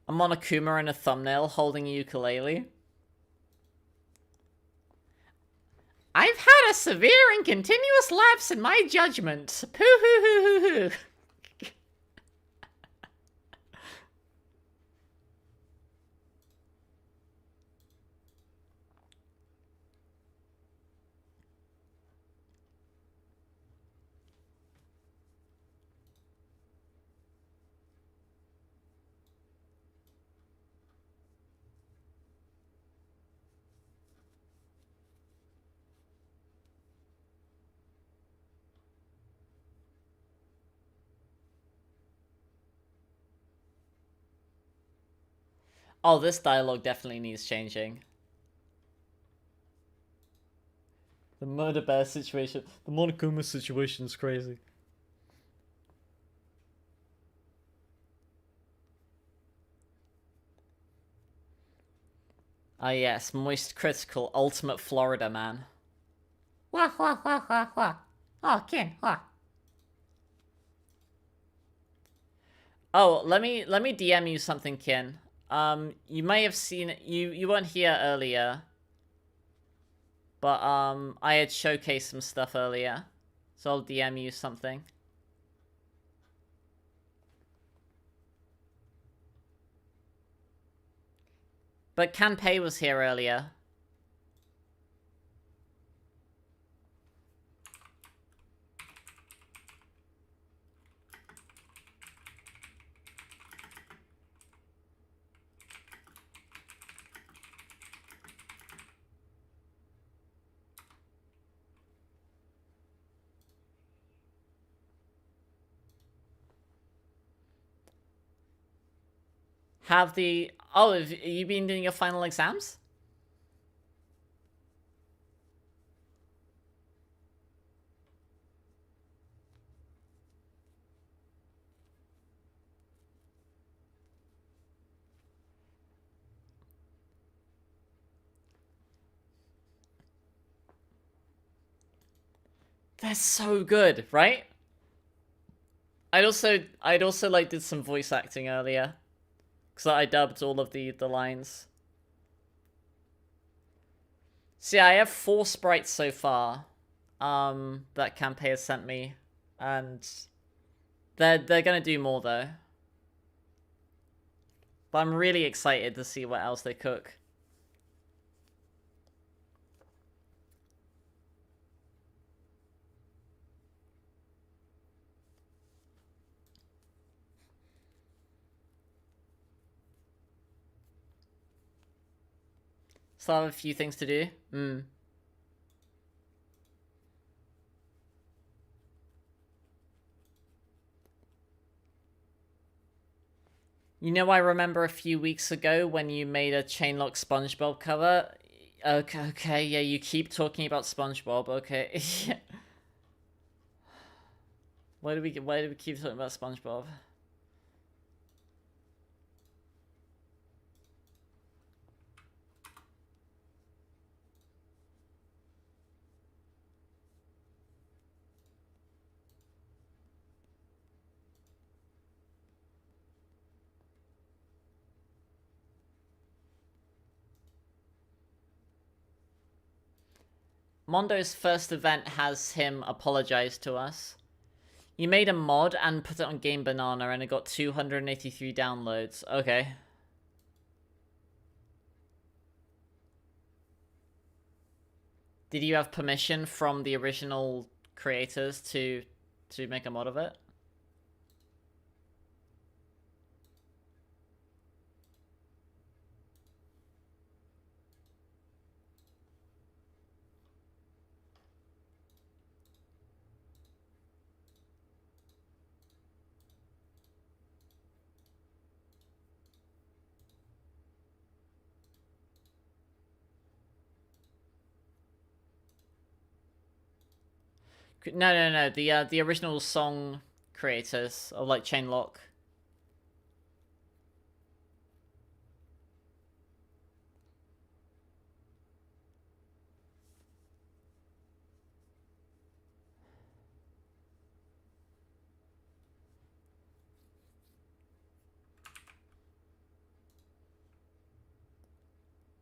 A Monokuma in a thumbnail holding a ukulele. I've had a severe and continuous lapse in my judgment. Poo-hoo-hoo-hoo-hoo. Oh, this dialogue definitely needs changing. The murder bear situation, the Monokuma situation is crazy. Ah yes, moist critical, ultimate Florida man.
Wah, wah, wah, wah, wah. Oh, Ken, wah.
Oh, let me DM you something, Kin. You may have seen it. You weren't here earlier, but I had showcased some stuff earlier, so I'll DM you something. But Kanpei was here earlier. Have the... Oh, have you been doing your final exams? They're so good, right? I'd also like did some voice acting earlier. Because I dubbed all of the lines. See, I have 4 sprites so far. That Kanpei has sent me. And they're gonna do more though. But I'm really excited to see what else they cook. Still have a few things to do. You know, I remember a few weeks ago when you made a Chainlock SpongeBob cover. Okay, yeah, you keep talking about SpongeBob. Okay, why do we keep talking about SpongeBob? Mondo's first event has him apologize to us. You made a mod and put it on Game Banana and it got 283 downloads. Okay. Did you have permission from the original creators to make a mod of it? No. The original song creators of like Chainlock.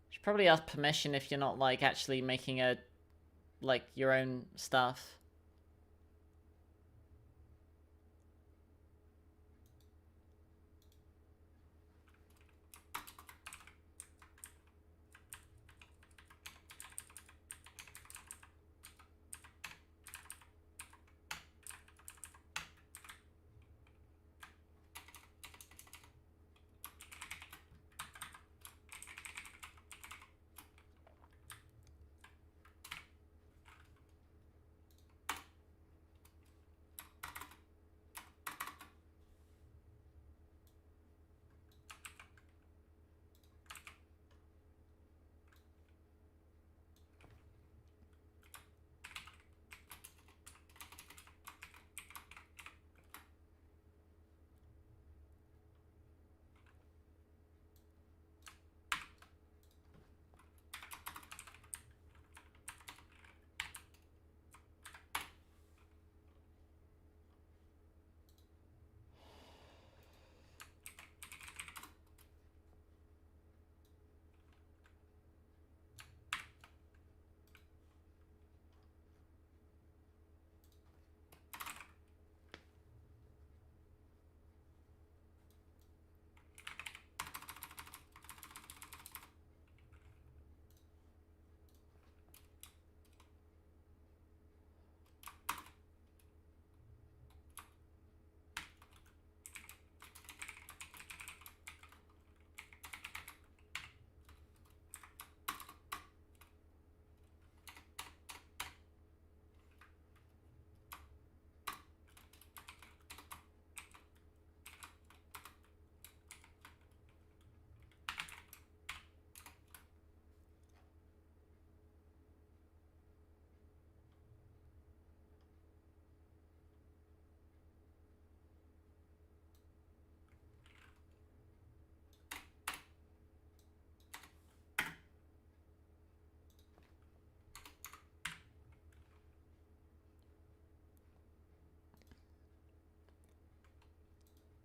Should probably ask permission if you're not like actually making a like your own stuff.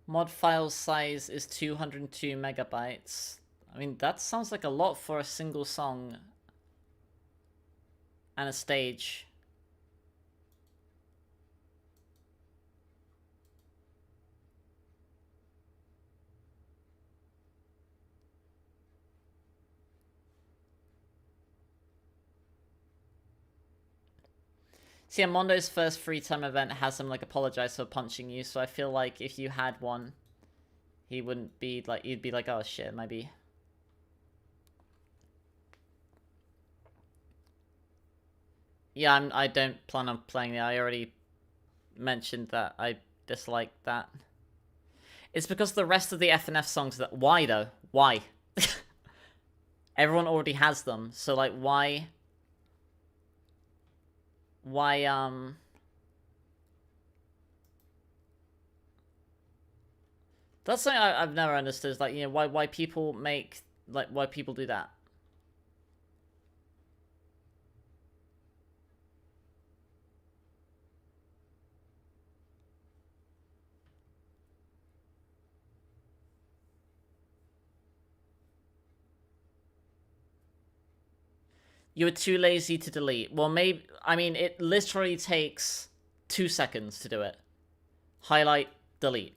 Mod file size is 202 megabytes. I mean, that sounds like a lot for a single song and a stage. See, Mondo's first free time event has him like apologize for punching you, so I feel like if you had one, he wouldn't be like, you'd be like, oh shit, maybe. Yeah, I don't plan on playing it. I already mentioned that I dislike that. It's because the rest of the FNF songs that... Why, though? Why? Everyone already has them, so, like, why... That's something I've never understood, is, like, you know, why people make... Like, why people do that. You were too lazy to delete. Well, maybe... I mean, it literally takes 2 seconds to do it. Highlight, delete.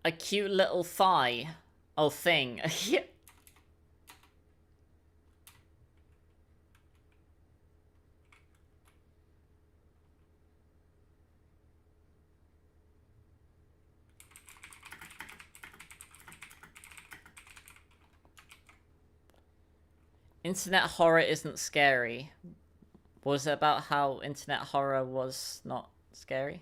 A cute little thigh. Oh, thing. Internet horror isn't scary. Was it about how internet horror was not scary?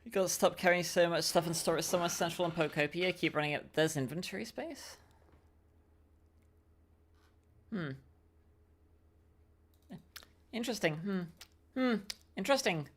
You gotta stop carrying so much stuff and store it somewhere central and Pocopia. Keep running it. There's inventory space? Interesting. Interesting.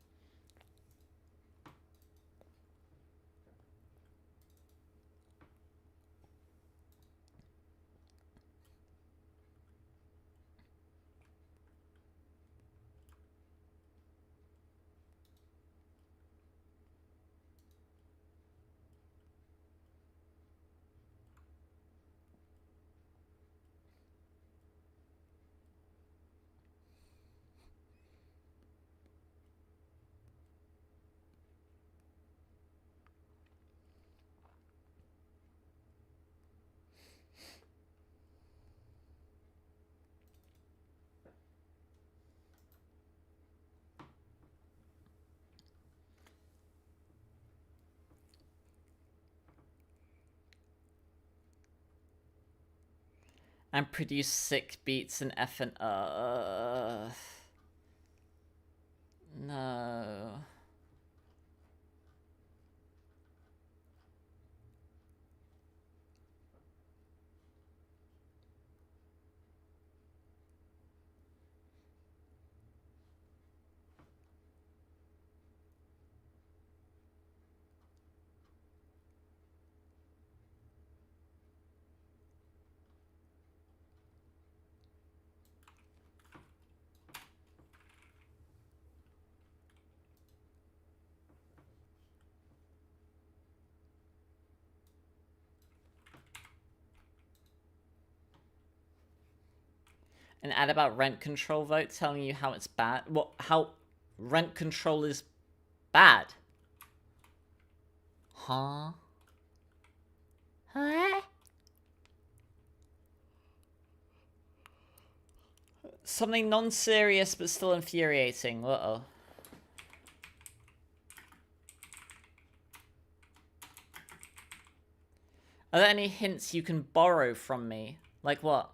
And produce sick beats in F and no. An ad about rent control vote telling you how it's bad. What? How rent control is bad? Huh?
Huh?
Something non-serious but still infuriating. Uh-oh. Are there any hints you can borrow from me? Like what?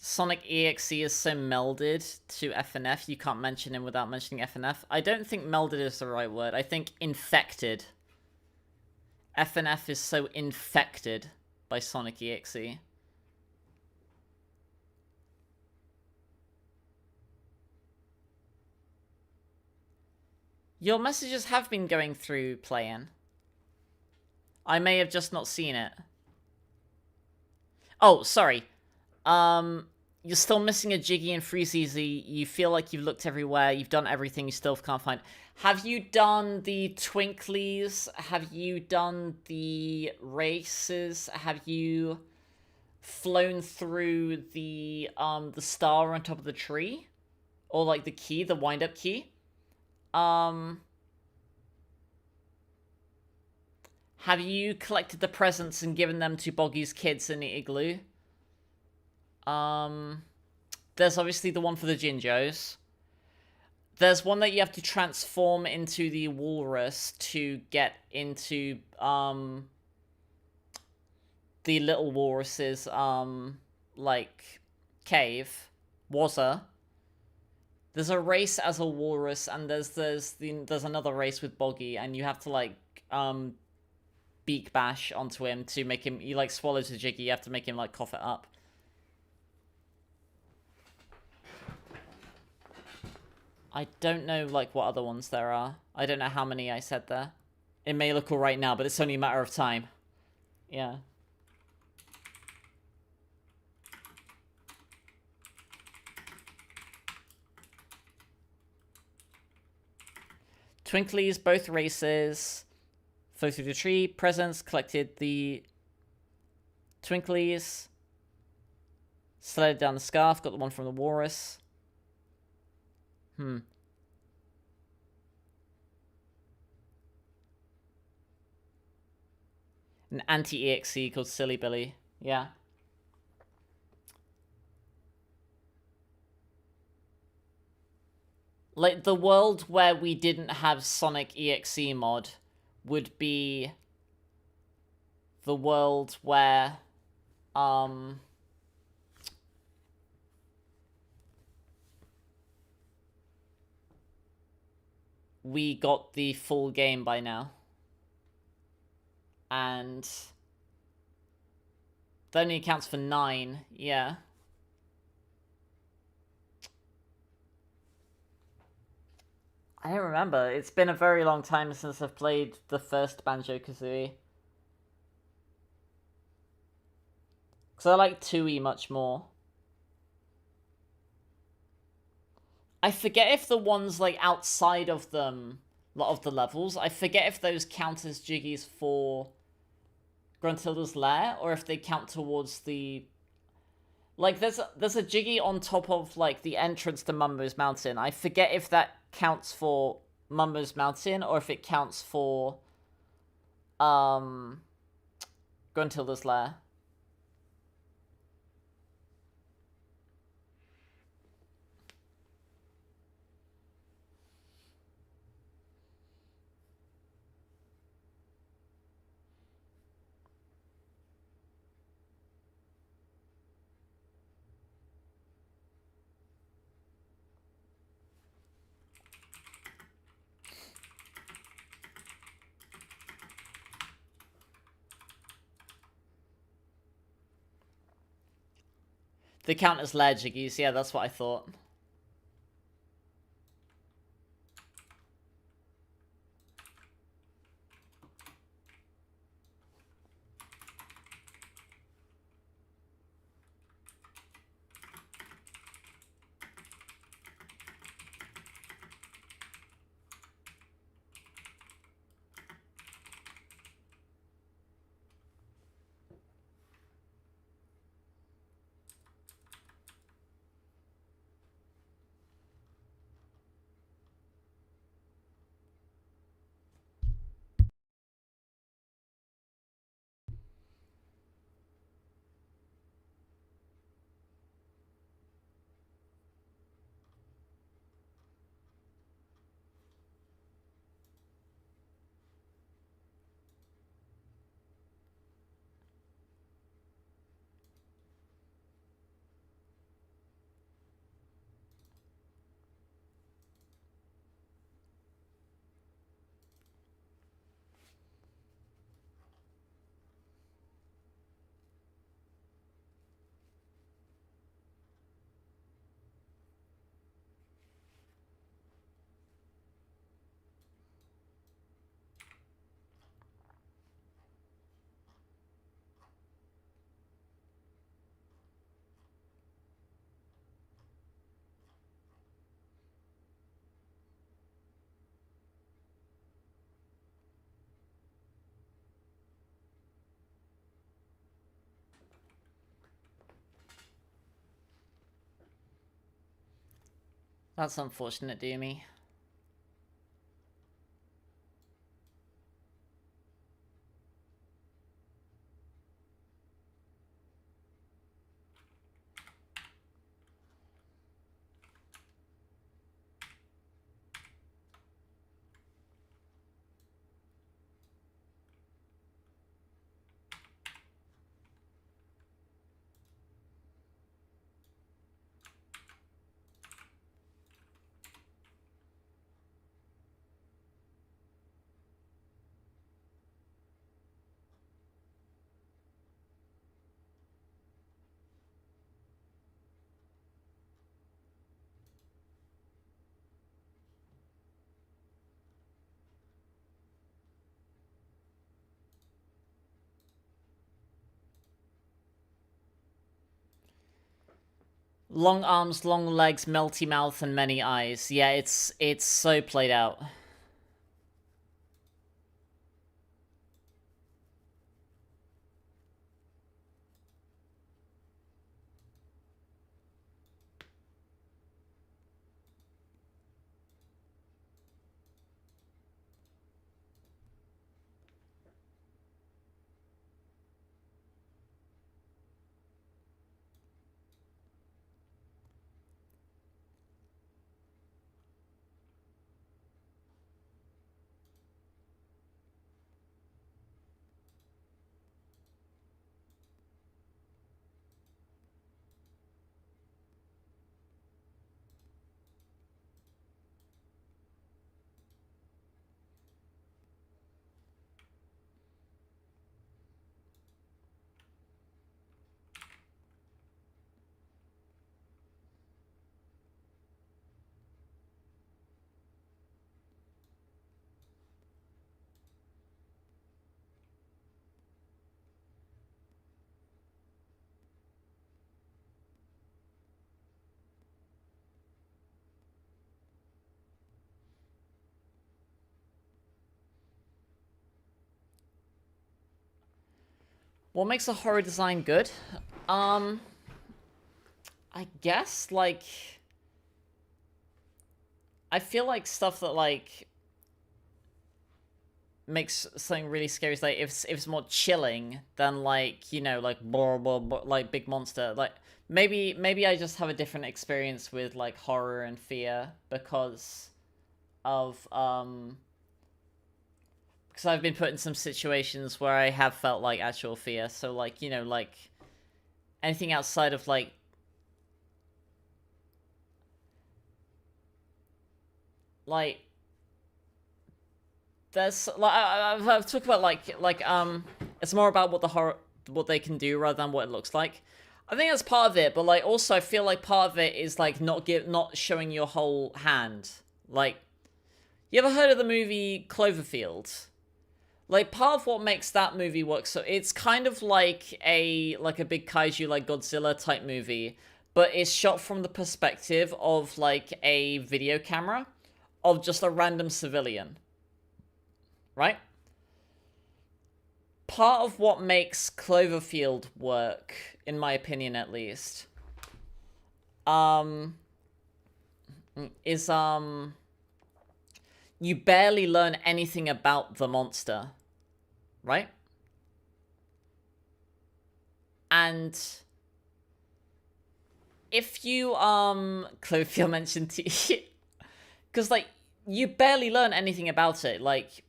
Sonic EXE is so melded to FNF, you can't mention him without mentioning FNF. I don't think melded is the right word. I think infected. FNF is so infected by Sonic EXE. Your messages have been going through play-in. I may have just not seen it. Oh, sorry. You're still missing a Jiggy and FreeZZ. You feel like you've looked everywhere. You've done everything. You still can't find. Have you done the Twinklies? Have you done the races? Have you flown through the star on top of the tree? Or like the key, the wind-up key? Have you collected the presents and given them to Boggy's kids in the igloo? There's obviously the one for the Jinjos. There's one that you have to transform into the walrus to get into, the little walrus's, like, cave. Wazza. There's a race as a walrus, and there's another race with Boggy, and you have to, like, beak bash onto him to make him, he, like, swallows the Jiggy, you have to make him, like, cough it up. I don't know, like, what other ones there are. I don't know how many I said there. It may look alright now, but it's only a matter of time. Yeah. Twinklies, both races. Flew through the tree. Presents, collected the Twinklies. Slid down the scarf, got the one from the walrus. An anti-EXE called Silly Billy. Yeah. Like, the world where we didn't have Sonic EXE mod would be the world where, we got the full game by now. And that only accounts for 9, yeah. I don't remember. It's been a very long time since I've played the first Banjo-Kazooie. Because I like 2E much more. I forget if the ones, like, outside of them, a lot of the levels, I forget if those count as Jiggies for Gruntilda's lair, or if they count towards the... Like, there's a Jiggy on top of, like, the entrance to Mumbo's Mountain. I forget if that counts for Mumbo's Mountain, or if it counts for, Gruntilda's lair. They count as lair jiggies, yeah, that's what I thought. That's unfortunate, Doomy. Long arms, long legs, melty mouth, and many eyes. Yeah, it's so played out. What makes a horror design good? I guess, like... I feel like stuff that, like... makes something really scary is, like, if it's more chilling than, like, you know, like, blah, blah, blah, like, big monster. Like, maybe I just have a different experience with, like, horror and fear because of, because I've been put in some situations where I have felt, like, actual fear. So, like, you know, like, anything outside of, like, there's, like, I've talked about, like, it's more about what the horror, what they can do rather than what it looks like. I think that's part of it, but like also I feel like part of it is like not showing your whole hand. Like, you ever heard of the movie Cloverfield? Like, part of what makes that movie work, so it's kind of like a big kaiju, like Godzilla type movie, but it's shot from the perspective of like a video camera of just a random civilian, right? Part of what makes Cloverfield work, in my opinion at least, is you barely learn anything about the monster, right? And if you Cloverfield mentioned to you, because like you barely learn anything about it, like,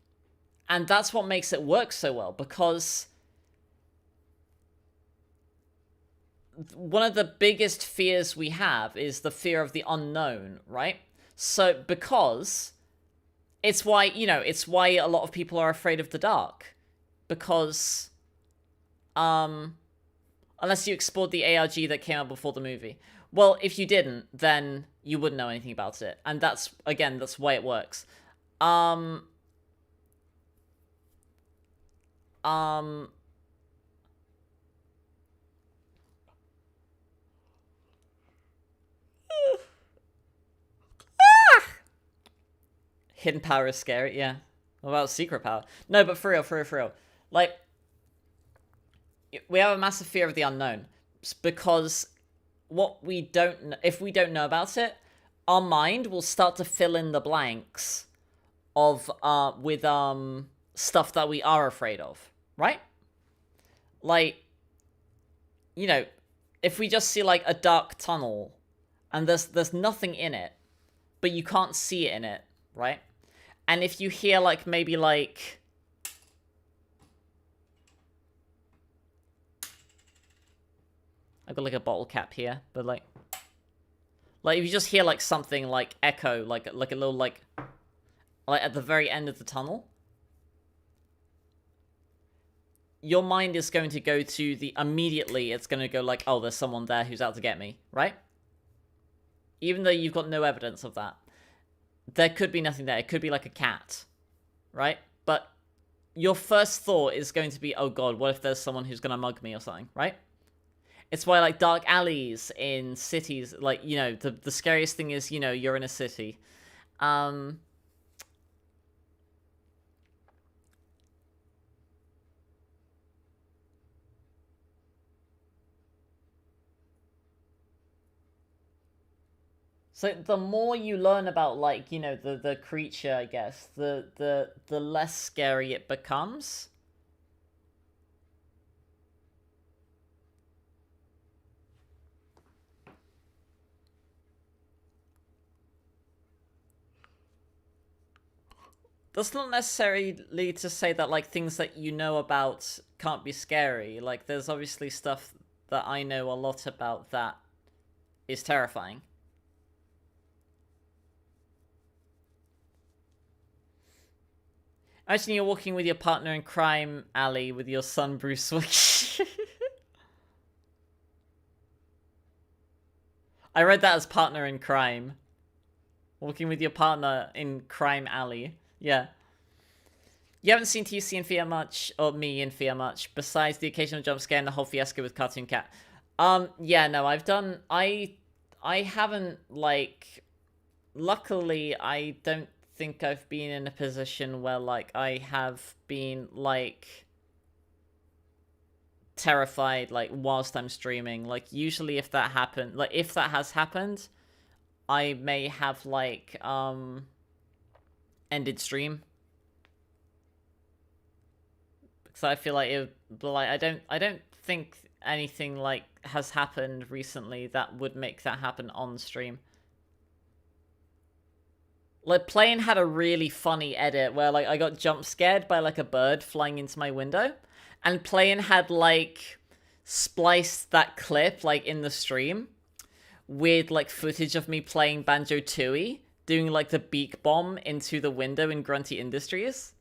and that's what makes it work so well, because one of the biggest fears we have is the fear of the unknown, right? So because it's why, you know, it's why a lot of people are afraid of the dark, because unless you explored the ARG that came out before the movie. Well, if you didn't, then you wouldn't know anything about it, and that's, again, that's why it works. Hidden power is scary, yeah. What about secret power? No, but for real. Like, we have a massive fear of the unknown, because what we don't, if we don't know about it, our mind will start to fill in the blanks of with stuff that we are afraid of, right? Like, you know, if we just see like a dark tunnel and there's nothing in it, but you can't see it in it, right? And if you hear like maybe like I've got like a bottle cap here, but like if you just hear like something like echo, like a little like at the very end of the tunnel, your mind is going to go to the immediately, it's going to go like, oh, there's someone there who's out to get me, right? Even though you've got no evidence of that. There could be nothing there. It could be like a cat, right? But your first thought is going to be, oh god, what if there's someone who's going to mug me or something, right? It's why, like, dark alleys in cities, like, you know, the scariest thing is, you know, you're in a city. So the more you learn about, like, you know, the creature, I guess, the less scary it becomes. That's not necessarily to say that, like, things that you know about can't be scary. Like, there's obviously stuff that I know a lot about that is terrifying. Imagine you're walking with your partner in crime alley with your son Bruce Wayne. I read that as partner in crime. Walking with your partner in crime alley. Yeah. You haven't seen TC in Fear much, or me in Fear much, besides the occasional jump scare and the whole fiasco with Cartoon Cat. Yeah, no, I've done... I haven't, like... Luckily, I don't think I've been in a position where, like, I have been, like, terrified, like, whilst I'm streaming. Like, usually if that happened, like, if that has happened, I may have, like, ended stream. Because I feel like it, like, I don't think anything, like, has happened recently that would make that happen on stream. Like, Plane had a really funny edit where, like, I got jump scared by, like, a bird flying into my window. And Plane had, like, spliced that clip, like, in the stream with, like, footage of me playing Banjo-Tooie, doing, like, the beak bomb into the window in Grunty Industries.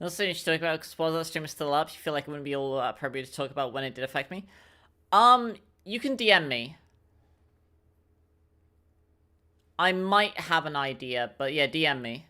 Not something you should talk about because while that stream is still up, you feel like it wouldn't be all appropriate to talk about when it did affect me. You can DM me. I might have an idea, but yeah, DM me.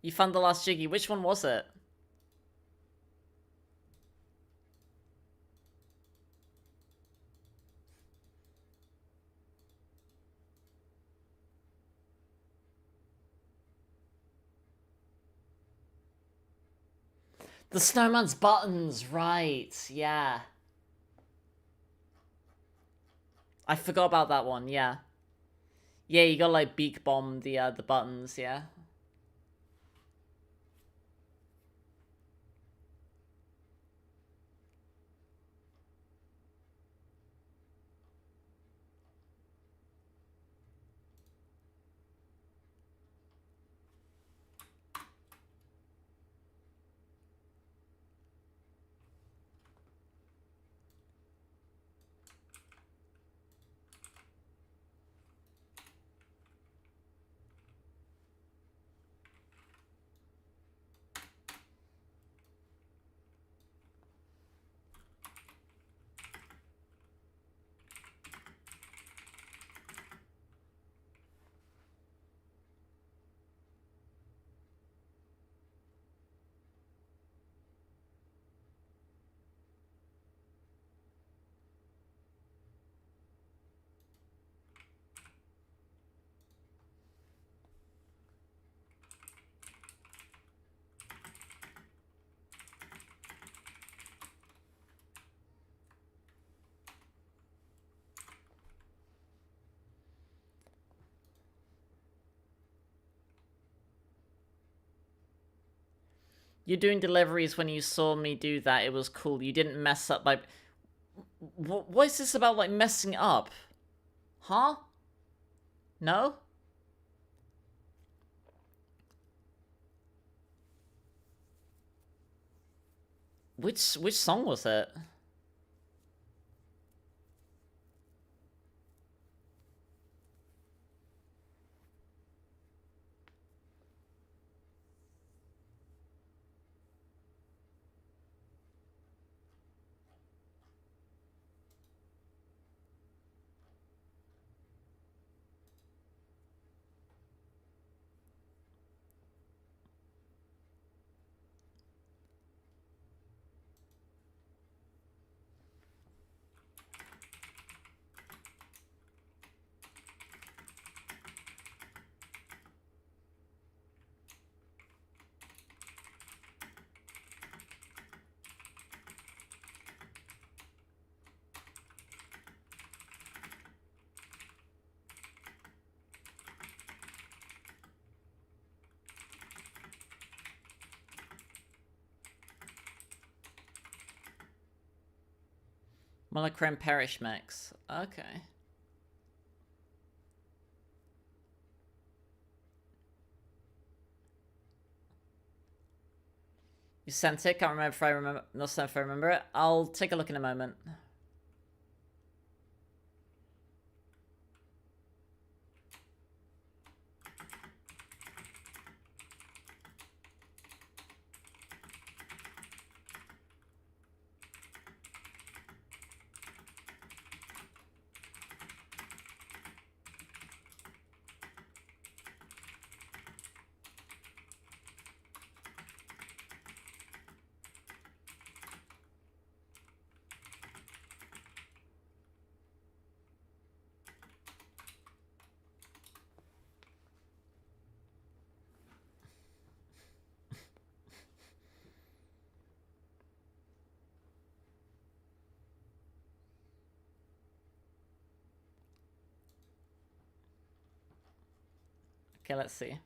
You found the last Jiggy. Which one was it? The snowman's buttons, right, yeah. I forgot about that one, yeah. Yeah, you gotta like beak bomb the buttons, yeah. You're doing deliveries when you saw me do that. It was cool. You didn't mess up by... What is this about, like, messing up? Huh? No? Which song was it? Monochrome Perish mix. Okay. You sent it? Can't remember if I remember. Not if I remember it. I'll take a look in a moment. Okay, let's see.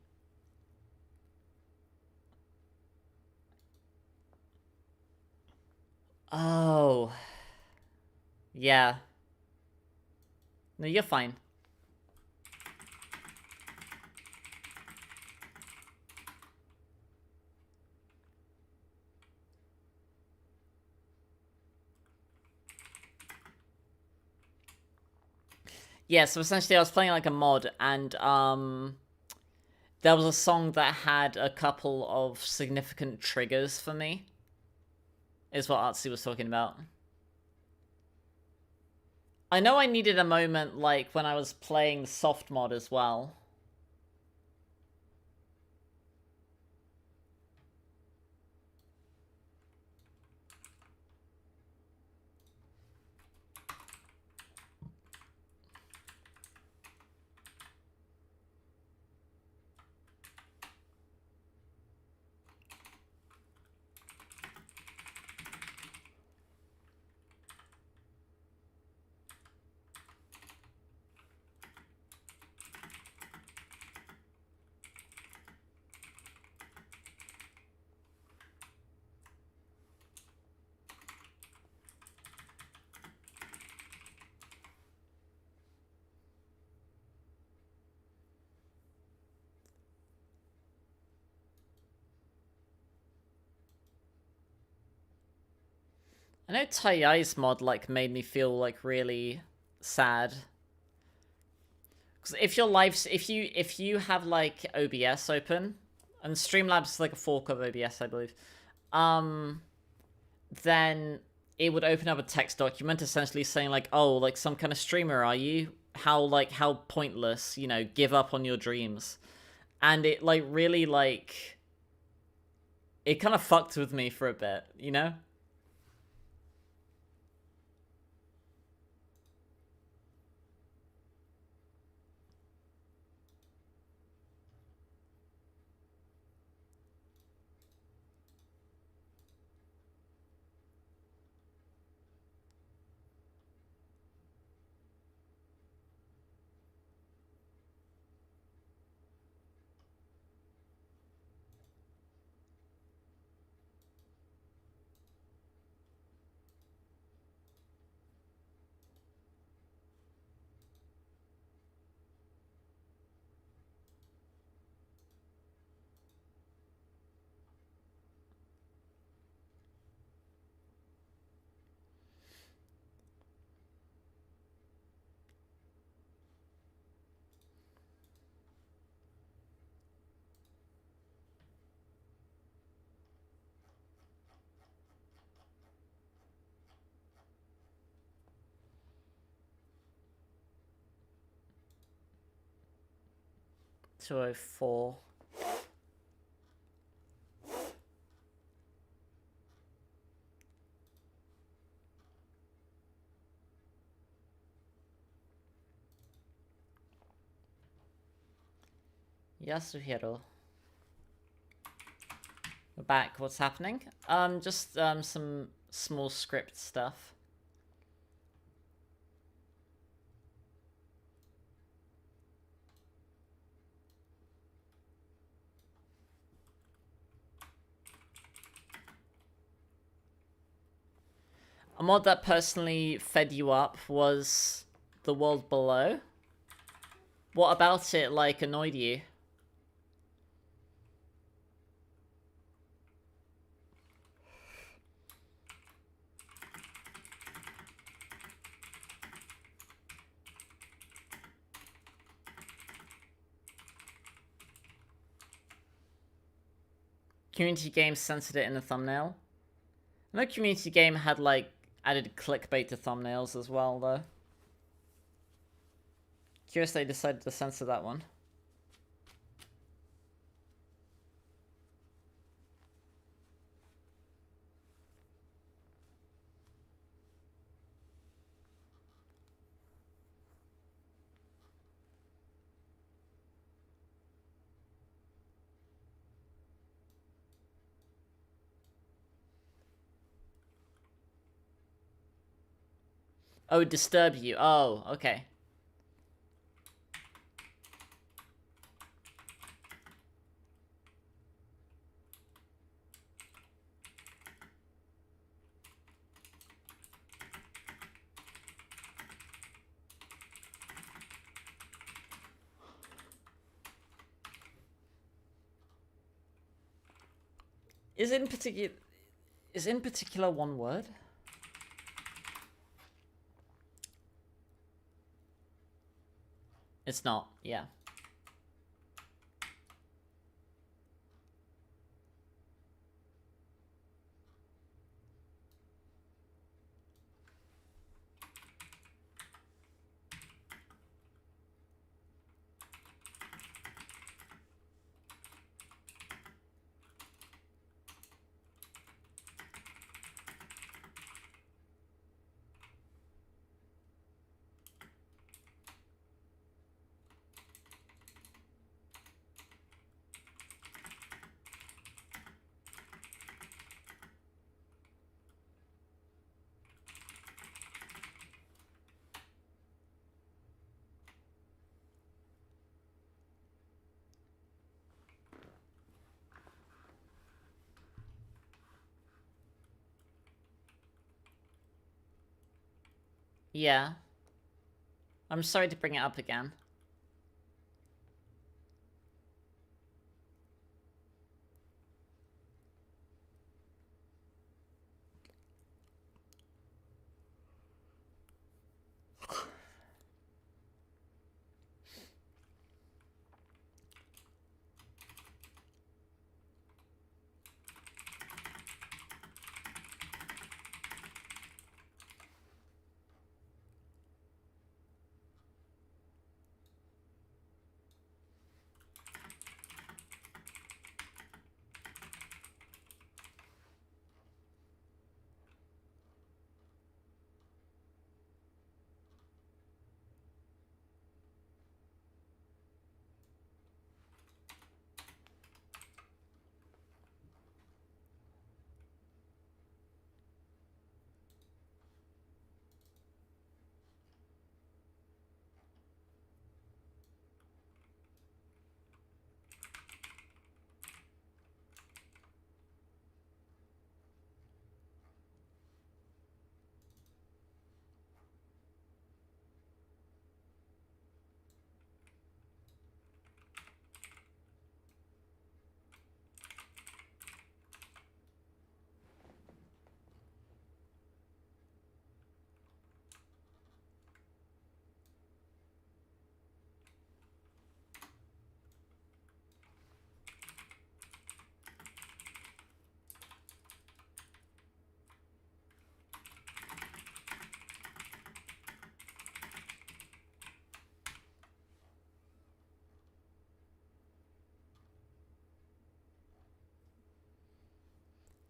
Oh. Yeah. No, you're fine. Yeah, so essentially I was playing like a mod, and there was a song that had a couple of significant triggers for me, is what Artsy was talking about. I know I needed a moment like when I was playing the soft mod as well. I know Tai's mod like made me feel like really sad. Because if your lives, if you have like OBS open, and Streamlabs is like a fork of OBS, I believe, then it would open up a text document essentially saying like, oh, like some kind of streamer are you? How pointless, you know, give up on your dreams. And it like really like, it kind of fucked with me for a bit, you know? .204. Yasuhiro. We're back. What's happening? Just some small script stuff. A mod that personally fed you up was The World Below. What about it, like, annoyed you? Community Game censored it in the thumbnail. I know Community Game had, like, added clickbait to thumbnails as well, though. Curious they decided to censor that one. Oh, disturb you. Oh, okay. Is in particular one word? It's not, yeah. Yeah. I'm sorry to bring it up again.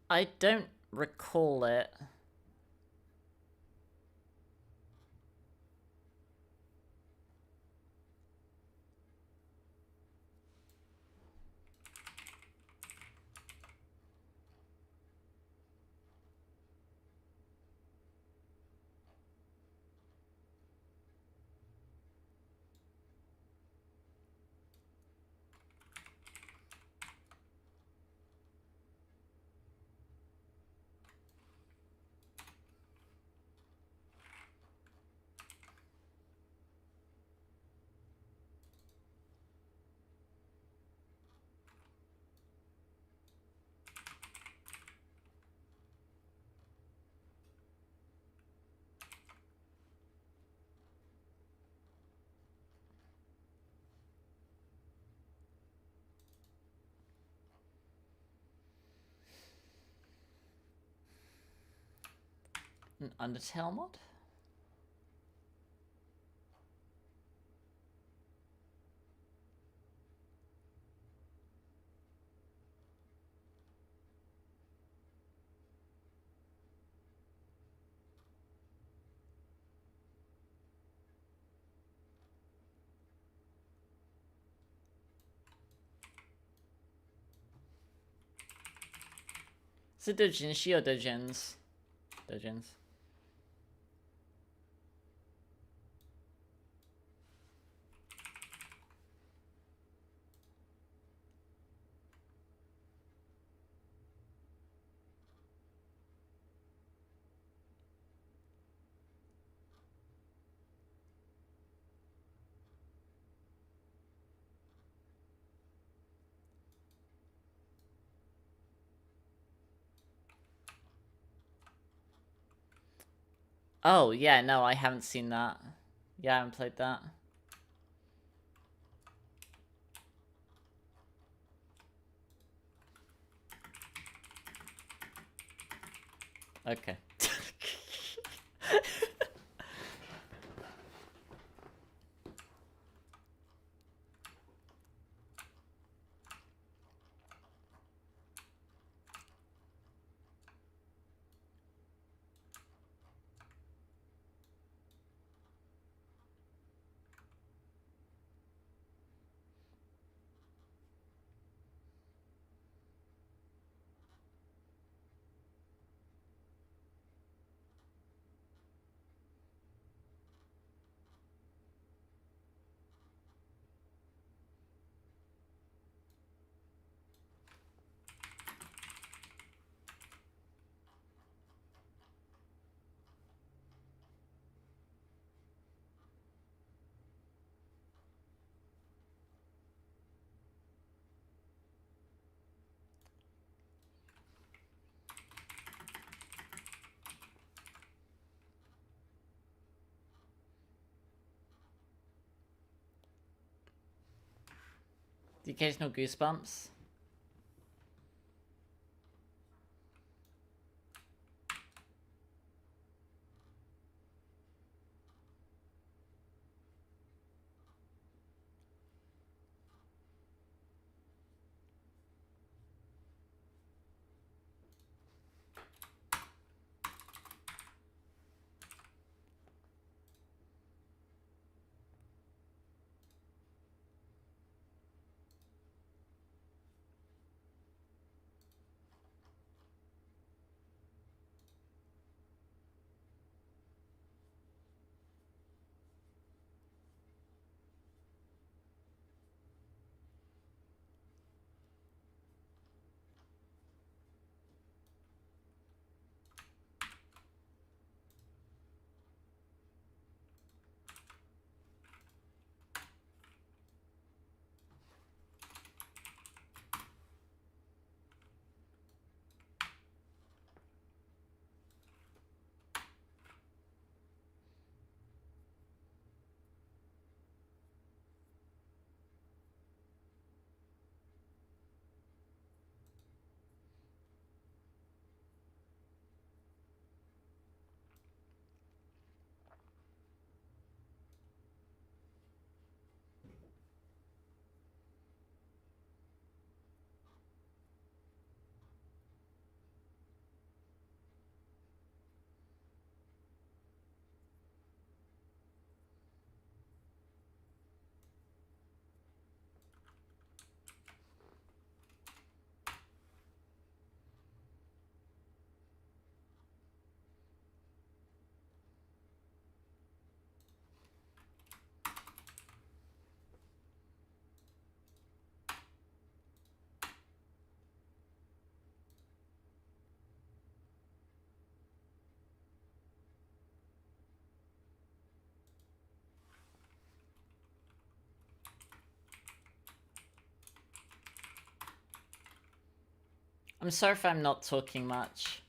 I don't recall it. An Undertale mod? Is it Dojinshi or Dojins? Dojins. Oh, yeah, no, I haven't seen that. Yeah, I haven't played that. Okay. The occasional goosebumps. I'm sorry if I'm not talking much.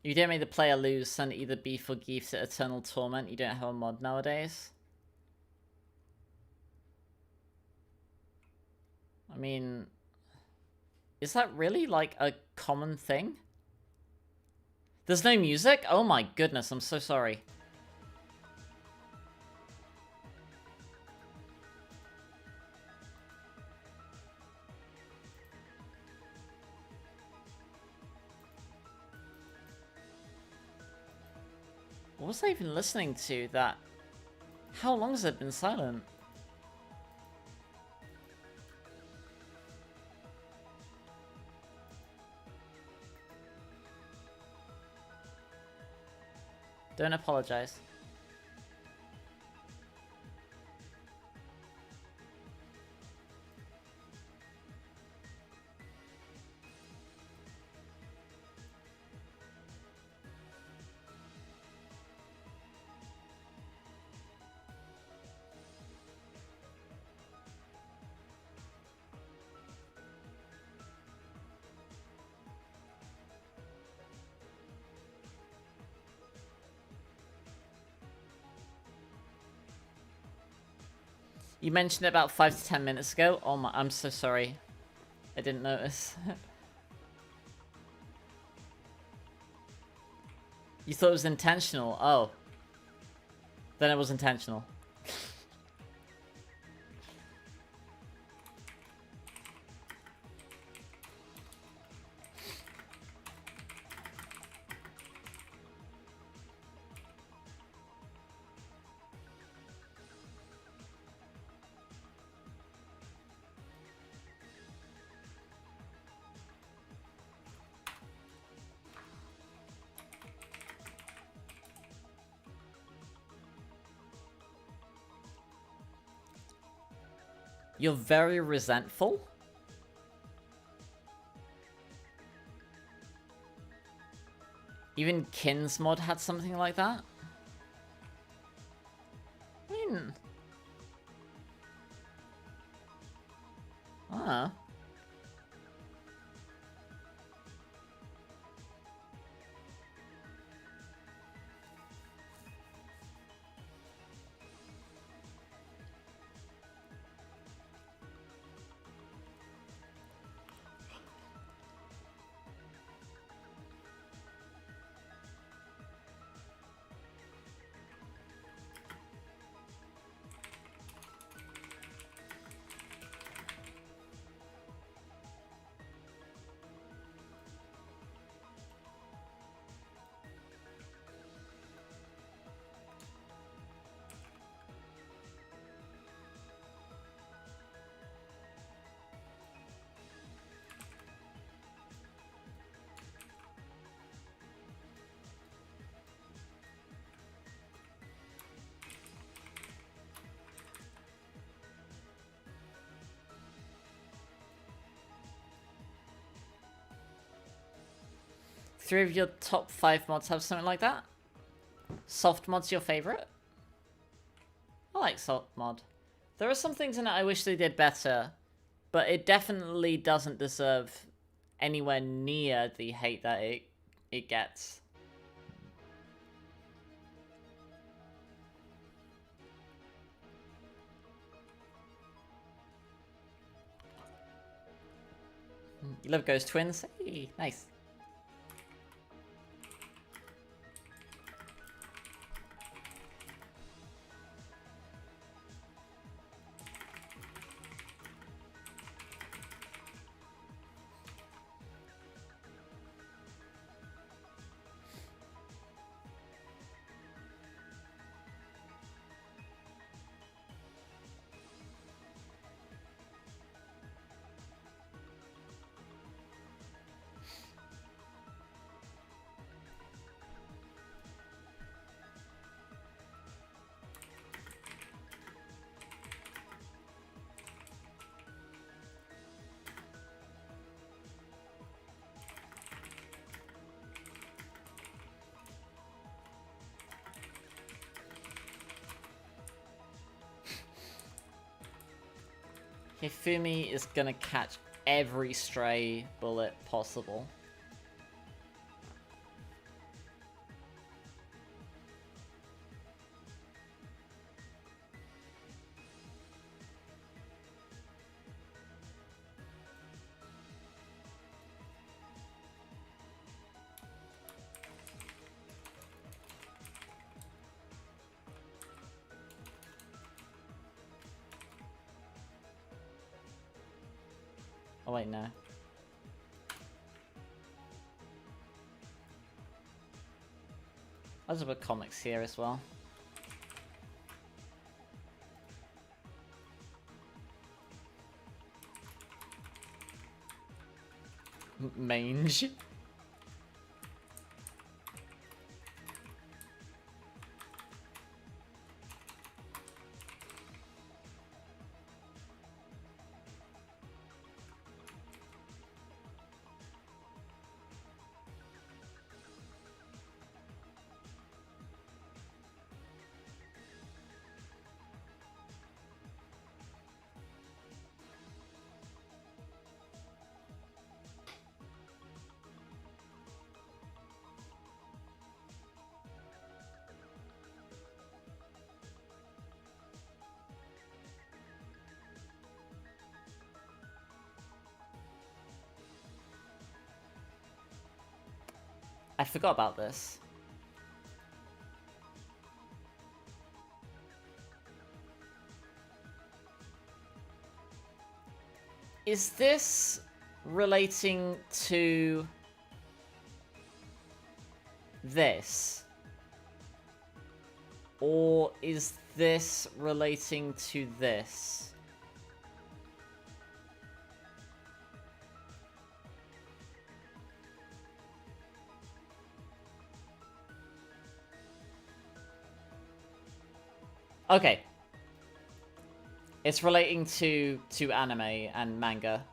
You don't make the player lose, send either beef or geef to eternal torment. You don't have a mod nowadays. I mean, is that really like a common thing? There's no music? Oh my goodness, I'm so sorry. What was I even listening to that How long has it been silent? Don't apologize. You mentioned it about 5 to 10 minutes ago. Oh my, I'm so sorry. I didn't notice. You thought it was intentional. Oh. Then it was intentional. You're very resentful? Even Kin's mod had something like that? Ah. Three of your top 5 mods have something like that? Soft mod's your favorite? I like soft mod. There are some things in it I wish they did better, but it definitely doesn't deserve anywhere near the hate that it gets. You love Ghost Twins? Hey, nice. Hifumi is gonna catch every stray bullet possible. Oh wait, no. I'll just put comics here as well. mange. I forgot about this. Is this relating to this? Or is this relating to this? Okay. It's relating to anime and manga.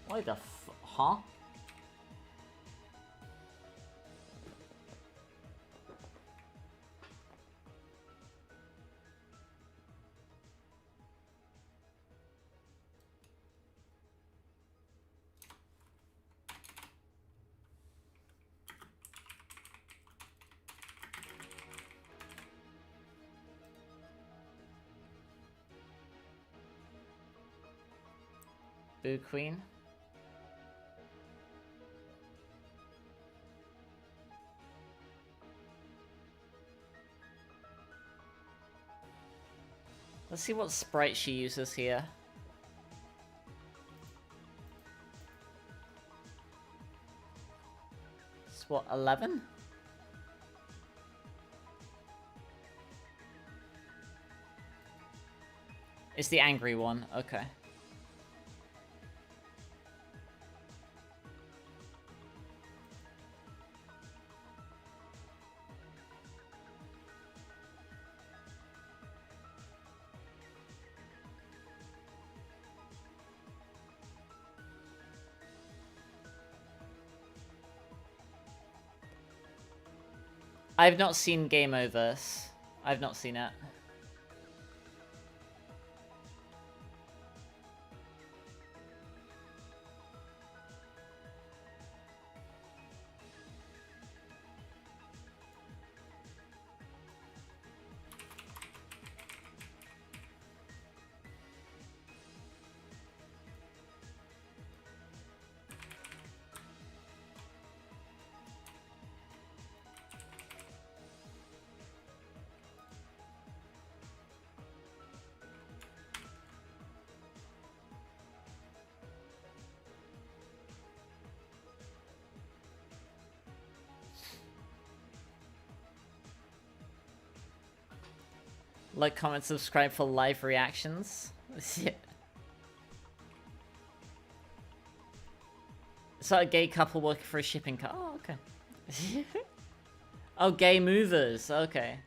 Why the huh? Boo Queen. Let's see what sprite she uses here. It's what, 11? It's the angry one, okay. I've not seen Game Overs. I've not seen it. Like, comment, subscribe for live reactions. It's like a gay couple working for a shipping car. Oh, okay. Oh, gay movers. Okay.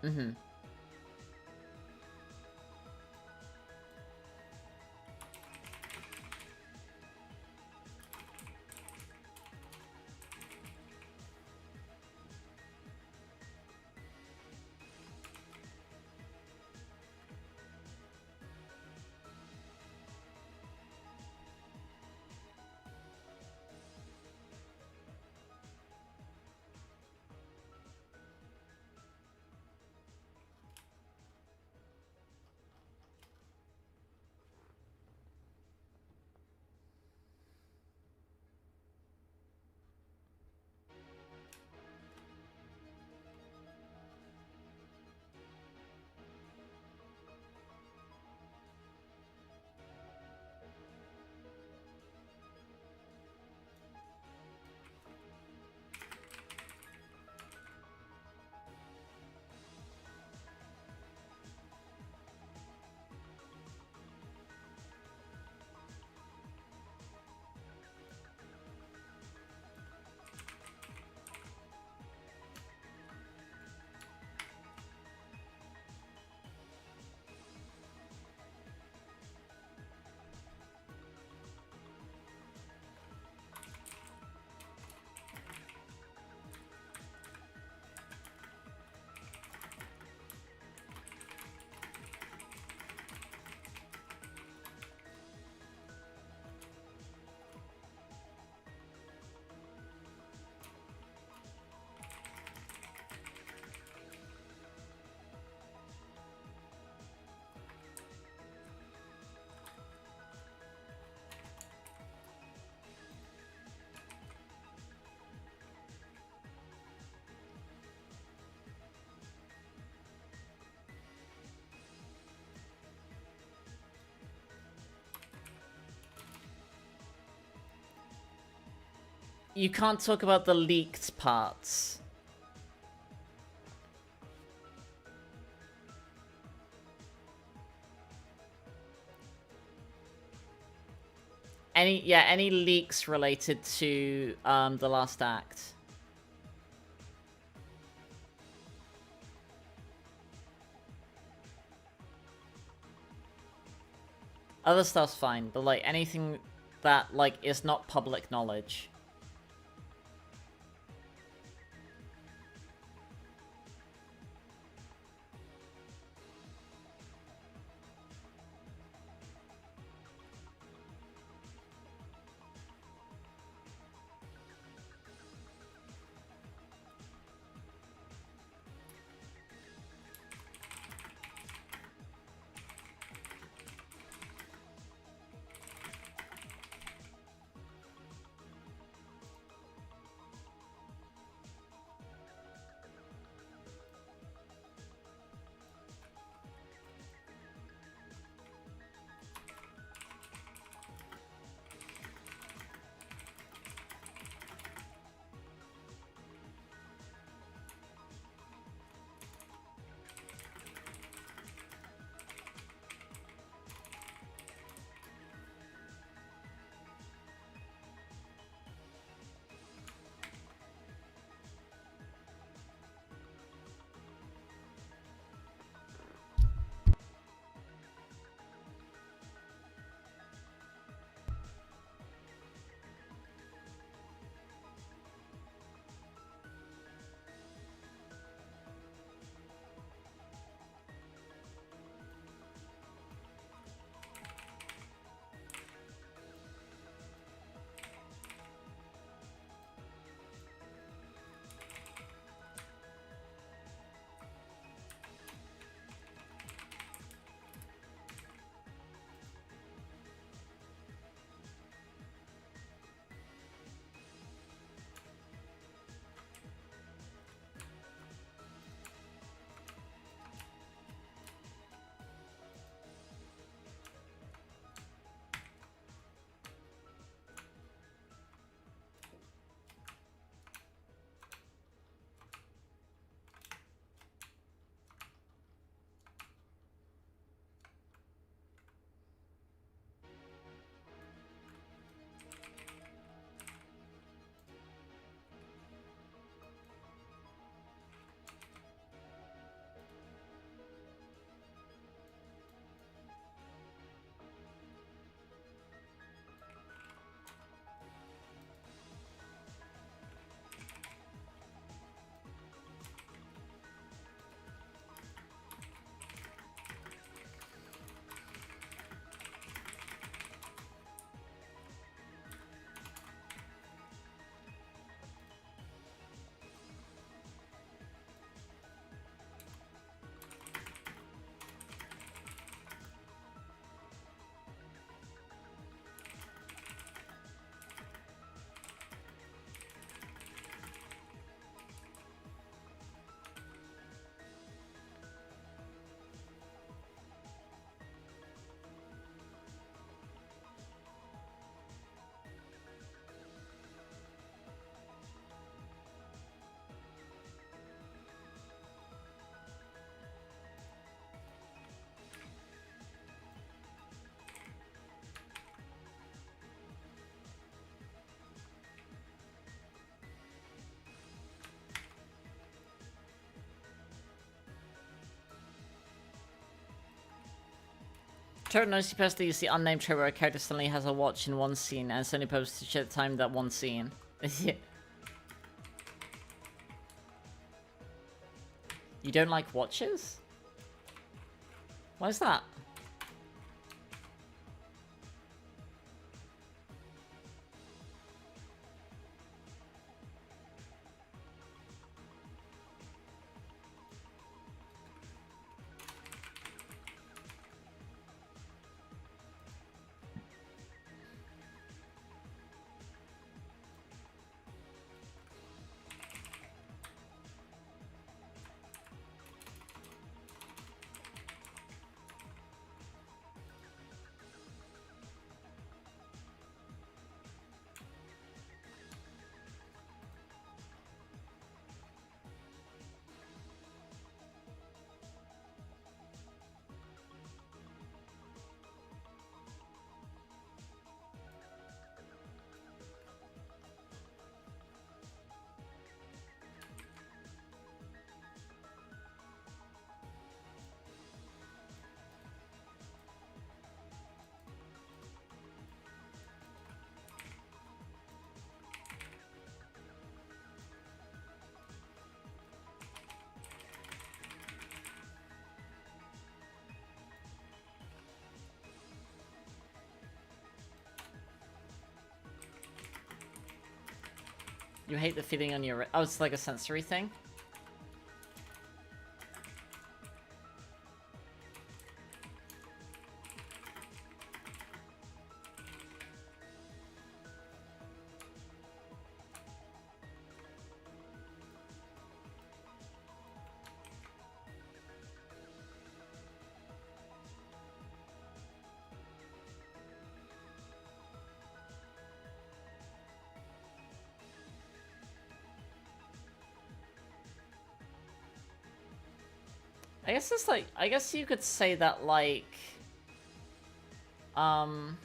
Mm-hmm. You can't talk about the leaked parts. Any leaks related to the last act. Other stuff's fine, but like anything that like is not public knowledge. Turtle knows supposed to use the unnamed trait where a character suddenly has a watch in one scene and it's only supposed to show the time that one scene. You don't like watches? Why is that? You hate the feeling on your... Oh, it's like a sensory thing? I guess it's like, I guess you could say that like, um,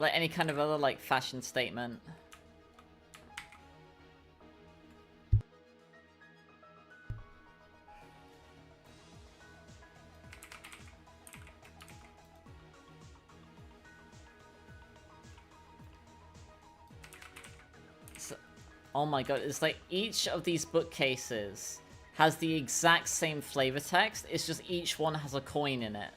like any kind of other like fashion statement. So, oh my god, it's like each of these bookcases has the exact same flavor text, it's just each one has a coin in it.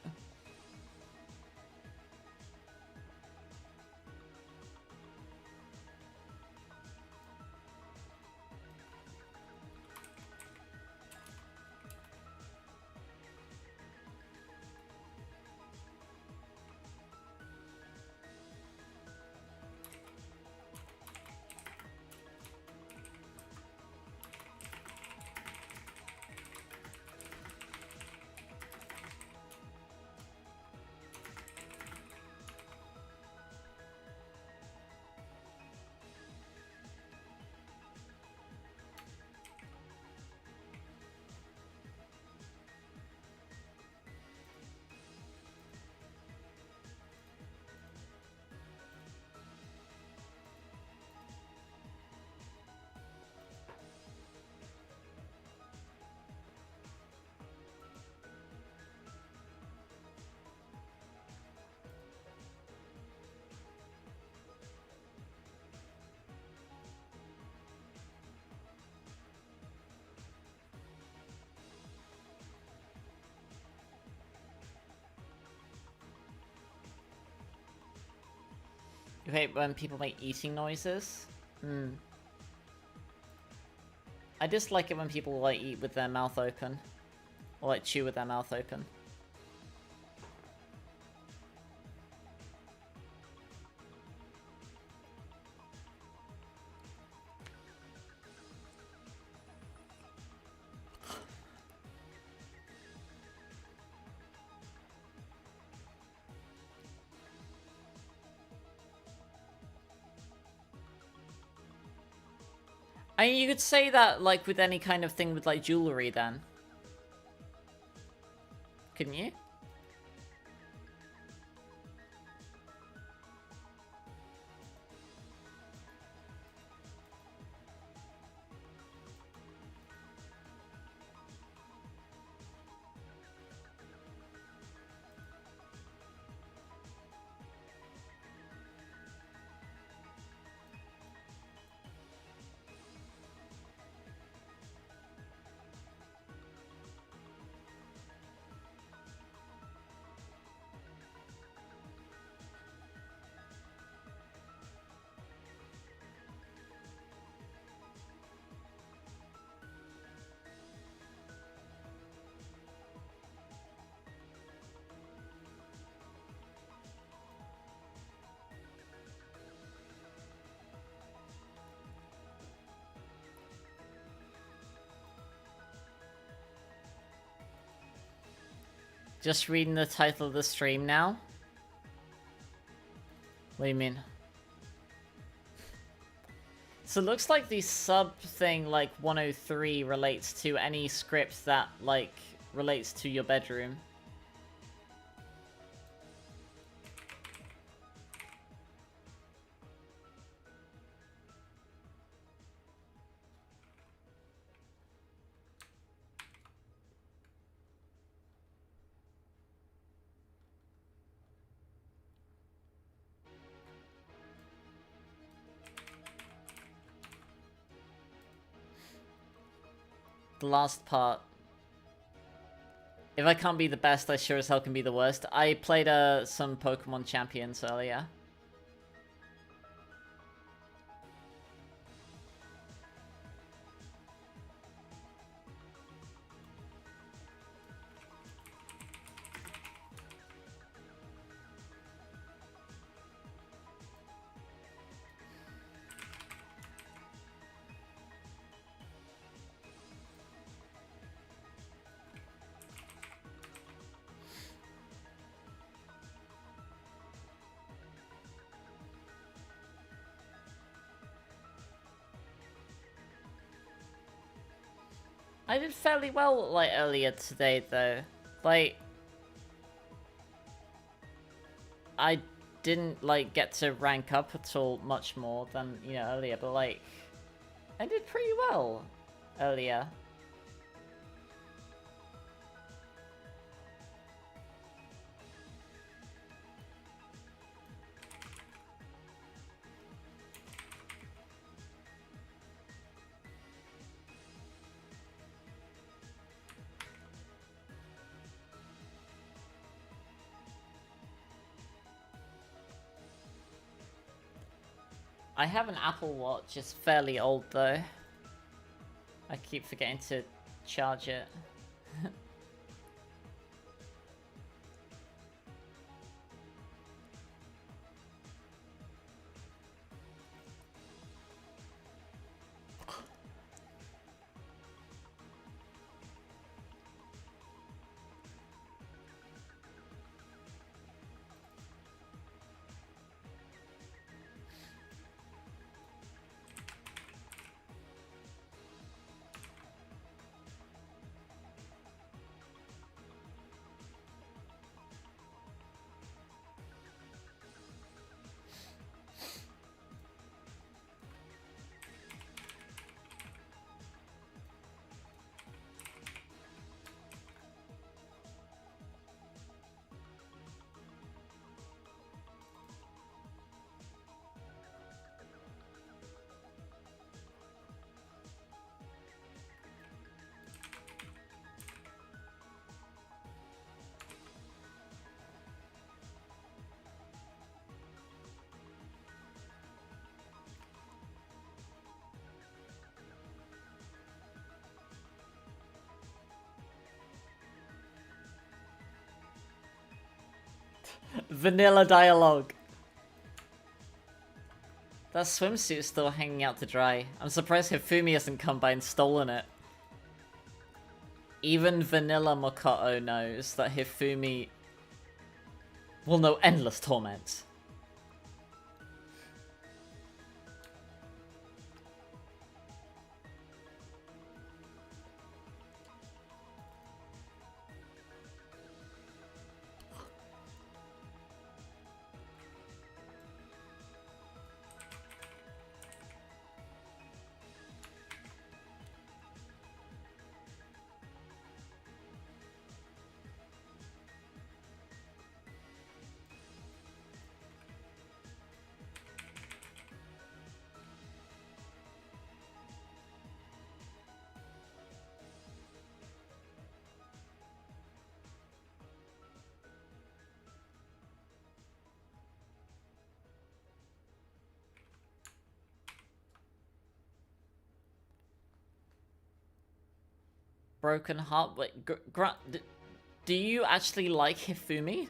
You hate when people make eating noises? Hmm. I dislike it when people like eat with their mouth open. Or like chew with their mouth open. I mean, you could say that, like, with any kind of thing with, like, jewelry, then. Couldn't you? Just reading the title of the stream now? What do you mean? So it looks like the sub thing, like 103, relates to any script that, like, relates to your bedroom. The last part. If I can't be the best, I sure as hell can be the worst. I played some Pokemon Champions earlier. I did fairly well, like, earlier today, though. Like, I didn't, like, get to rank up at all much more than, you know, earlier, but, like, I did pretty well earlier. I have an Apple Watch, it's fairly old though. I keep forgetting to charge it. Vanilla dialogue. That swimsuit's still hanging out to dry. I'm surprised Hifumi hasn't come by and stolen it. Even Vanilla Makoto knows that Hifumi will know endless torment. Broken heart. Wait, do you actually like Hifumi?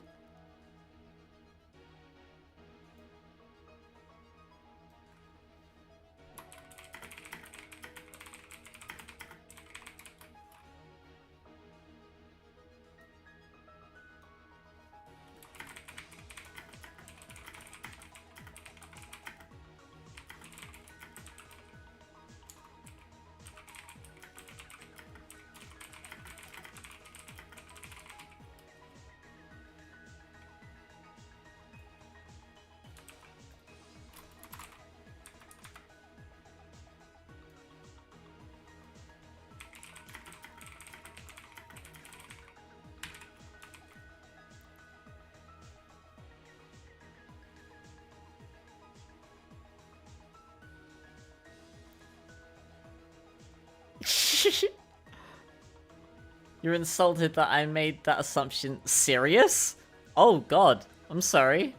You're insulted that I made that assumption. Serious? Oh god, I'm sorry.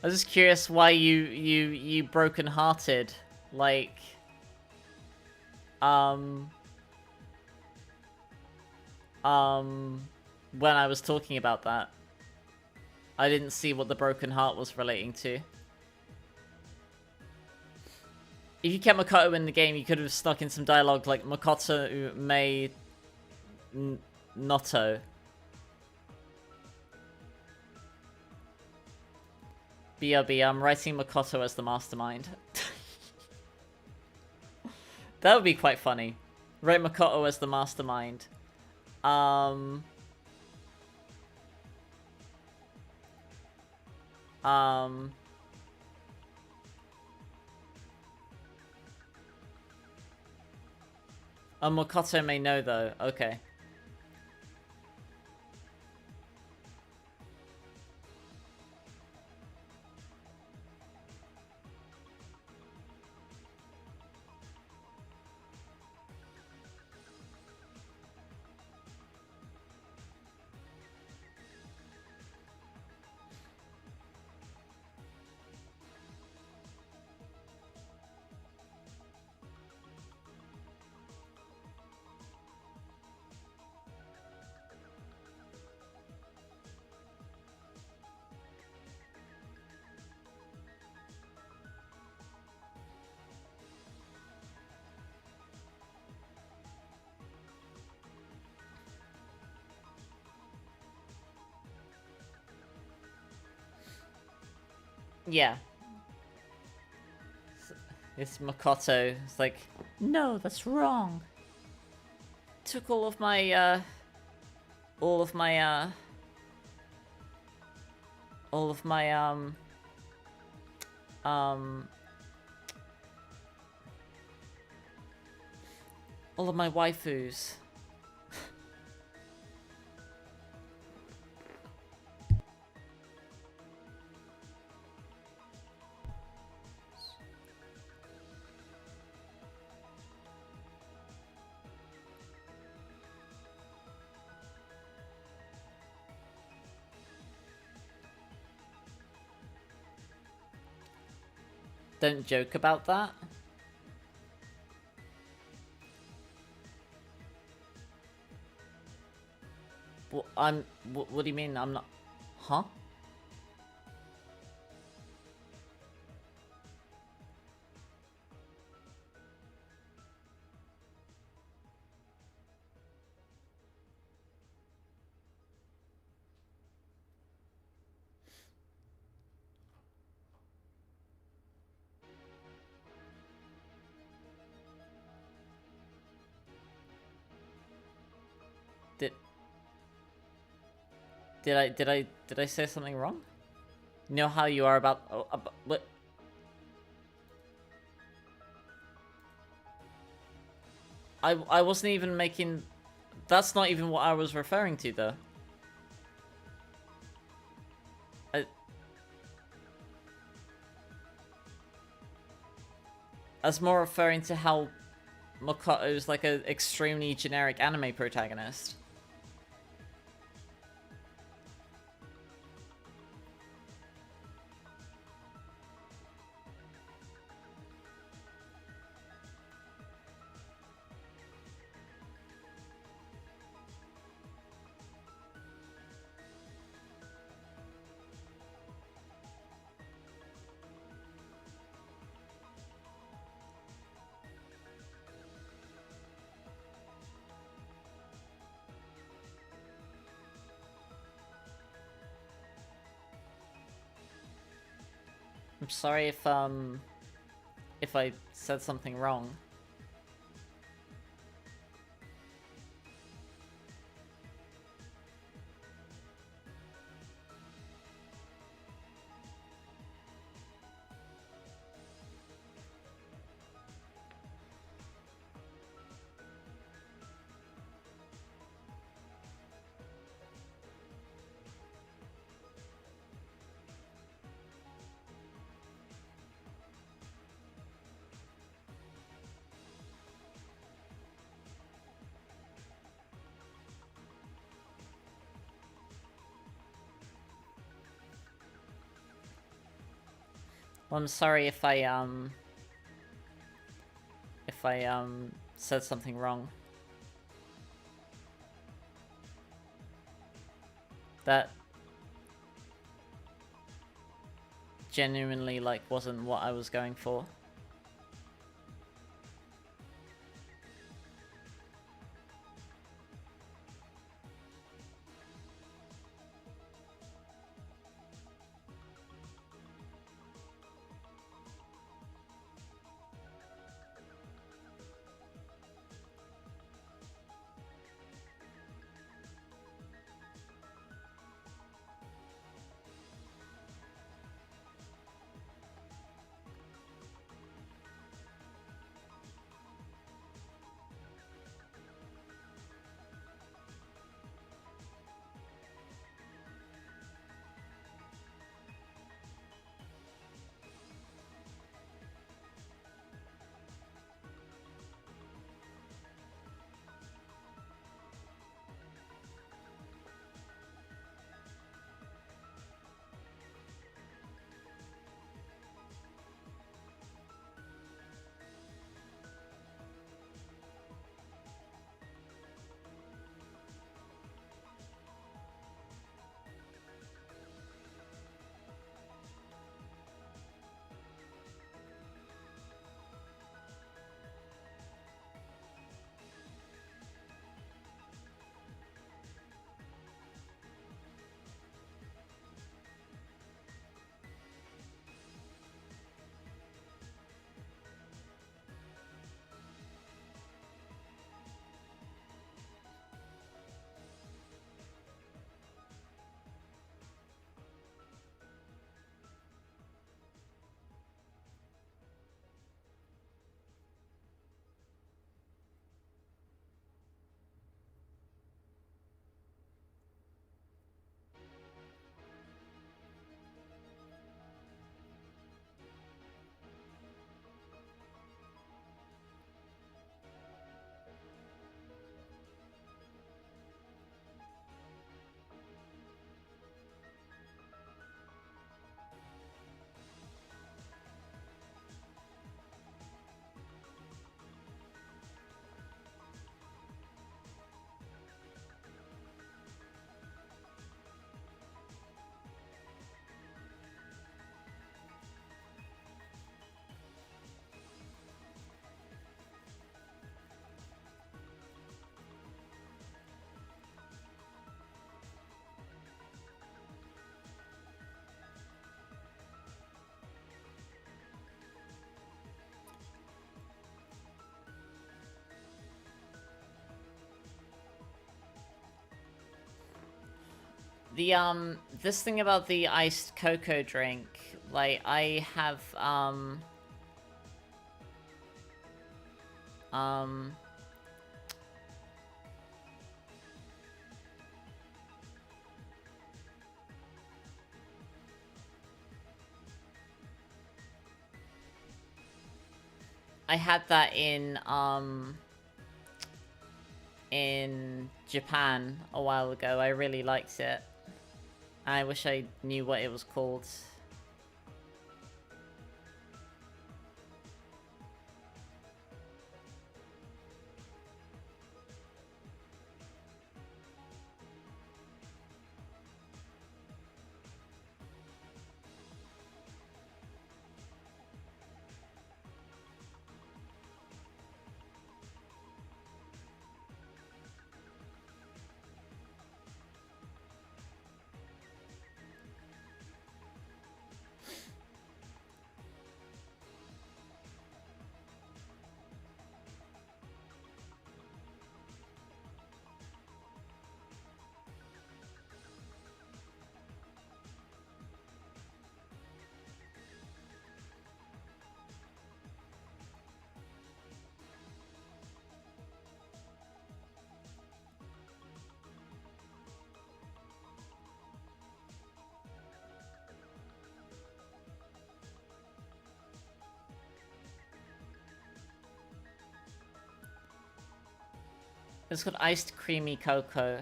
I was just curious why you broken-hearted, like, when I was talking about that. I didn't see what the broken heart was relating to. If you kept Makoto in the game, you could have stuck in some dialogue like Makoto may Noto. BRB, I'm writing Makoto as the mastermind. That would be quite funny. Write Makoto as the mastermind. Oh, Makoto may know though. Okay. Yeah. It's Makoto. It's like, no, that's wrong. Took all of my waifus. Don't joke about that. Well, what do you mean I'm not? Huh? Did I say something wrong? You know how you are about what? I wasn't even making. That's not even what I was referring to, though. I was more referring to how Makoto's like an extremely generic anime protagonist. I'm sorry if I said something wrong. Well, I'm sorry if I said something wrong. That genuinely, like, wasn't what I was going for. The, this thing about the iced cocoa drink, like, I have, I had that in Japan a while ago. I really liked it. I wish I knew what it was called. It's called Iced Creamy Cocoa.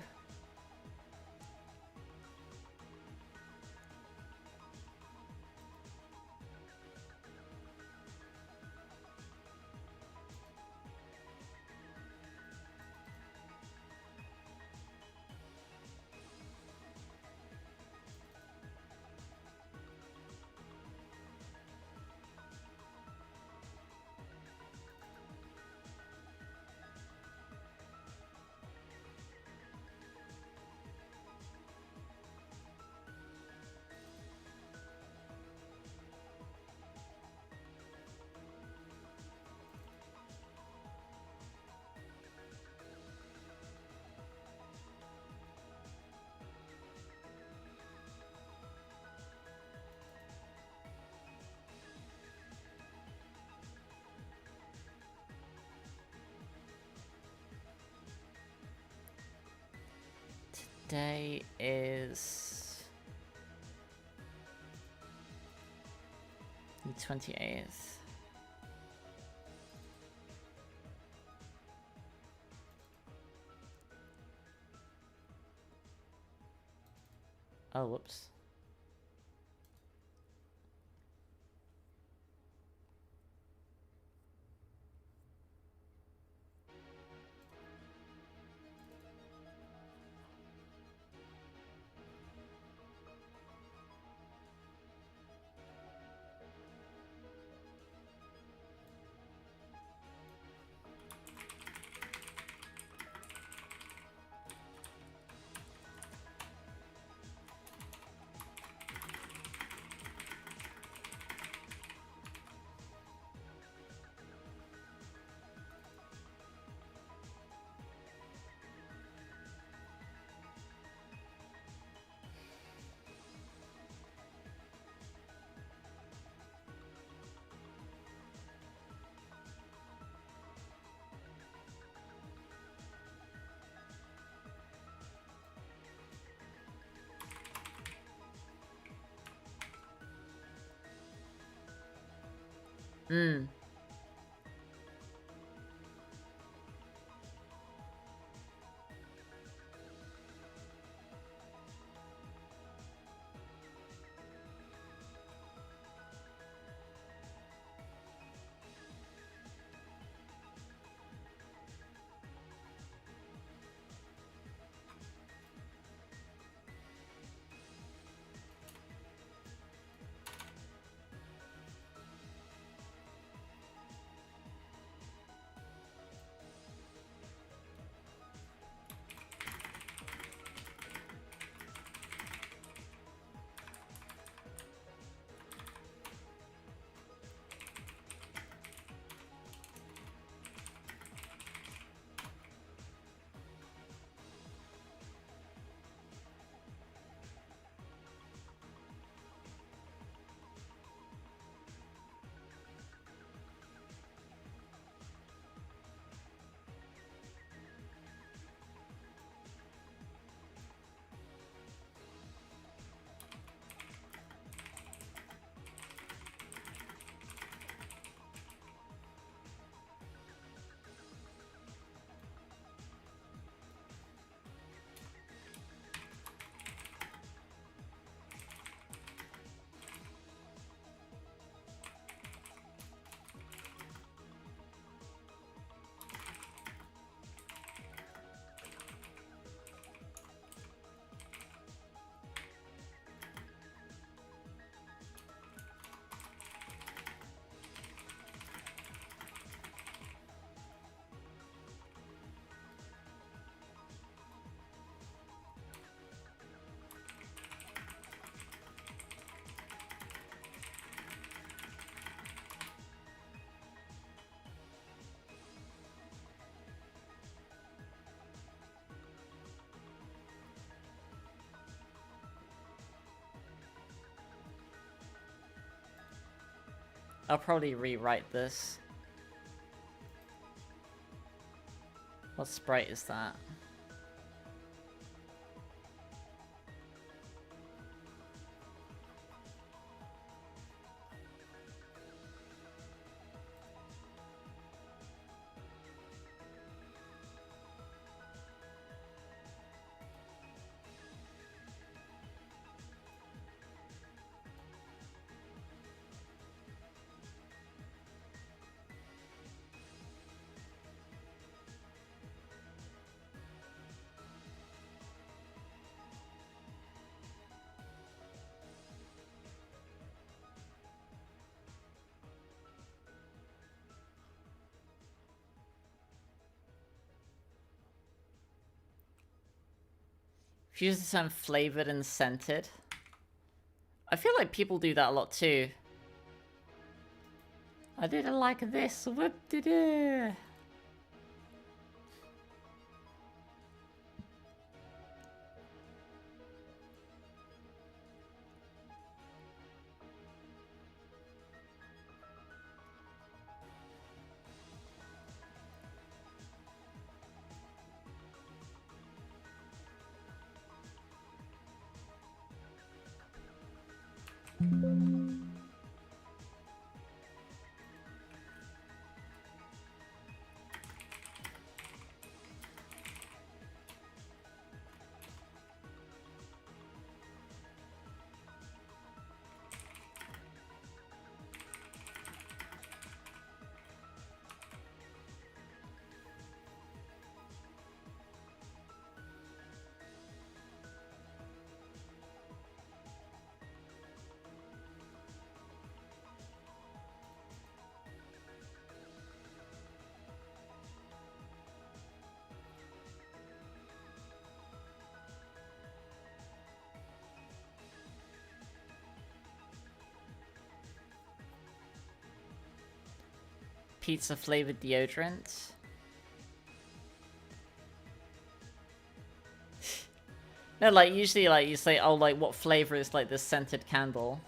Today is the 28th. Oh, whoops. Hmm. I'll probably rewrite this. What sprite is that? Use the term flavored and scented. I feel like people do that a lot too. I didn't like this. Whoop-de-doo. Pizza flavored deodorant. No, like usually like you say, oh, like what flavor is like this scented candle?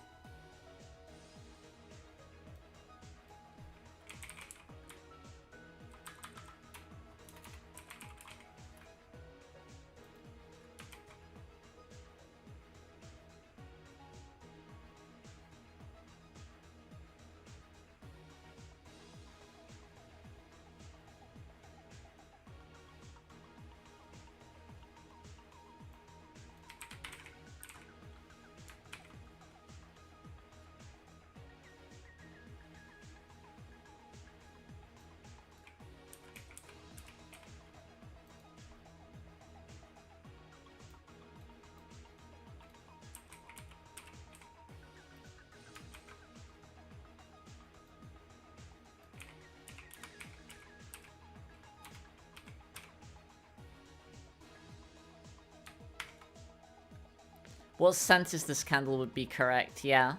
What scent is this candle would be correct, yeah.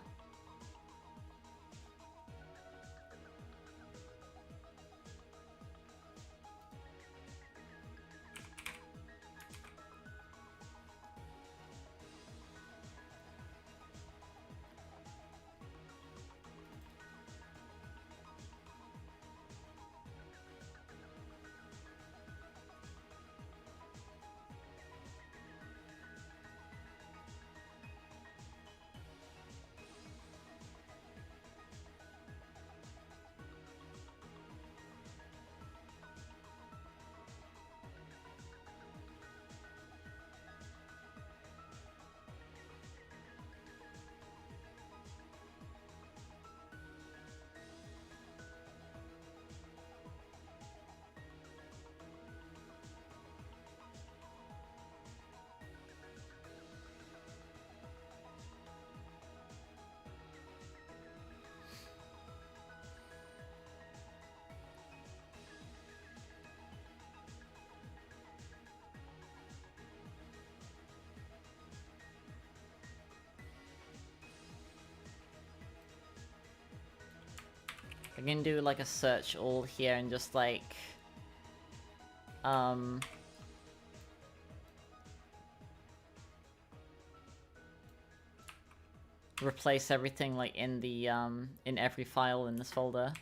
I can do like a search all here and just like replace everything like in the in every file in this folder.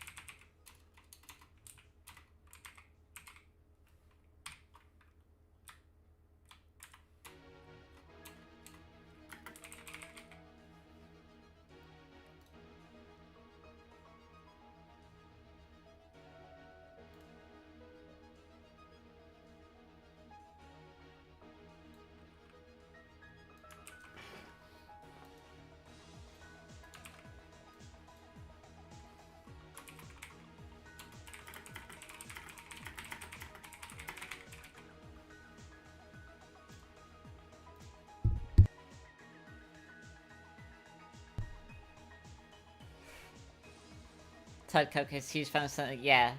Toad Cupcakes, huge fan of something, yeah.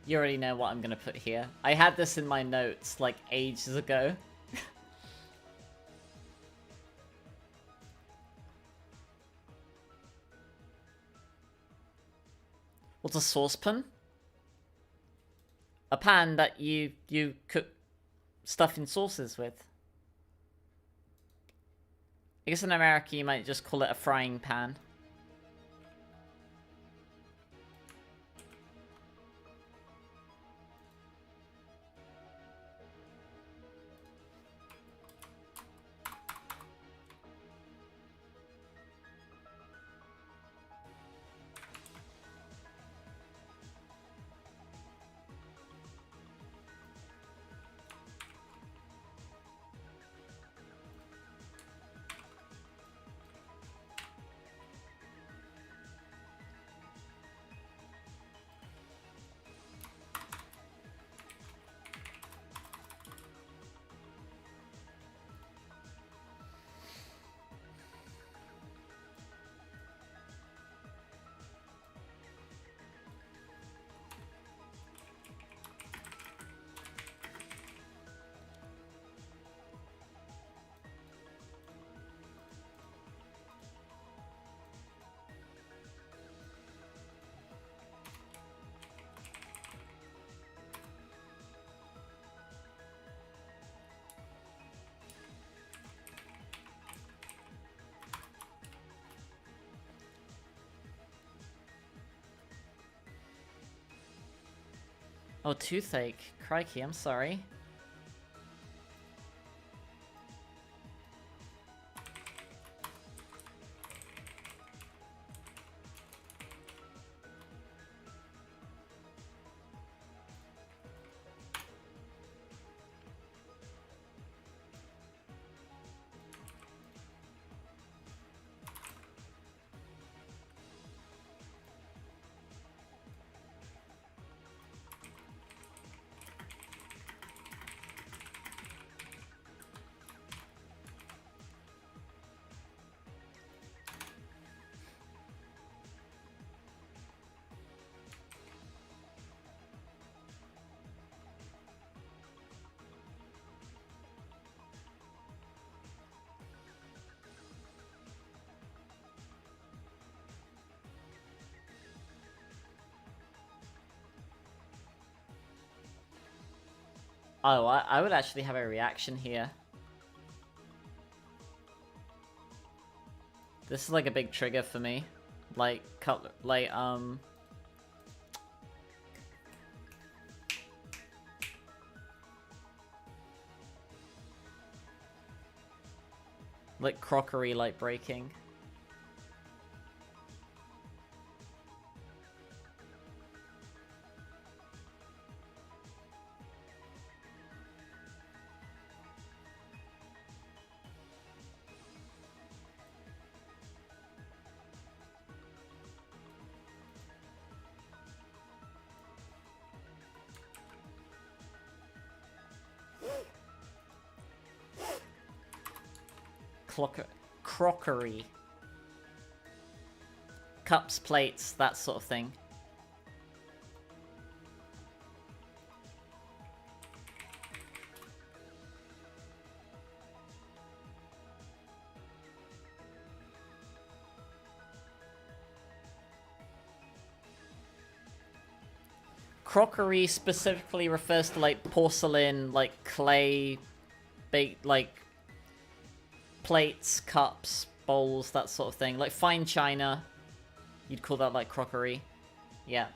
You already know what I'm gonna put here. I had this in my notes, like, ages ago. What's a saucepan? A pan that you cook stuff in sauces with. I guess in America you might just call it a frying pan. Oh, toothache. Crikey, I'm sorry. Oh, I would actually have a reaction here. This is like a big trigger for me. Like, like crockery, like breaking. Crockery. Cups, plates, that sort of thing. Crockery specifically refers to like porcelain, like clay, like plates, cups, bowls, that sort of thing. Like fine china, you'd call that like crockery. Yeah.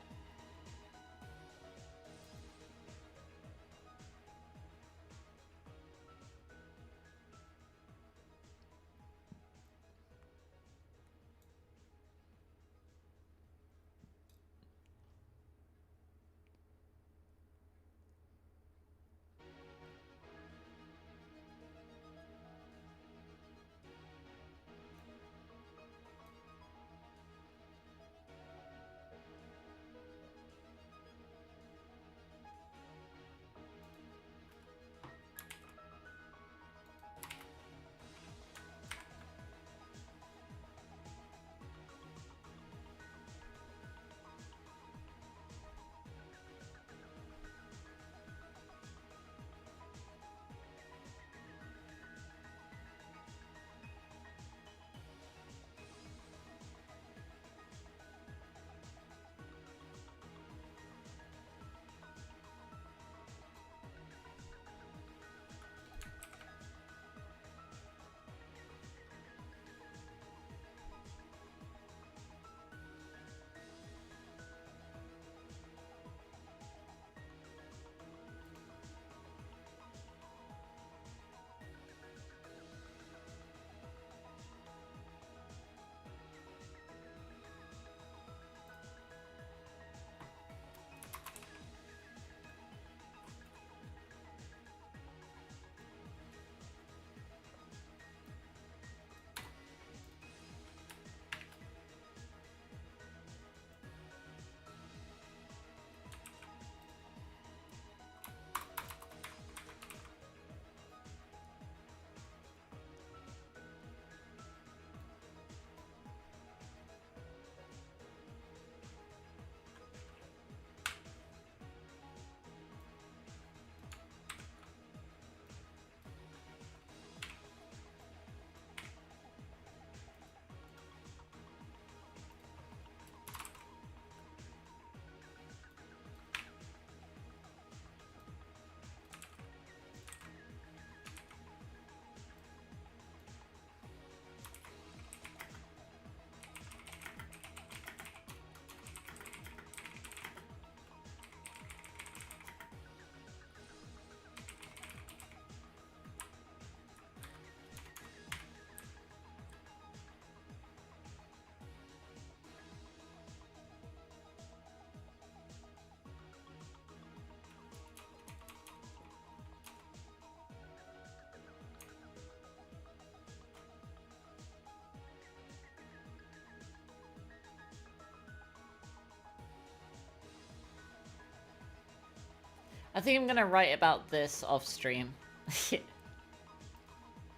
I think I'm gonna write about this off stream.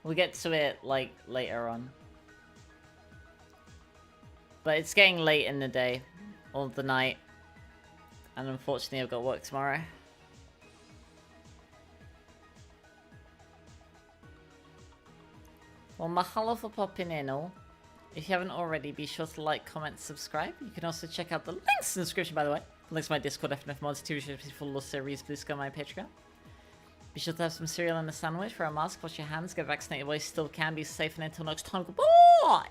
We'll get to it, like, later on. But it's getting late in the day, or the night. And unfortunately I've got work tomorrow. Well, mahalo for popping in all. If you haven't already, be sure to like, comment, subscribe. You can also check out the links in the description, by the way. Links to my Discord, FNF mods, TV shows, full Lost series, Blue Sky, my Patreon. Be sure to have some cereal and a sandwich for a mask, wash your hands, get vaccinated while you still can, be safe, and until next time, goodbye!